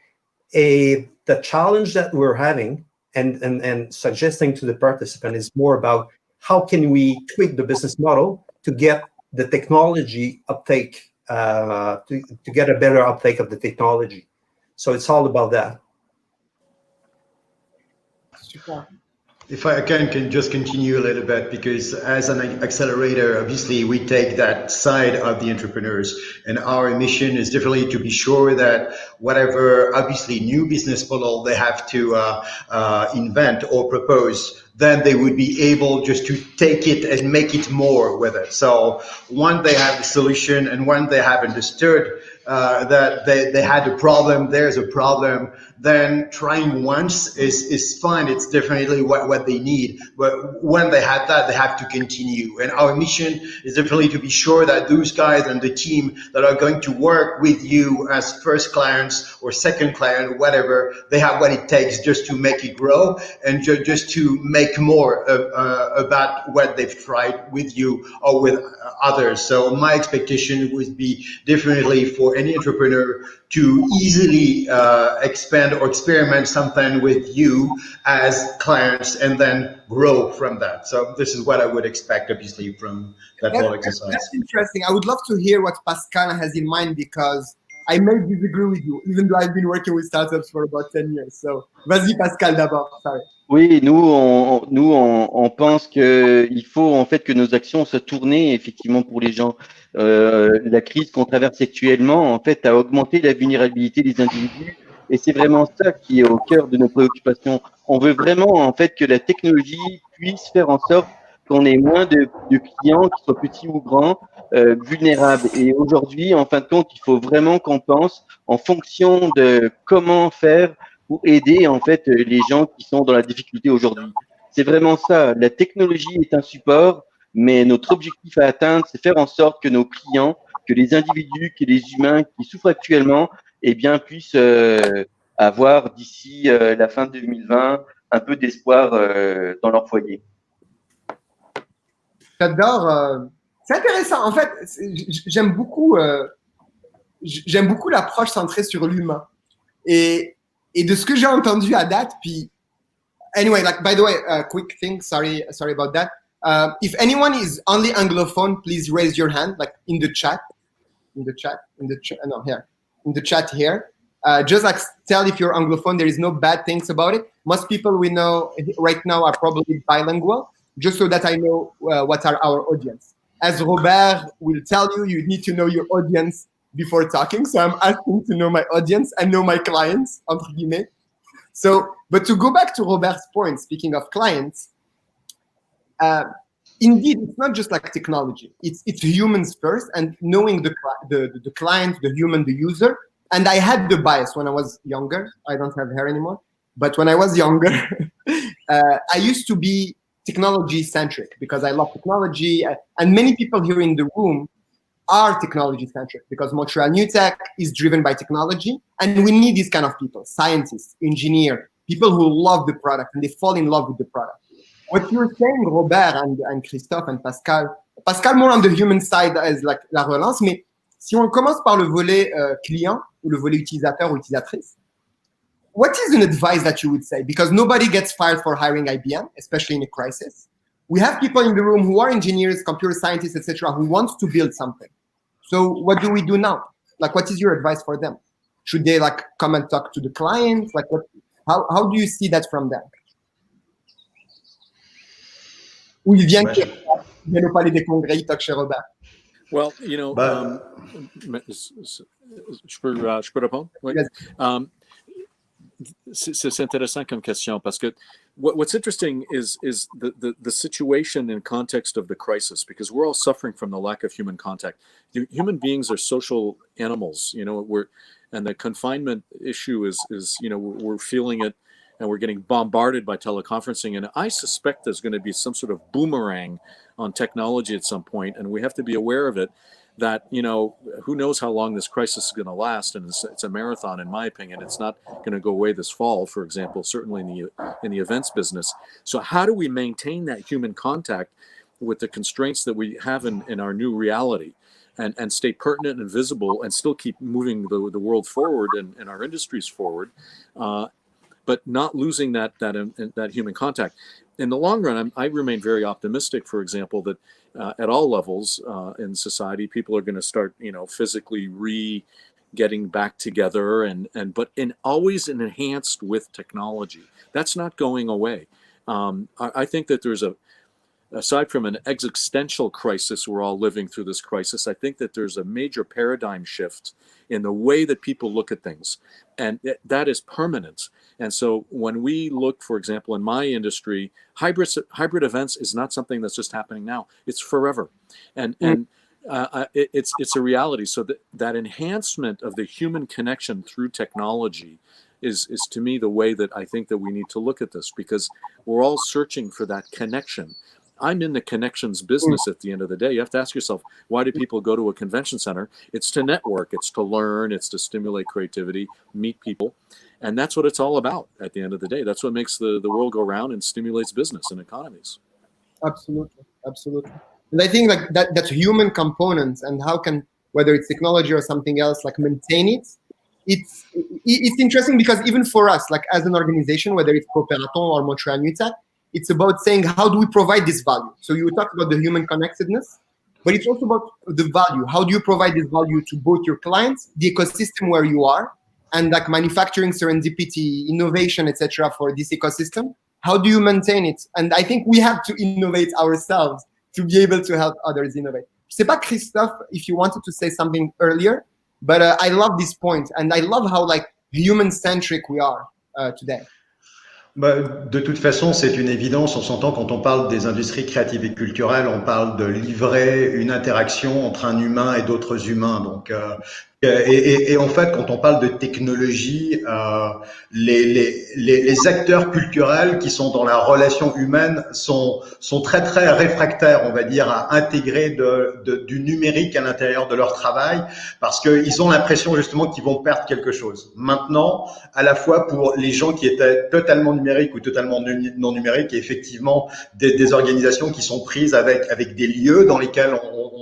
the challenge that we're having and suggesting to the participant is more about how can we tweak the business model to get the technology uptake, to get a better uptake of the technology. So it's all about that. Super. If I can just continue a little bit, because as an accelerator, obviously we take that side of the entrepreneurs, and our mission is definitely to be sure that whatever obviously new business model they have to invent or propose, then they would be able just to take it and make it more with it. So once they have the solution and once they have understood that they had a problem, there's a problem, then trying once is fine. It's definitely what they need. But when they have that, they have to continue. And our mission is definitely to be sure that those guys and the team that are going to work with you as first clients or second client, whatever, they have what it takes just to make it grow and just to make more about what they've tried with you or with others. So my expectation would be definitely for any entrepreneur to easily expand or experiment something with you as clients and then grow from that. So this is what I would expect, obviously, from that whole exercise. That's interesting. I would love to hear what Pascal has in mind, because I may disagree with you, even though I've been working with startups for about 10 years. So, vas-y Pascal d'abord. Sorry. Oui, nous on pense que il faut en fait que nos actions soient tournées effectivement pour les gens. La crise qu'on traverse actuellement en fait a augmenté la vulnérabilité des individus, et c'est vraiment ça qui est au cœur de nos préoccupations. On veut vraiment en fait que la technologie puisse faire en sorte qu'on ait moins de clients, qui soient petits ou grands, vulnérables. Et aujourd'hui, en fin de compte, il faut vraiment qu'on pense en fonction de comment faire pour aider en fait les gens qui sont dans la difficulté aujourd'hui. C'est vraiment ça. La technologie est un support, mais notre objectif à atteindre, c'est faire en sorte que nos clients, que les individus, que les humains qui souffrent actuellement, eh bien, puissent avoir d'ici la fin de 2020 un peu d'espoir dans leur foyer. J'adore. C'est intéressant. En fait, j'aime beaucoup l'approche centrée sur l'humain. Et de ce que j'ai entendu à date, puis anyway, like by the way, quick thing. Sorry about that. If anyone is only anglophone, please raise your hand, like in the chat. No, here. In the chat here. Just like tell if you're anglophone. There is no bad things about it. Most people we know right now are probably bilingual. Just so that I know what are our audience. As Robert will tell you, you need to know your audience before talking. So I'm asking to know my audience and know my clients, entre guillemets. So, but to go back to Robert's point, speaking of clients, indeed, it's not just like technology. It's humans first, and knowing the client, the human, the user. And I had the bias when I was younger. I don't have hair anymore. But when I was younger, I used to be technology centric because I love technology, and many people here in the room are technology centric because Montreal New Tech is driven by technology, and we need these kind of people: scientists, engineers, people who love the product and they fall in love with the product. What you're saying, Robert and Christophe and Pascal more on the human side as like la relance, mais si on commence par le volet client ou le volet utilisateur ou utilisatrice, what is an advice that you would say? Because nobody gets fired for hiring IBM, especially in a crisis. We have people in the room who are engineers, computer scientists, etc., who want to build something. So what do we do now? Like, what is your advice for them? Should they like come and talk to the client? Like, how do you see that from them? Ou ils viennent au palais des congrès, ils toquent chez Robert. Well, you know, je peux répondre? Oui. C'est intéressant comme question parce que what's interesting is the situation in context of the crisis, because we're all suffering from the lack of human contact. Human beings are social animals, you know, and the confinement issue is you know, we're feeling it, and we're getting bombarded by teleconferencing, and I suspect there's going to be some sort of boomerang on technology at some point, and we have to be aware of it. That, you know, who knows how long this crisis is going to last, and it's a marathon, in my opinion. It's not going to go away this fall, for example, certainly in the events business. So how do we maintain that human contact with the constraints that we have in our new reality, and stay pertinent and visible, and still keep moving the world forward and our industries forward, but not losing that human contact? In the long run, I remain very optimistic, for example, that at all levels in society, people are going to start, you know, physically getting back together, but always enhanced with technology. That's not going away. I think that there's aside from an existential crisis, we're all living through this crisis, I think that there's a major paradigm shift in the way that people look at things, and that is permanent. And so when we look, for example, in my industry, hybrid events is not something that's just happening now. It's forever. And it's a reality. So that enhancement of the human connection through technology is to me the way that I think that we need to look at this, because we're all searching for that connection. I'm in the connections business at the end of the day. You have to ask yourself, why do people go to a convention center? It's to network, it's to learn, it's to stimulate creativity, meet people. And that's what it's all about at the end of the day. That's what makes the world go round and stimulates business and economies. Absolutely, absolutely. And I think like that human component, and how can, whether it's technology or something else, like maintain it. It's interesting because even for us, like as an organization, whether it's Cooperaton or Montreal New Tech, it's about saying, how do we provide this value? So you talked about the human connectedness, but it's also about the value. How do you provide this value to both your clients, the ecosystem where you are, and like manufacturing serendipity, innovation, etc. for this ecosystem? How do you maintain it? And I think we have to innovate ourselves to be able to help others innovate. Je sais pas, Christophe, if you wanted to say something earlier, but I love this point, and I love how like human-centric we are today. De toute façon, c'est une évidence, on s'entend quand on parle des industries créatives et culturelles, on parle de livrer une interaction entre un humain et d'autres humains. Donc, Et en fait, quand on parle de technologie, les acteurs culturels qui sont dans la relation humaine sont très très réfractaires, on va dire, à intégrer du numérique à l'intérieur de leur travail, parce qu'ils ont l'impression justement qu'ils vont perdre quelque chose. Maintenant, à la fois pour les gens qui étaient totalement numériques ou totalement non numériques, et effectivement des organisations qui sont prises avec des lieux dans lesquels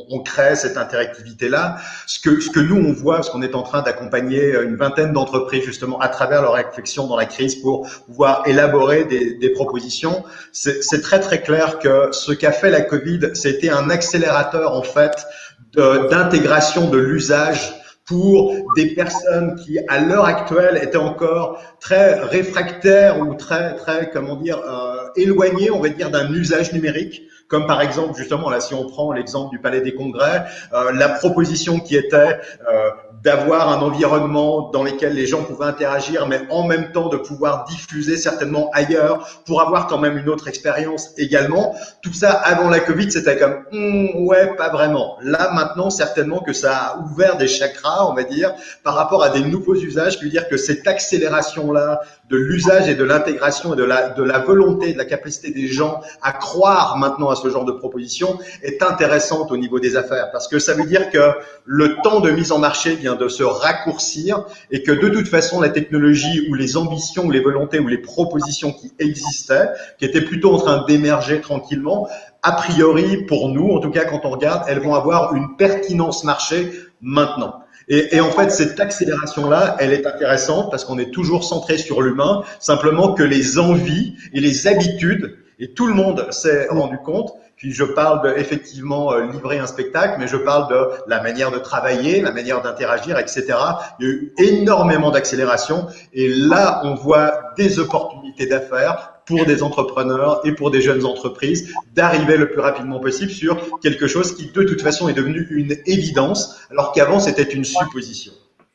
on crée cette interactivité-là. Ce que nous on voit, parce qu'on est en train d'accompagner une vingtaine d'entreprises justement à travers leur réflexion dans la crise pour pouvoir élaborer des propositions, c'est très très clair que ce qu'a fait la Covid, c'était un accélérateur en fait d'intégration de l'usage pour des personnes qui, à l'heure actuelle, étaient encore très réfractaires ou très, comment dire, éloignées, on va dire, d'un usage numérique. Comme par exemple, justement, là, si on prend l'exemple du Palais des Congrès, la proposition qui était d'avoir un environnement dans lequel les gens pouvaient interagir, mais en même temps de pouvoir diffuser certainement ailleurs pour avoir quand même une autre expérience également. Tout ça, avant la Covid, c'était comme ouais, pas vraiment. Là, maintenant, certainement que ça a ouvert des chakras, on va dire, par rapport à des nouveaux usages, qui veut dire que cette accélération-là de l'usage et de l'intégration et de la volonté, de la capacité des gens à croire maintenant à ce genre de proposition est intéressante au niveau des affaires, parce que ça veut dire que le temps de mise en marché vient de se raccourcir et que de toute façon la technologie ou les ambitions ou les volontés ou les propositions qui existaient, qui étaient plutôt en train d'émerger tranquillement, a priori pour nous, en tout cas quand on regarde, elles vont avoir une pertinence marché maintenant. Et en fait, cette accélération-là, elle est intéressante parce qu'on est toujours centré sur l'humain, simplement que les envies et les habitudes, et tout le monde s'est rendu compte, puis je parle de effectivement livrer un spectacle, mais je parle de la manière de travailler, la manière d'interagir, etc. Il y a eu énormément d'accélération et là, on voit des opportunités d'affaires pour des entrepreneurs et pour des jeunes entreprises d'arriver le plus rapidement possible sur quelque chose qui de toute façon est devenu une évidence, alors qu'avant c'était une supposition.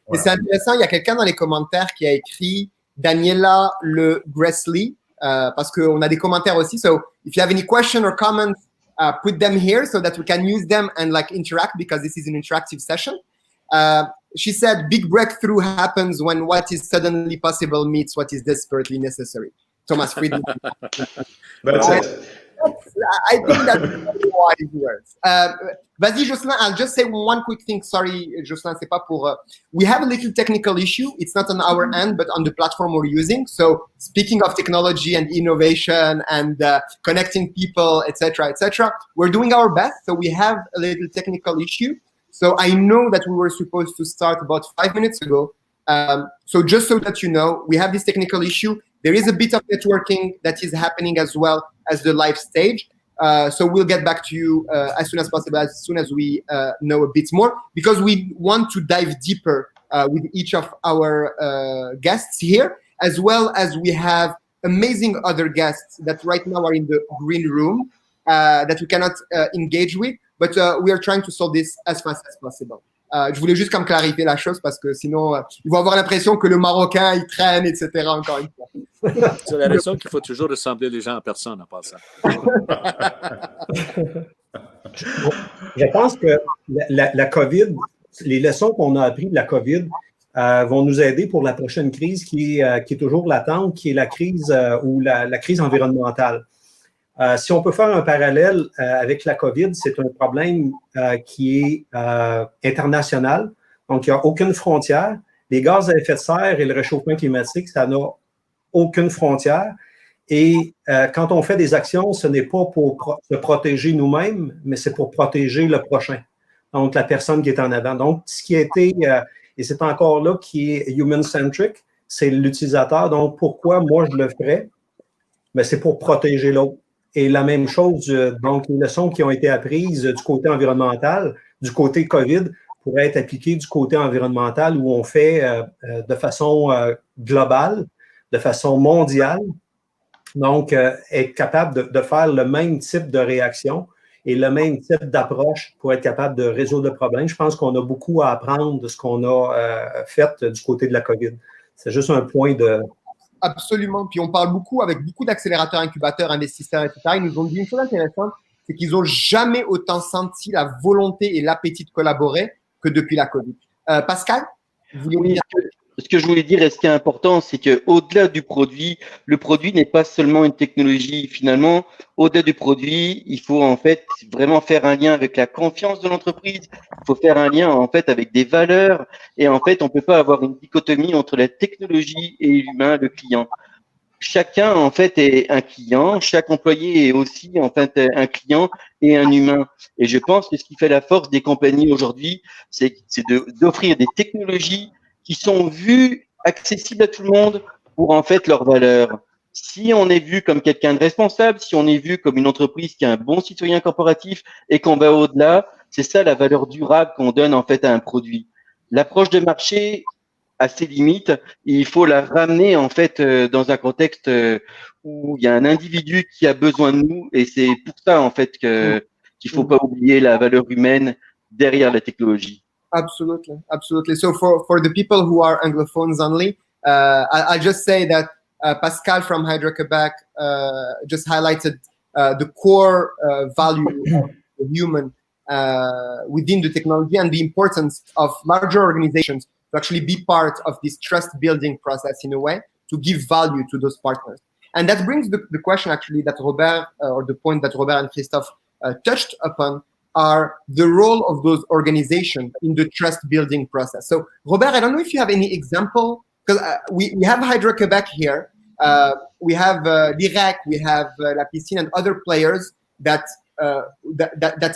Voilà. Et c'est intéressant, il y a quelqu'un dans les commentaires qui a écrit Daniela Le Gressley, parce qu'on a des commentaires aussi. So if you have any questions or comments, put them here so that we can use them and like interact, because this is an interactive session. She said, big breakthrough happens when what is suddenly possible meets what is desperately necessary. Thomas Friedman. That's it. I think that's really wise words. Vas-y, Jocelyn, I'll just say one quick thing. Sorry, Jocelyn, c'est pas pour... we have a little technical issue. It's not on our end, but on the platform we're using. So speaking of technology and innovation and connecting people, etc., we're doing our best. So we have a little technical issue. So I know that we were supposed to start about 5 minutes ago. So just so that you know, we have this technical issue. There is a bit of networking that is happening as well as the live stage. So we'll get back to you as soon as possible, as soon as we know a bit more, because we want to dive deeper with each of our guests here, as well as we have amazing other guests that right now are in the green room that we cannot engage with, but we are trying to solve this as fast as possible. Je voulais juste comme clarifier la chose parce que sinon, ils vont avoir l'impression que le Marocain, il traîne, etc. Encore une fois. C'est la raison qu'il faut toujours ressembler les gens en personne en passant. Je pense que la COVID, les leçons qu'on a apprises de la COVID vont nous aider pour la prochaine crise qui est toujours latente, qui est la crise ou la crise environnementale. Si on peut faire un parallèle avec la COVID, c'est un problème qui est international. Donc, il n'y a aucune frontière. Les gaz à effet de serre et le réchauffement climatique, ça n'a aucune frontière. Et quand on fait des actions, ce n'est pas pour se protéger nous-mêmes, mais c'est pour protéger le prochain. Donc, la personne qui est en avant. Donc, ce qui a été, et c'est encore là qui est human-centric, c'est l'utilisateur. Donc, pourquoi moi je le ferais? Ben, c'est pour protéger l'autre. Et la même chose, donc les leçons qui ont été apprises du côté environnemental, du côté COVID, pourraient être appliquées du côté environnemental où on fait de façon globale, de façon mondiale. Donc, être capable de faire le même type de réaction et le même type d'approche pour être capable de résoudre le problème. Je pense qu'on a beaucoup à apprendre de ce qu'on a fait du côté de la COVID. C'est juste un point de... Absolument. Puis on parle beaucoup avec beaucoup d'accélérateurs, incubateurs, investisseurs, etc. Ils nous ont dit une chose intéressante, c'est qu'ils n'ont jamais autant senti la volonté et l'appétit de collaborer que depuis la COVID. Pascal, vous voulez dire? Ce que je voulais dire, et ce qui est important, c'est que au-delà du produit, le produit n'est pas seulement une technologie. Finalement, au-delà du produit, il faut en fait vraiment faire un lien avec la confiance de l'entreprise. Il faut faire un lien en fait avec des valeurs. Et en fait, on peut pas avoir une dichotomie entre la technologie et l'humain, le client. Chacun en fait est un client. Chaque employé est aussi en fait un client et un humain. Et je pense que ce qui fait la force des compagnies aujourd'hui, c'est d'offrir des technologies qui sont vues, accessibles à tout le monde pour en fait leurs valeurs. Si on est vu comme quelqu'un de responsable, si on est vu comme une entreprise qui est un bon citoyen corporatif et qu'on va au-delà, c'est ça la valeur durable qu'on donne en fait à un produit. L'approche de marché a ses limites et il faut la ramener en fait dans un contexte où il y a un individu qui a besoin de nous et c'est pour ça en fait qu'il faut pas oublier la valeur humaine derrière la technologie. Absolutely, absolutely. So for the people who are Anglophones only, I'll just say that Pascal from Hydro-Quebec just highlighted the core value of the human within the technology and the importance of larger organizations to actually be part of this trust-building process in a way to give value to those partners. And that brings the question actually that Robert, or the point that Robert and Christophe touched upon, are the role of those organizations in the trust-building process. So, Robert, I don't know if you have any example, because we have Hydro-Quebec here, we have l'IREC, we have La Piscine and other players that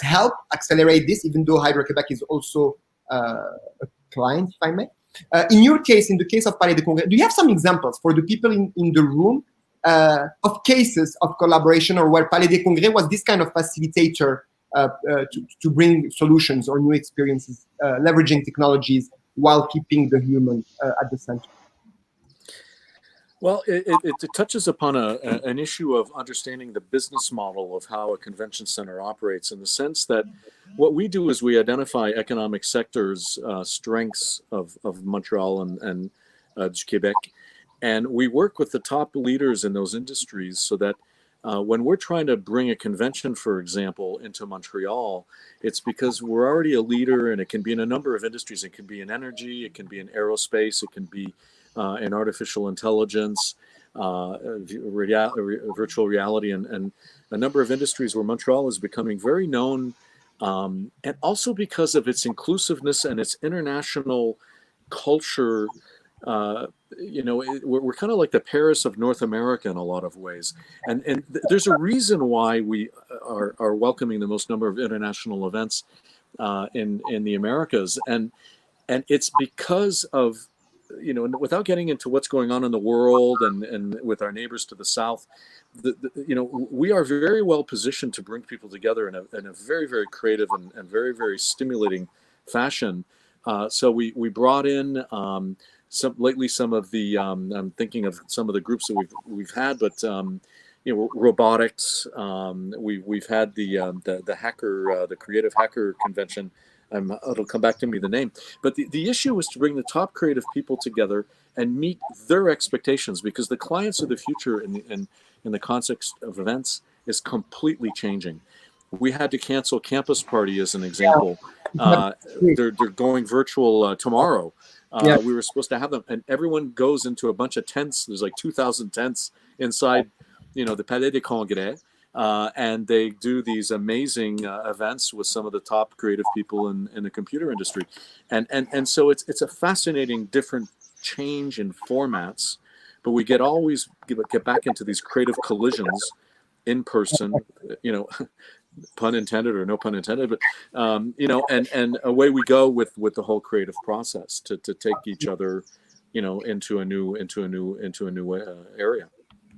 help accelerate this, even though Hydro-Quebec is also a client, if I may. In your case, in the case of Palais des Congrès, do you have some examples for the people in the room of cases of collaboration or where Palais des Congrès was this kind of facilitator to bring solutions or new experiences, leveraging technologies while keeping the human at the center? Well, it touches upon an issue of understanding the business model of how a convention center operates, in the sense that what we do is we identify economic sectors, strengths of Montreal and Quebec, and we work with the top leaders in those industries so that when we're trying to bring a convention, for example, into Montreal, it's because we're already a leader, and it can be in a number of industries. It can be in energy, it can be in aerospace, it can be in artificial intelligence, virtual reality, and a number of industries where Montreal is becoming very known, and also because of its inclusiveness and its international culture. We're kind of like the Paris of North America in a lot of ways, and there's a reason why we are welcoming the most number of international events in the Americas, and it's because of, without getting into what's going on in the world and with our neighbors to the south, we are very well positioned to bring people together in a very, very creative and very, very stimulating fashion. So we brought in some of the I'm thinking of some of the groups that we've had, but robotics. We've had the hacker, the creative hacker convention. It'll come back to me, the name. But the issue is to bring the top creative people together and meet their expectations, because the clients of the future in the context of events is completely changing. We had to cancel Campus Party as an example. They're going virtual tomorrow. We were supposed to have them, and everyone goes into a bunch of tents. There's like 2,000 tents inside, the Palais des Congrès, and they do these amazing events with some of the top creative people in the computer industry, and so it's a fascinating different change in formats, but we always get back into these creative collisions in person, pun intended or no pun intended, but and away we go with the whole creative process to take each other, into a new area.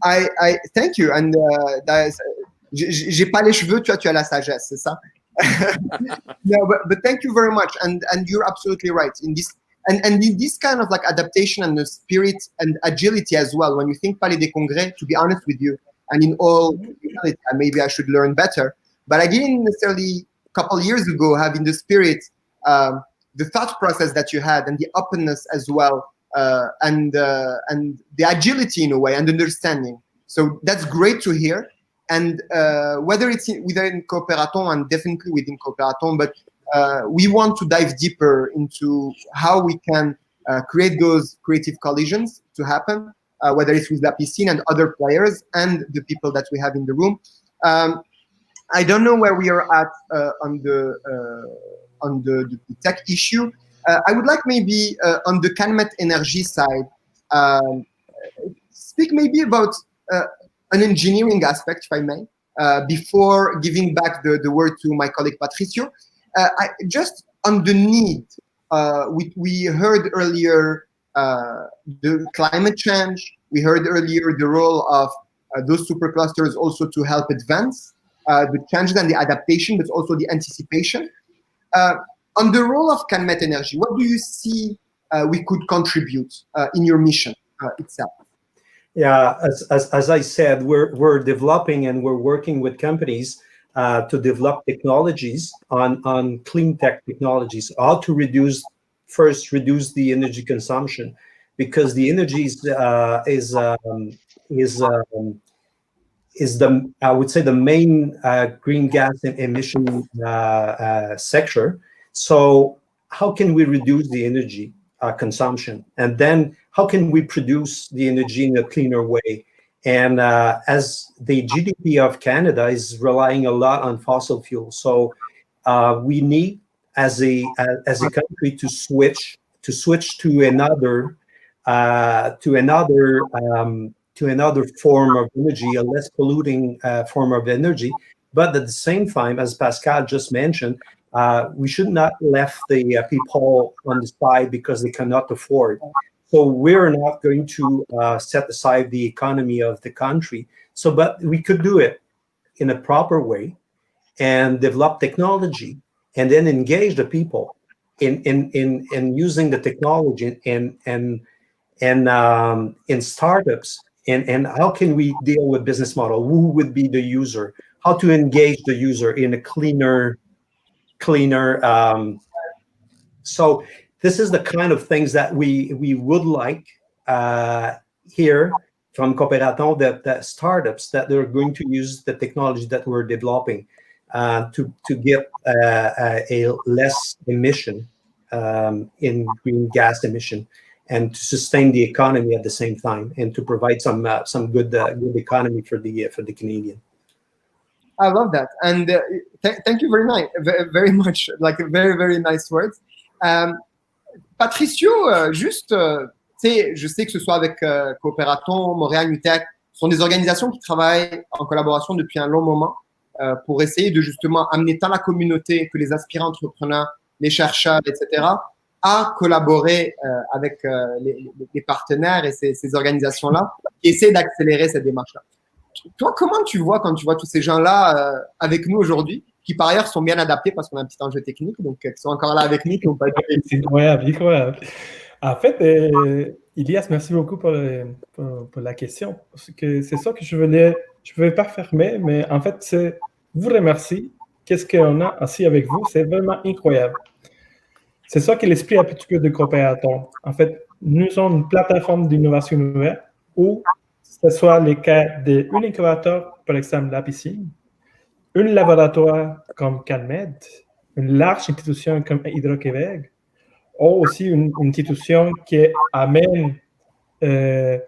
I thank you, and j'ai pas les cheveux, tu as la sagesse, c'est ça? No, but thank you very much, and you're absolutely right in this, and in this kind of like adaptation and the spirit and agility as well. When you think Palais des Congrès, to be honest with you, and in all humility, maybe I should learn better. But I didn't necessarily, a couple of years ago, have in the spirit the thought process that you had and the openness as well, and the agility in a way and understanding. So that's great to hear. And whether it's within Cooperaton and definitely within Cooperaton, but we want to dive deeper into how we can create those creative collisions to happen, whether it's with La Piscine and other players and the people that we have in the room. I don't know where we are at on the tech issue. I would like maybe on the CanMet Energy side, speak maybe about an engineering aspect, if I may, before giving back the word to my colleague Patricio. Just on the need, we heard earlier the climate change. We heard earlier the role of those superclusters also to help advance the changes and the adaptation, but also the anticipation. On the role of CanMet Energy, what do you see we could contribute in your mission itself? Yeah, as I said, we're developing and we're working with companies to develop technologies on clean tech technologies, how to reduce the energy consumption, because the energy is the, I would say, the main green gas emission sector. So how can we reduce the energy consumption, and then how can we produce the energy in a cleaner way? And as the GDP of Canada is relying a lot on fossil fuel, so we need, as a country, to switch to another form of energy, a less polluting form of energy. But at the same time, as Pascal just mentioned, we should not left the people on the side because they cannot afford. So we're not going to set aside the economy of the country. So, but we could do it in a proper way and develop technology, and then engage the people in using the technology and in startups. And how can we deal with business model? Who would be the user? How to engage the user in a cleaner. So this is the kind of things that we would like here from Cooperaton, that startups that they're going to use the technology that we're developing to get a less emission in green gas emission, and to sustain the economy at the same time, and to provide some good economy for the Canadian. I love that, and thank you very much. Like very, very nice words. Patricio, juste, je sais que ce soit avec Cooperaton, Montréal UTech, ce sont des organisations qui travaillent en collaboration depuis un long moment pour essayer de justement amener tant la communauté que les aspirants entrepreneurs, les chercheurs, etc., à collaborer avec les partenaires et ces organisations-là qui essaient d'accélérer cette démarche-là. Toi, comment tu vois quand tu vois tous ces gens-là avec nous aujourd'hui, qui par ailleurs sont bien adaptés parce qu'on a un petit enjeu technique, donc qui sont encore là avec nous, qui n'ont pas été... C'est incroyable. En fait, Ilias, merci beaucoup pour la question, parce que c'est ça que je veux pas fermer, mais en fait, c'est vous remercier. Qu'est-ce qu'on a assis avec vous? C'est vraiment incroyable. C'est ça qui est l'esprit un petit peu de Cooperaton. En fait, nous sommes une plateforme d'innovation ouverte où ce soit le cas d'un incubateur, par exemple La Piscine, un laboratoire comme CanMed, une large institution comme Hydro-Québec, ou aussi une institution qui amène les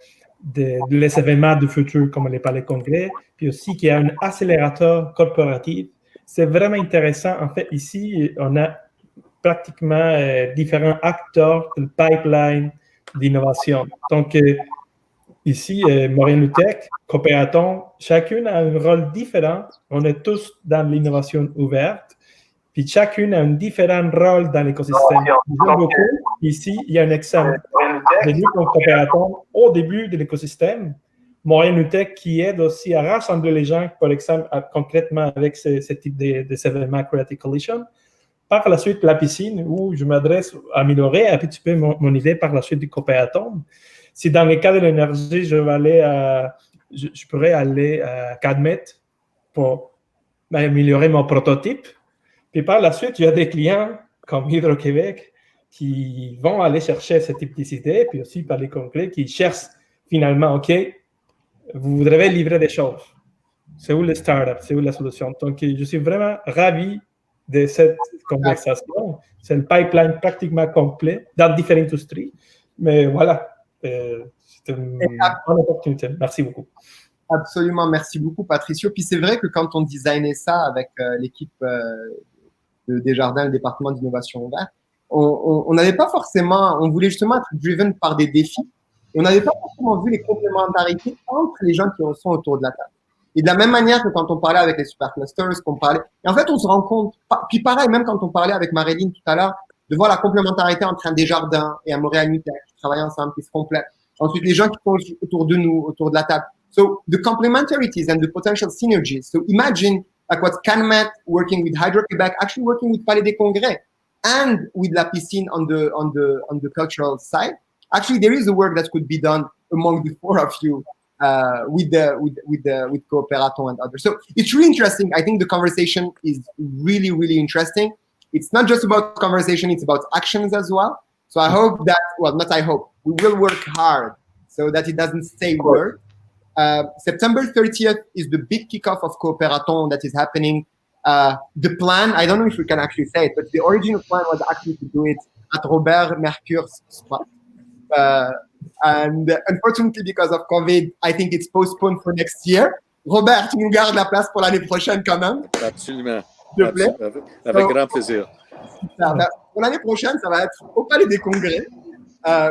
événements du futur comme les palais congrès, puis aussi qui a un accélérateur corporatif. C'est vraiment intéressant. En fait, ici, on a pratiquement différents acteurs du pipeline d'innovation. Donc, ici, Montréal UTech, Cooperaton, chacune a un rôle différent. On est tous dans l'innovation ouverte, puis chacune a un différent rôle dans l'écosystème. J'aime beaucoup. Ici, il y a un exemple. J'ai vu comme Cooperaton, au début de l'écosystème, Montréal UTech qui aide aussi à rassembler les gens, par exemple, concrètement avec ce type d'événements Creative Collision. Par la suite, La Piscine, où je m'adresse à améliorer un petit peu mon idée par la suite du Cooperaton. Si dans le cas de l'énergie, je pourrais aller à CanMet pour améliorer mon prototype. Puis par la suite, il y a des clients comme Hydro-Québec qui vont aller chercher ce type d'idées, puis aussi par les concrets qui cherchent finalement, OK, vous devez livrer des choses. C'est où les startups, c'est où la solution. Donc, je suis vraiment ravi de cette conversation. C'est un pipeline pratiquement complet dans différentes industries. Mais voilà, c'est une bonne opportunité. Merci beaucoup. Absolument, merci beaucoup Patricio. Puis c'est vrai que quand on designait ça avec l'équipe de Desjardins, le département d'innovation ouverte, on n'avait pas forcément, on voulait justement être driven par des défis. Et on n'avait pas forcément vu les complémentarités entre les gens qui sont autour de la table. Et de la même manière que quand on parlait avec les Superclusters, qu'on parlait, et en fait on se rend compte, puis pareil, même quand on parlait avec Marilyn tout à l'heure, de voir la complémentarité entre un Desjardins et un Montréal Unitech qui travaillent ensemble, qui se complètent. Ensuite, les gens qui sont autour de nous, autour de la table. So the complementarities and the potential synergies. So imagine like what CanMet working with Hydro-Québec, actually working with Palais des Congrès and with La Piscine on the cultural side. Actually, there is a work that could be done among the four of you with Cooperaton and others. So it's really interesting. I think the conversation is really, really interesting. It's not just about conversation, it's about actions as well. So I hope that, well, not I hope, we will work hard so that it doesn't stay word. September 30th is the big kickoff of Cooperaton that is happening. The plan, I don't know if we can actually say it, but the original plan was actually to do it at Robert Mercure's spot. And unfortunately, because of COVID, I think it's postponed for next year. Robert, tu nous gardes la place pour l'année prochaine quand même. Absolument. S'il te plaît. Avec grand plaisir. Pour l'année prochaine, ça va être au Palais des Congrès.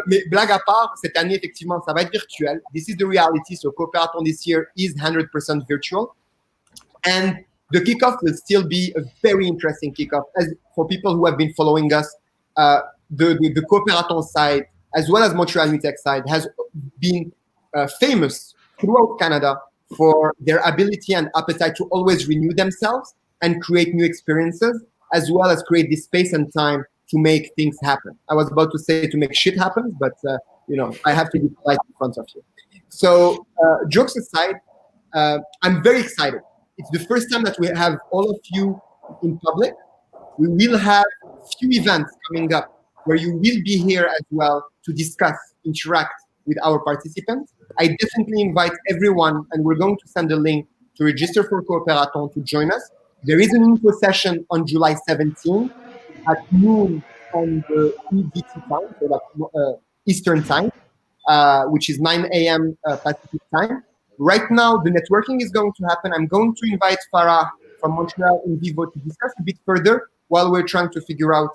Mais blague à part, cette année, effectivement, ça va être virtuel. This is the reality. So Cooperaton this year is 100% virtual. And the kickoff will still be a very interesting kickoff. As for people who have been following us, the Cooperaton side, as well as Montreal Unitech side, has been famous throughout Canada for their ability and appetite to always renew themselves and create new experiences, as well as create this space and time to make things happen. I was about to say to make shit happen, but you know, I have to be polite in front of you. So jokes aside, I'm very excited. It's the first time that we have all of you in public. We will have a few events coming up where you will be here as well to discuss, interact with our participants. I definitely invite everyone, and we're going to send a link to register for Cooperaton to join us. There is an info session on July 17 at noon on the EDT time, so like Eastern time, which is 9 a.m. Pacific time. Right now, the networking is going to happen. I'm going to invite Farah from Montreal in Vivo to discuss a bit further while we're trying to figure out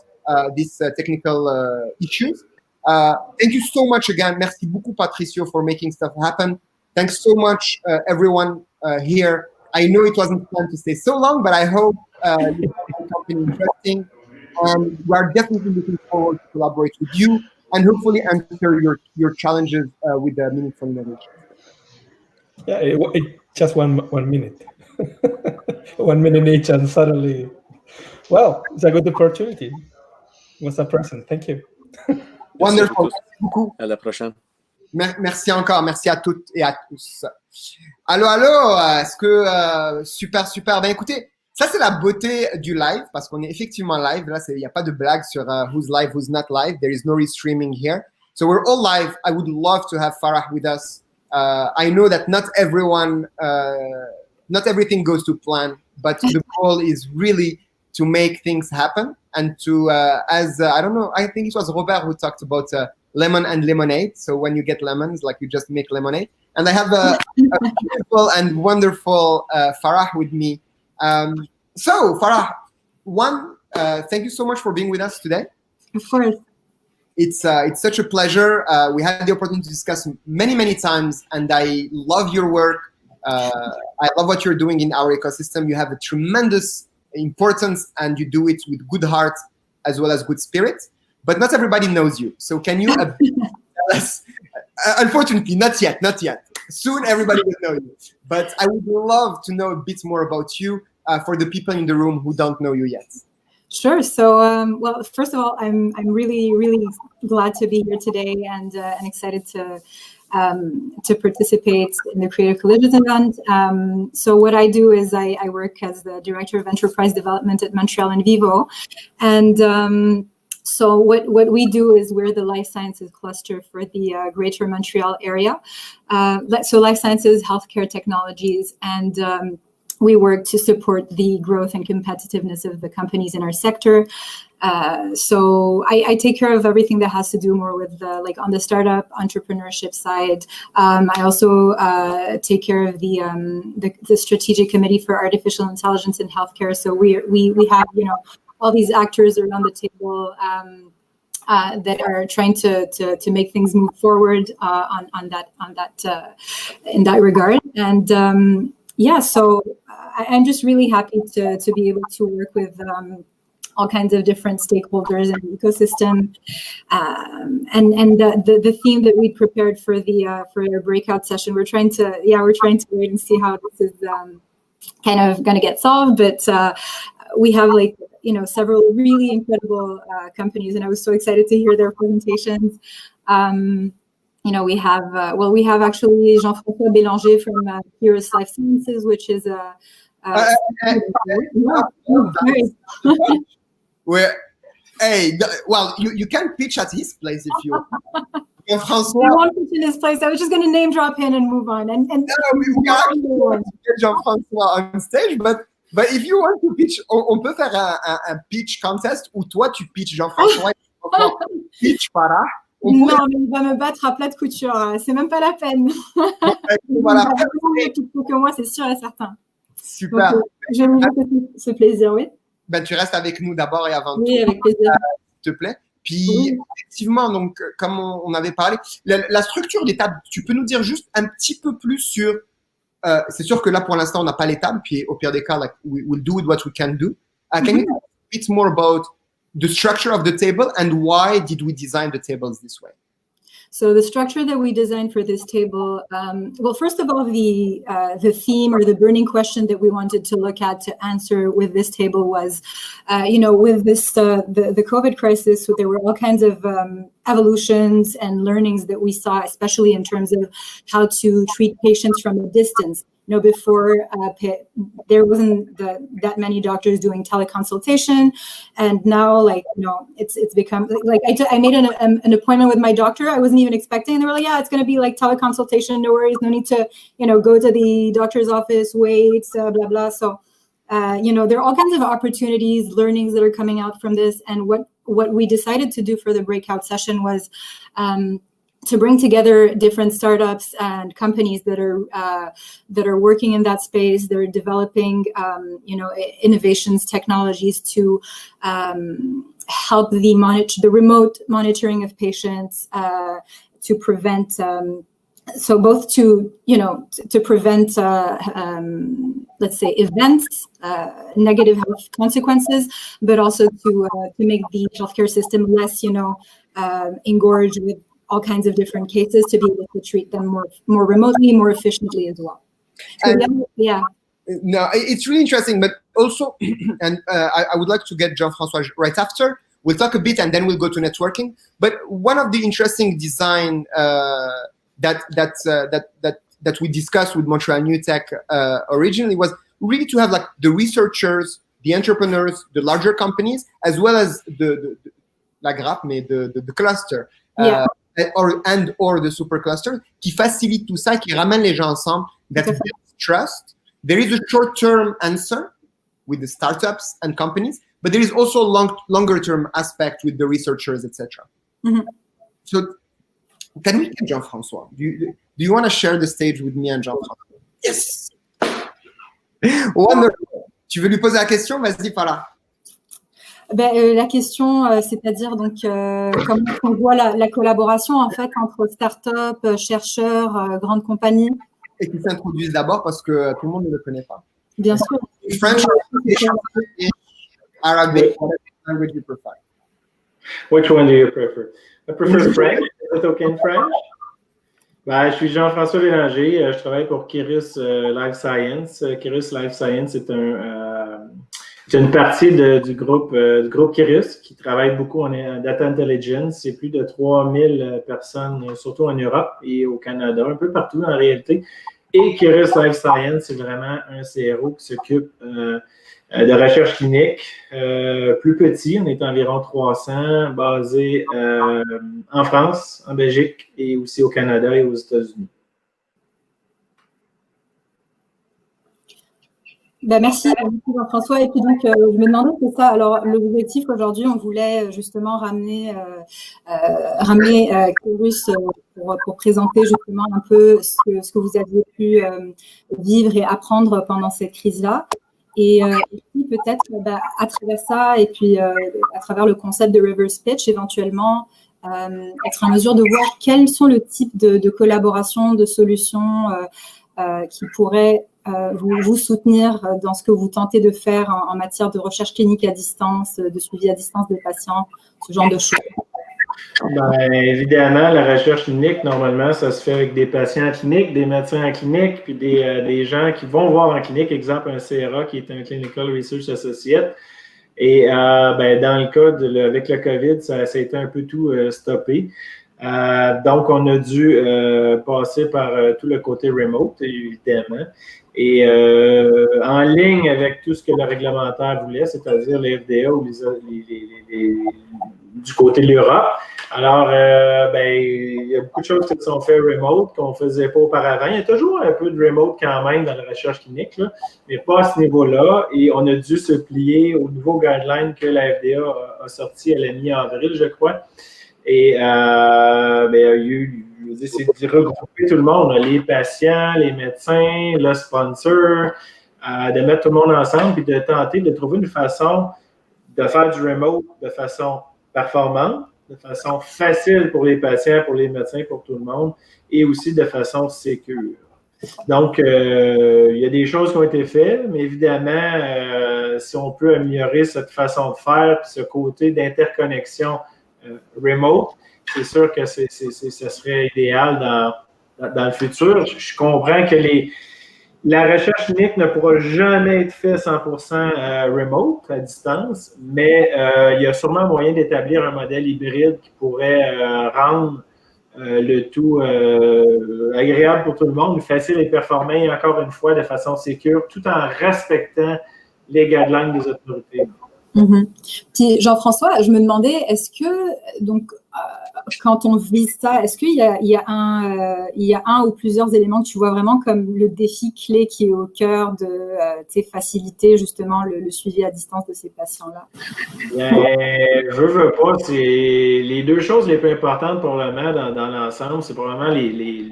these technical issues. Thank you so much again. Merci beaucoup, Patricio, for making stuff happen. Thanks so much, everyone here. I know it wasn't planned to stay so long, but I hope you found something interesting. And we are definitely looking forward to collaborate with you and hopefully answer your challenges with the meaningful innovation. Yeah, it just one minute. 1 minute each, and suddenly, well, it's a good opportunity. It was a present. Thank you. Wonderful. Merci beaucoup. À la prochaine. Merci encore. Merci à toutes et à tous. Allô, est-ce que super. Ben écoutez, ça c'est la beauté du live parce qu'on est effectivement live. Là, il n'y a pas de blague sur who's live, who's not live. There is no restreaming here. So we're all live. I would love to have Farah with us. I know that not everything goes to plan, but the goal is really to make things happen and to, I don't know, I think it was Robert who talked about lemon and lemonade. So when you get lemons, like you just make lemonade. And I have a beautiful and wonderful Farah with me. So Farah, thank you so much for being with us today. Of course. It's such a pleasure. We had the opportunity to discuss many times, and I love your work. I love what you're doing in our ecosystem. You have a tremendous importance, and you do it with good heart as well as good spirit. But not everybody knows you. So can you tell us? Unfortunately, not yet. Soon everybody will know you. But I would love to know a bit more about you for the people in the room who don't know you yet. Sure. So, well, first of all, I'm really glad to be here today and excited to participate in the Creative Collisions event. So what I do is I work as the Director of Enterprise Development at Montreal in Vivo. And so what we do is we're the life sciences cluster for the Greater Montreal area. So life sciences, healthcare technologies, and we work to support the growth and competitiveness of the companies in our sector. So I take care of everything that has to do more with like on the startup entrepreneurship side. I also take care of the strategic committee for artificial intelligence in healthcare. So we have, you know, all these actors around the table that are trying to make things move forward on that in that regard. And yeah, so I'm just really happy to be able to work with all kinds of different stakeholders in the ecosystem. And the theme that we prepared for our breakout session, we're trying to wait and see how this is kind of going to get solved. But we have, like, you know, several really incredible companies, and I was so excited to hear their presentations. You know, we have actually Jean-François Bélanger from Cirrus Life Sciences, which is well, you can pitch at his place if you want. Jean-François. I won't pitch in his place. I was just going to name drop him and move on. And we are going to get Jean-François on stage, but if you want to pitch, on peut faire un pitch contest où toi tu pitches Jean-François et pitch Farah. Non, mais il va me battre à plat de couture. C'est même pas la peine. Voilà. Que moi, c'est sûr et certain. Super. Donc, je vais me laisser ce plaisir, oui. Ben, tu restes avec nous d'abord et avant tout. Oui, avec plaisir. S'il te plaît. Puis, effectivement, donc, comme on avait parlé, la structure des tables, tu peux nous dire juste un petit peu plus sur. C'est sûr que là, pour l'instant, on n'a pas les tables. Puis, au pire des cas, like, we'll do with what we can do. Can you tell us a bit more about the structure of the table and why did we design the tables this way? So the structure that we designed for this table, well, first of all, the theme or the burning question that we wanted to look at to answer with this table was, you know, with this the COVID crisis, there were all kinds of evolutions and learnings that we saw, especially in terms of how to treat patients from a distance. You know, before there wasn't that many doctors doing teleconsultation, and now, like, you know, it's become like I made an appointment with my doctor. I wasn't even expecting, and they were like, yeah, it's going to be like teleconsultation. No worries, no need to, you know, go to the doctor's office, wait, blah blah. So, you know, there are all kinds of opportunities, learnings that are coming out from this, and what we decided to do for the breakout session was. To bring together different startups and companies that are working in that space, they're developing, you know, innovations, technologies to help the remote monitoring of patients, to prevent. So both to, you know, to prevent, let's say, events, negative health consequences, but also to make the healthcare system less, you know, engorged with all kinds of different cases, to be able to treat them more remotely, more efficiently as well. So, yeah. No, it's really interesting, but also, and I would like to get Jean-François right after. We'll talk a bit, and then we'll go to networking. But one of the interesting design that we discussed with Montreal New Tech originally was really to have, like, the researchers, the entrepreneurs, the larger companies, as well as the cluster. Yeah. Or the supercluster, qui facilite tout ça, qui ramène les gens ensemble, that builds trust. There is a short-term answer with the startups and companies, but there is also a longer-term aspect with the researchers, etc. Mm-hmm. So, can we get Jean-François? Do you want to share the stage with me and Jean-François? Yes. Wonderful. Tu veux lui poser la question? Vas-y, Farah. La question, c'est-à-dire donc comment on voit la collaboration en fait entre start-up, chercheurs, grandes compagnies. Et qui s'introduisent d'abord parce que tout le monde ne le connaît pas. Bien sûr. French, Arabic, what language you prefer? Which one do you prefer? I prefer French. Is it okay in French? Ben, je suis Jean-François Bélanger. Je travaille pour Cirrus Life Science. Cirrus Life Science c'est une partie du groupe Cirrus qui travaille beaucoup en data intelligence. C'est plus de 3000 personnes, surtout en Europe et au Canada, un peu partout en réalité. Et Cirrus Life Science, c'est vraiment un CRO qui s'occupe de recherche clinique. Plus petit, on est environ 300, basé en France, en Belgique et aussi au Canada et aux États-Unis. Merci Jean-François. Et puis donc, je me demandais, c'est ça. Alors, l'objectif aujourd'hui, on voulait justement ramener Chorus pour présenter justement un peu ce que vous aviez pu vivre et apprendre pendant cette crise-là. Et puis peut-être à travers ça et puis à travers le concept de reverse pitch, éventuellement être en mesure de voir quels sont le type de collaboration, de solutions qui pourraient vous soutenir dans ce que vous tentez de faire en matière de recherche clinique à distance, de suivi à distance des patients, ce genre de choses. Ben, évidemment, la recherche clinique, normalement, ça se fait avec des patients en clinique, des médecins en clinique, puis des gens qui vont voir en clinique, exemple un CRA qui est un Clinical Research Associate. Et dans le cas avec le COVID, ça a été un peu tout stoppé. Donc, on a dû passer par tout le côté remote, évidemment. Et en ligne avec tout ce que le réglementaire voulait, c'est-à-dire les FDA ou du côté de l'Europe. Alors, il y a beaucoup de choses qui sont faites remote qu'on ne faisait pas auparavant. Il y a toujours un peu de remote quand même dans la recherche clinique, là, mais pas à ce niveau-là. Et on a dû se plier aux nouveaux guidelines que la FDA a sortis à la mi-avril, je crois. Et il y a eu, c'est de regrouper tout le monde, les patients, les médecins, le sponsor, de mettre tout le monde ensemble et de tenter de trouver une façon de faire du remote de façon performante, de façon facile pour les patients, pour les médecins, pour tout le monde, et aussi de façon sécure. Donc, il y a des choses qui ont été faites, mais évidemment, si on peut améliorer cette façon de faire, puis ce côté d'interconnexion remote, c'est sûr que ce serait idéal dans le futur. Je comprends que la recherche clinique ne pourra jamais être faite 100% remote, à distance, mais il y a sûrement moyen d'établir un modèle hybride qui pourrait rendre le tout agréable pour tout le monde, facile et performant, et encore une fois, de façon sécure, tout en respectant les guidelines des autorités. Puis Jean-François, je me demandais, est-ce que, donc, quand on vise ça, est-ce qu'il y a un ou plusieurs éléments que tu vois vraiment comme le défi clé qui est au cœur de faciliter justement le suivi à distance de ces patients-là? Je veux pas, c'est les deux choses les plus importantes pour le moment dans l'ensemble, c'est probablement les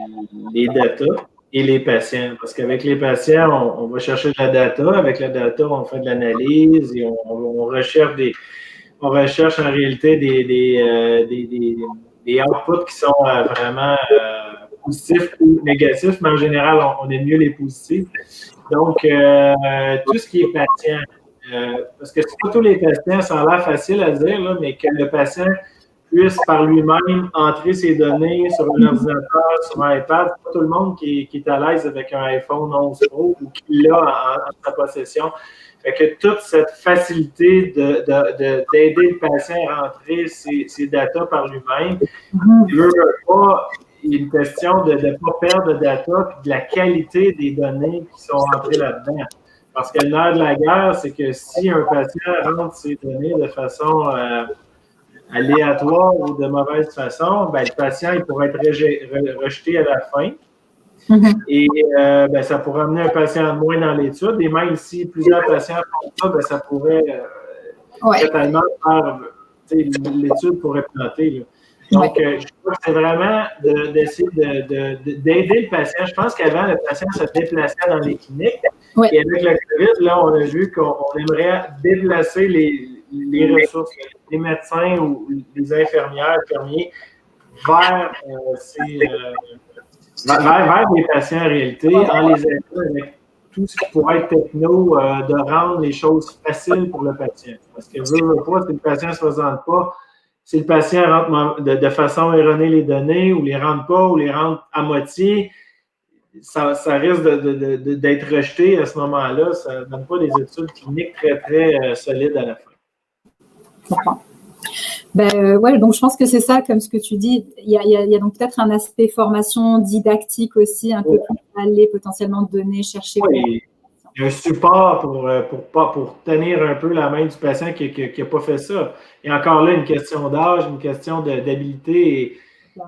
data et les patients. Parce qu'avec les patients, on va chercher de la data. Avec la data, on fait de l'analyse et on recherche en réalité des outputs qui sont vraiment positifs ou négatifs, mais en général, on aime mieux les positifs. Donc, tout ce qui est patient, parce que c'est pas tous les patients, ça a l'air facile à dire, là, mais que le patient puisse par lui-même entrer ses données sur un ordinateur, sur un iPad. C'est pas tout le monde qui est à l'aise avec un iPhone 11 Pro ou qui l'a en sa possession. Fait que toute cette facilité d'aider le patient à rentrer ses data par lui-même, il veut pas une question de ne pas perdre de data et de la qualité des données qui sont entrées là-dedans. Parce que le nerf de la guerre, c'est que si un patient rentre ses données de façon aléatoire ou de mauvaise façon, le patient il pourrait être rejeté à la fin. Et ça pourrait amener un patient de moins dans l'étude. Et même si plusieurs patients font ça, ça pourrait totalement faire l'étude pourrait planter. Là. Donc, je crois que c'est vraiment d'essayer d'aider le patient. Je pense qu'avant, le patient se déplaçait dans les cliniques. Et avec la COVID, là, on a vu qu'on aimerait déplacer les ressources, les médecins ou les infirmières, infirmiers, vers les patients en réalité, en les aidant avec tout ce qui pourrait être techno, de rendre les choses faciles pour le patient. Parce que veut pas, si le patient ne se présente pas, si le patient rentre de façon erronée les données, ou les rentre pas, ou les rentre à moitié, ça risque d'être rejeté à ce moment-là. Ça ne donne pas des études cliniques très, très solides à la fin. Donc je pense que c'est ça, comme ce que tu dis. Il y a donc peut-être un aspect formation didactique aussi, un peu plus aller potentiellement donner, chercher. Oui, il y a un support pour tenir un peu la main du patient qui n'a pas fait ça. Et encore là, une question d'âge, une question d'habilité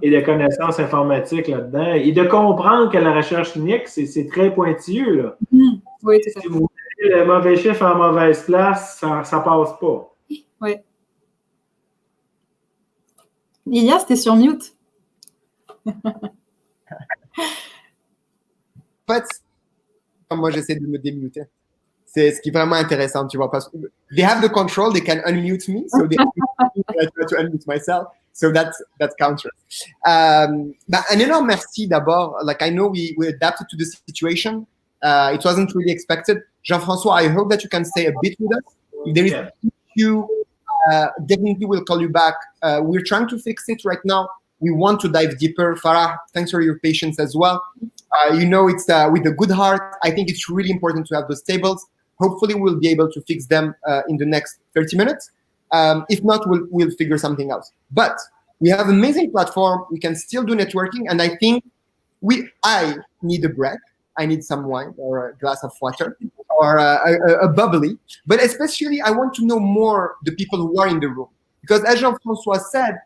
et de connaissances informatiques là-dedans. Et de comprendre que la recherche clinique, c'est très pointilleux. Là. Oui, c'est ça. Si vous le mauvais chiffre en mauvaise place, ça passe pas. Ouais. Ilias, t'es sur mute. En fait, moi, j'essaie de me démuter. C'est ce qui est vraiment intéressant, tu vois, parce que they have the control, they can unmute me, so they I try to unmute myself, so that's counter. But an enormous merci d'abord. Like, I know we adapted to the situation. It wasn't really expected. Jean-François, I hope that you can stay a bit with us. If there is an issue, definitely we'll call you back. We're trying to fix it right now. We want to dive deeper. Farah, thanks for your patience as well. You know, it's with a good heart. I think it's really important to have those tables. Hopefully, we'll be able to fix them in the next 30 minutes. If not, we'll figure something out. But we have an amazing platform. We can still do networking. And I think I need a break. I need some wine or a glass of water or a bubbly. But especially, I want to know more the people who are in the room. Because as Jean-François said,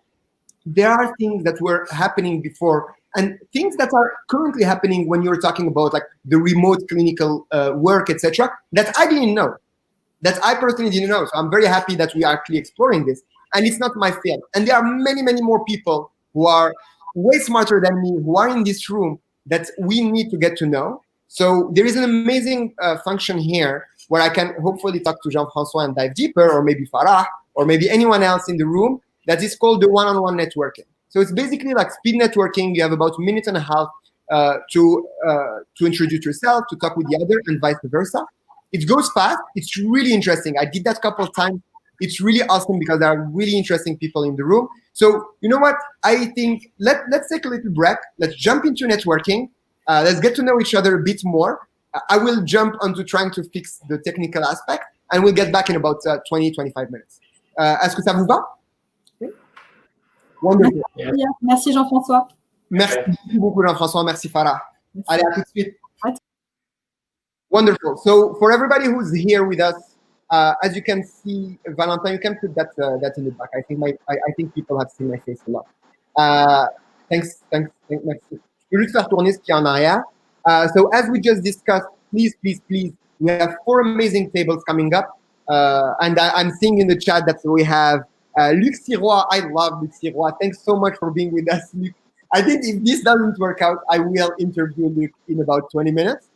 there are things that were happening before and things that are currently happening when you're talking about like the remote clinical work, etc., that I didn't know, that I personally didn't know. So I'm very happy that we are actually exploring this. And it's not my field. And there are many, many more people who are way smarter than me, who are in this room that we need to get to know. So there is an amazing function here where I can hopefully talk to Jean-François and dive deeper, or maybe Farah, or maybe anyone else in the room. That is called the one-on-one networking. So it's basically like speed networking. You have about a minute and a half to introduce yourself, to talk with the other, and vice versa. It goes fast. It's really interesting. I did that a couple of times. It's really awesome because there are really interesting people in the room. So you know what? I think let's take a little break. Let's jump into networking. Let's get to know each other a bit more. I will jump onto trying to fix the technical aspect, and we'll get back in about 20-25 minutes. Est-ce que ça vous va? Wonderful. Merci Jean-François. Merci beaucoup Jean-François. Merci Farah. Allez, à tout de suite. Wonderful. So for everybody who's here with us, as you can see, Valentin, you can put that in the back. I think people have seen my face a lot. Thanks. Merci. Je peux juste faire tourner ce qui est en arrière. So as we just discussed, please, we have 4 amazing tables coming up. And I'm seeing in the chat that we have Luc Sirois. I love Luc Sirois. Thanks so much for being with us, Luc. I think if this doesn't work out, I will interview Luc in about 20 minutes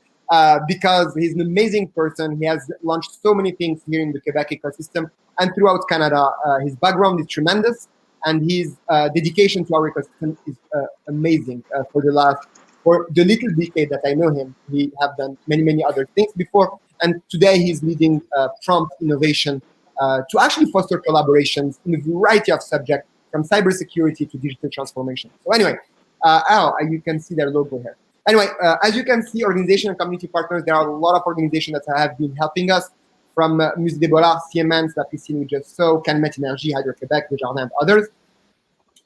because he's an amazing person. He has launched so many things here in the Quebec ecosystem and throughout Canada. His background is tremendous, and his dedication to our ecosystem is amazing. For the little decade that I know him, he have done many other things before, and today he's leading prompt innovation to actually foster collaborations in a variety of subjects, from cybersecurity to digital transformation. So anyway, you can see their logo here. Anyway, as you can see, organization and community partners, there are a lot of organizations that have been helping us, from Musée des Beaux-Arts, Siemens, La Piscine we just saw, Calmet Energy, Hydro-Québec, Desjardins, and others.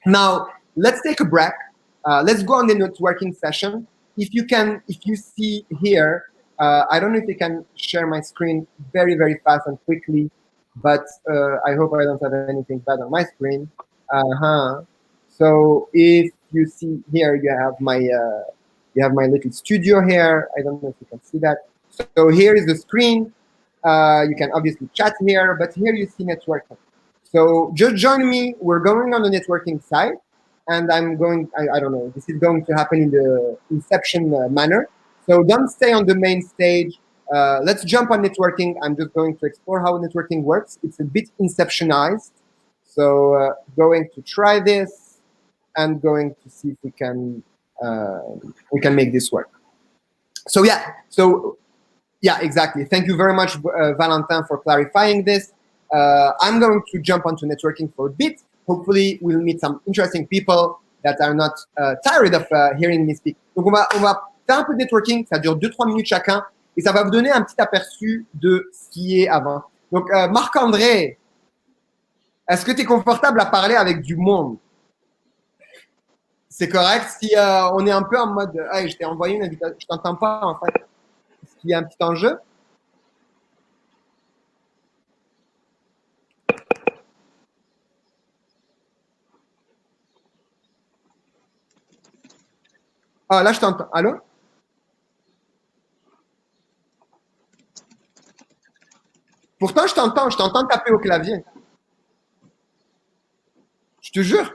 Now, let's take a break. Let's go on the networking session. If you see here, I don't know if you can share my screen very fast and quickly, but I hope I don't have anything bad on my screen. So if you see here, you have my little studio here. I don't know if you can see that. So here is the screen. You can obviously chat here, but here you see networking. So just join me. We're going on the networking side, and I don't know, this is going to happen in the inception manner. So don't stay on the main stage. Let's jump on networking. I'm just going to explore how networking works. It's a bit inceptionized. So going to try this and going to see if we can make this work. So yeah, exactly. Thank you very much, Valentin, for clarifying this. I'm going to jump onto networking for a bit. Hopefully, we'll meet some interesting people that are not tired of hearing me speak. Donc, on va faire un peu de networking. Ça dure 2-3 minutes chacun. Et ça va vous donner un petit aperçu de ce qui est avant. Donc, Marc-André, est-ce que tu es confortable à parler avec du monde? C'est correct si on est un peu en mode « Hey, je t'ai envoyé une invitation, je t'entends pas en fait. » Est-ce qu'il y a un petit enjeu? Là, je t'entends. Allô? Pourtant, je t'entends taper au clavier. Je te jure.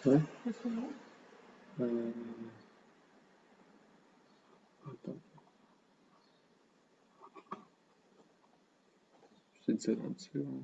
Ouais. Attends. Je te dis ça dans une seconde.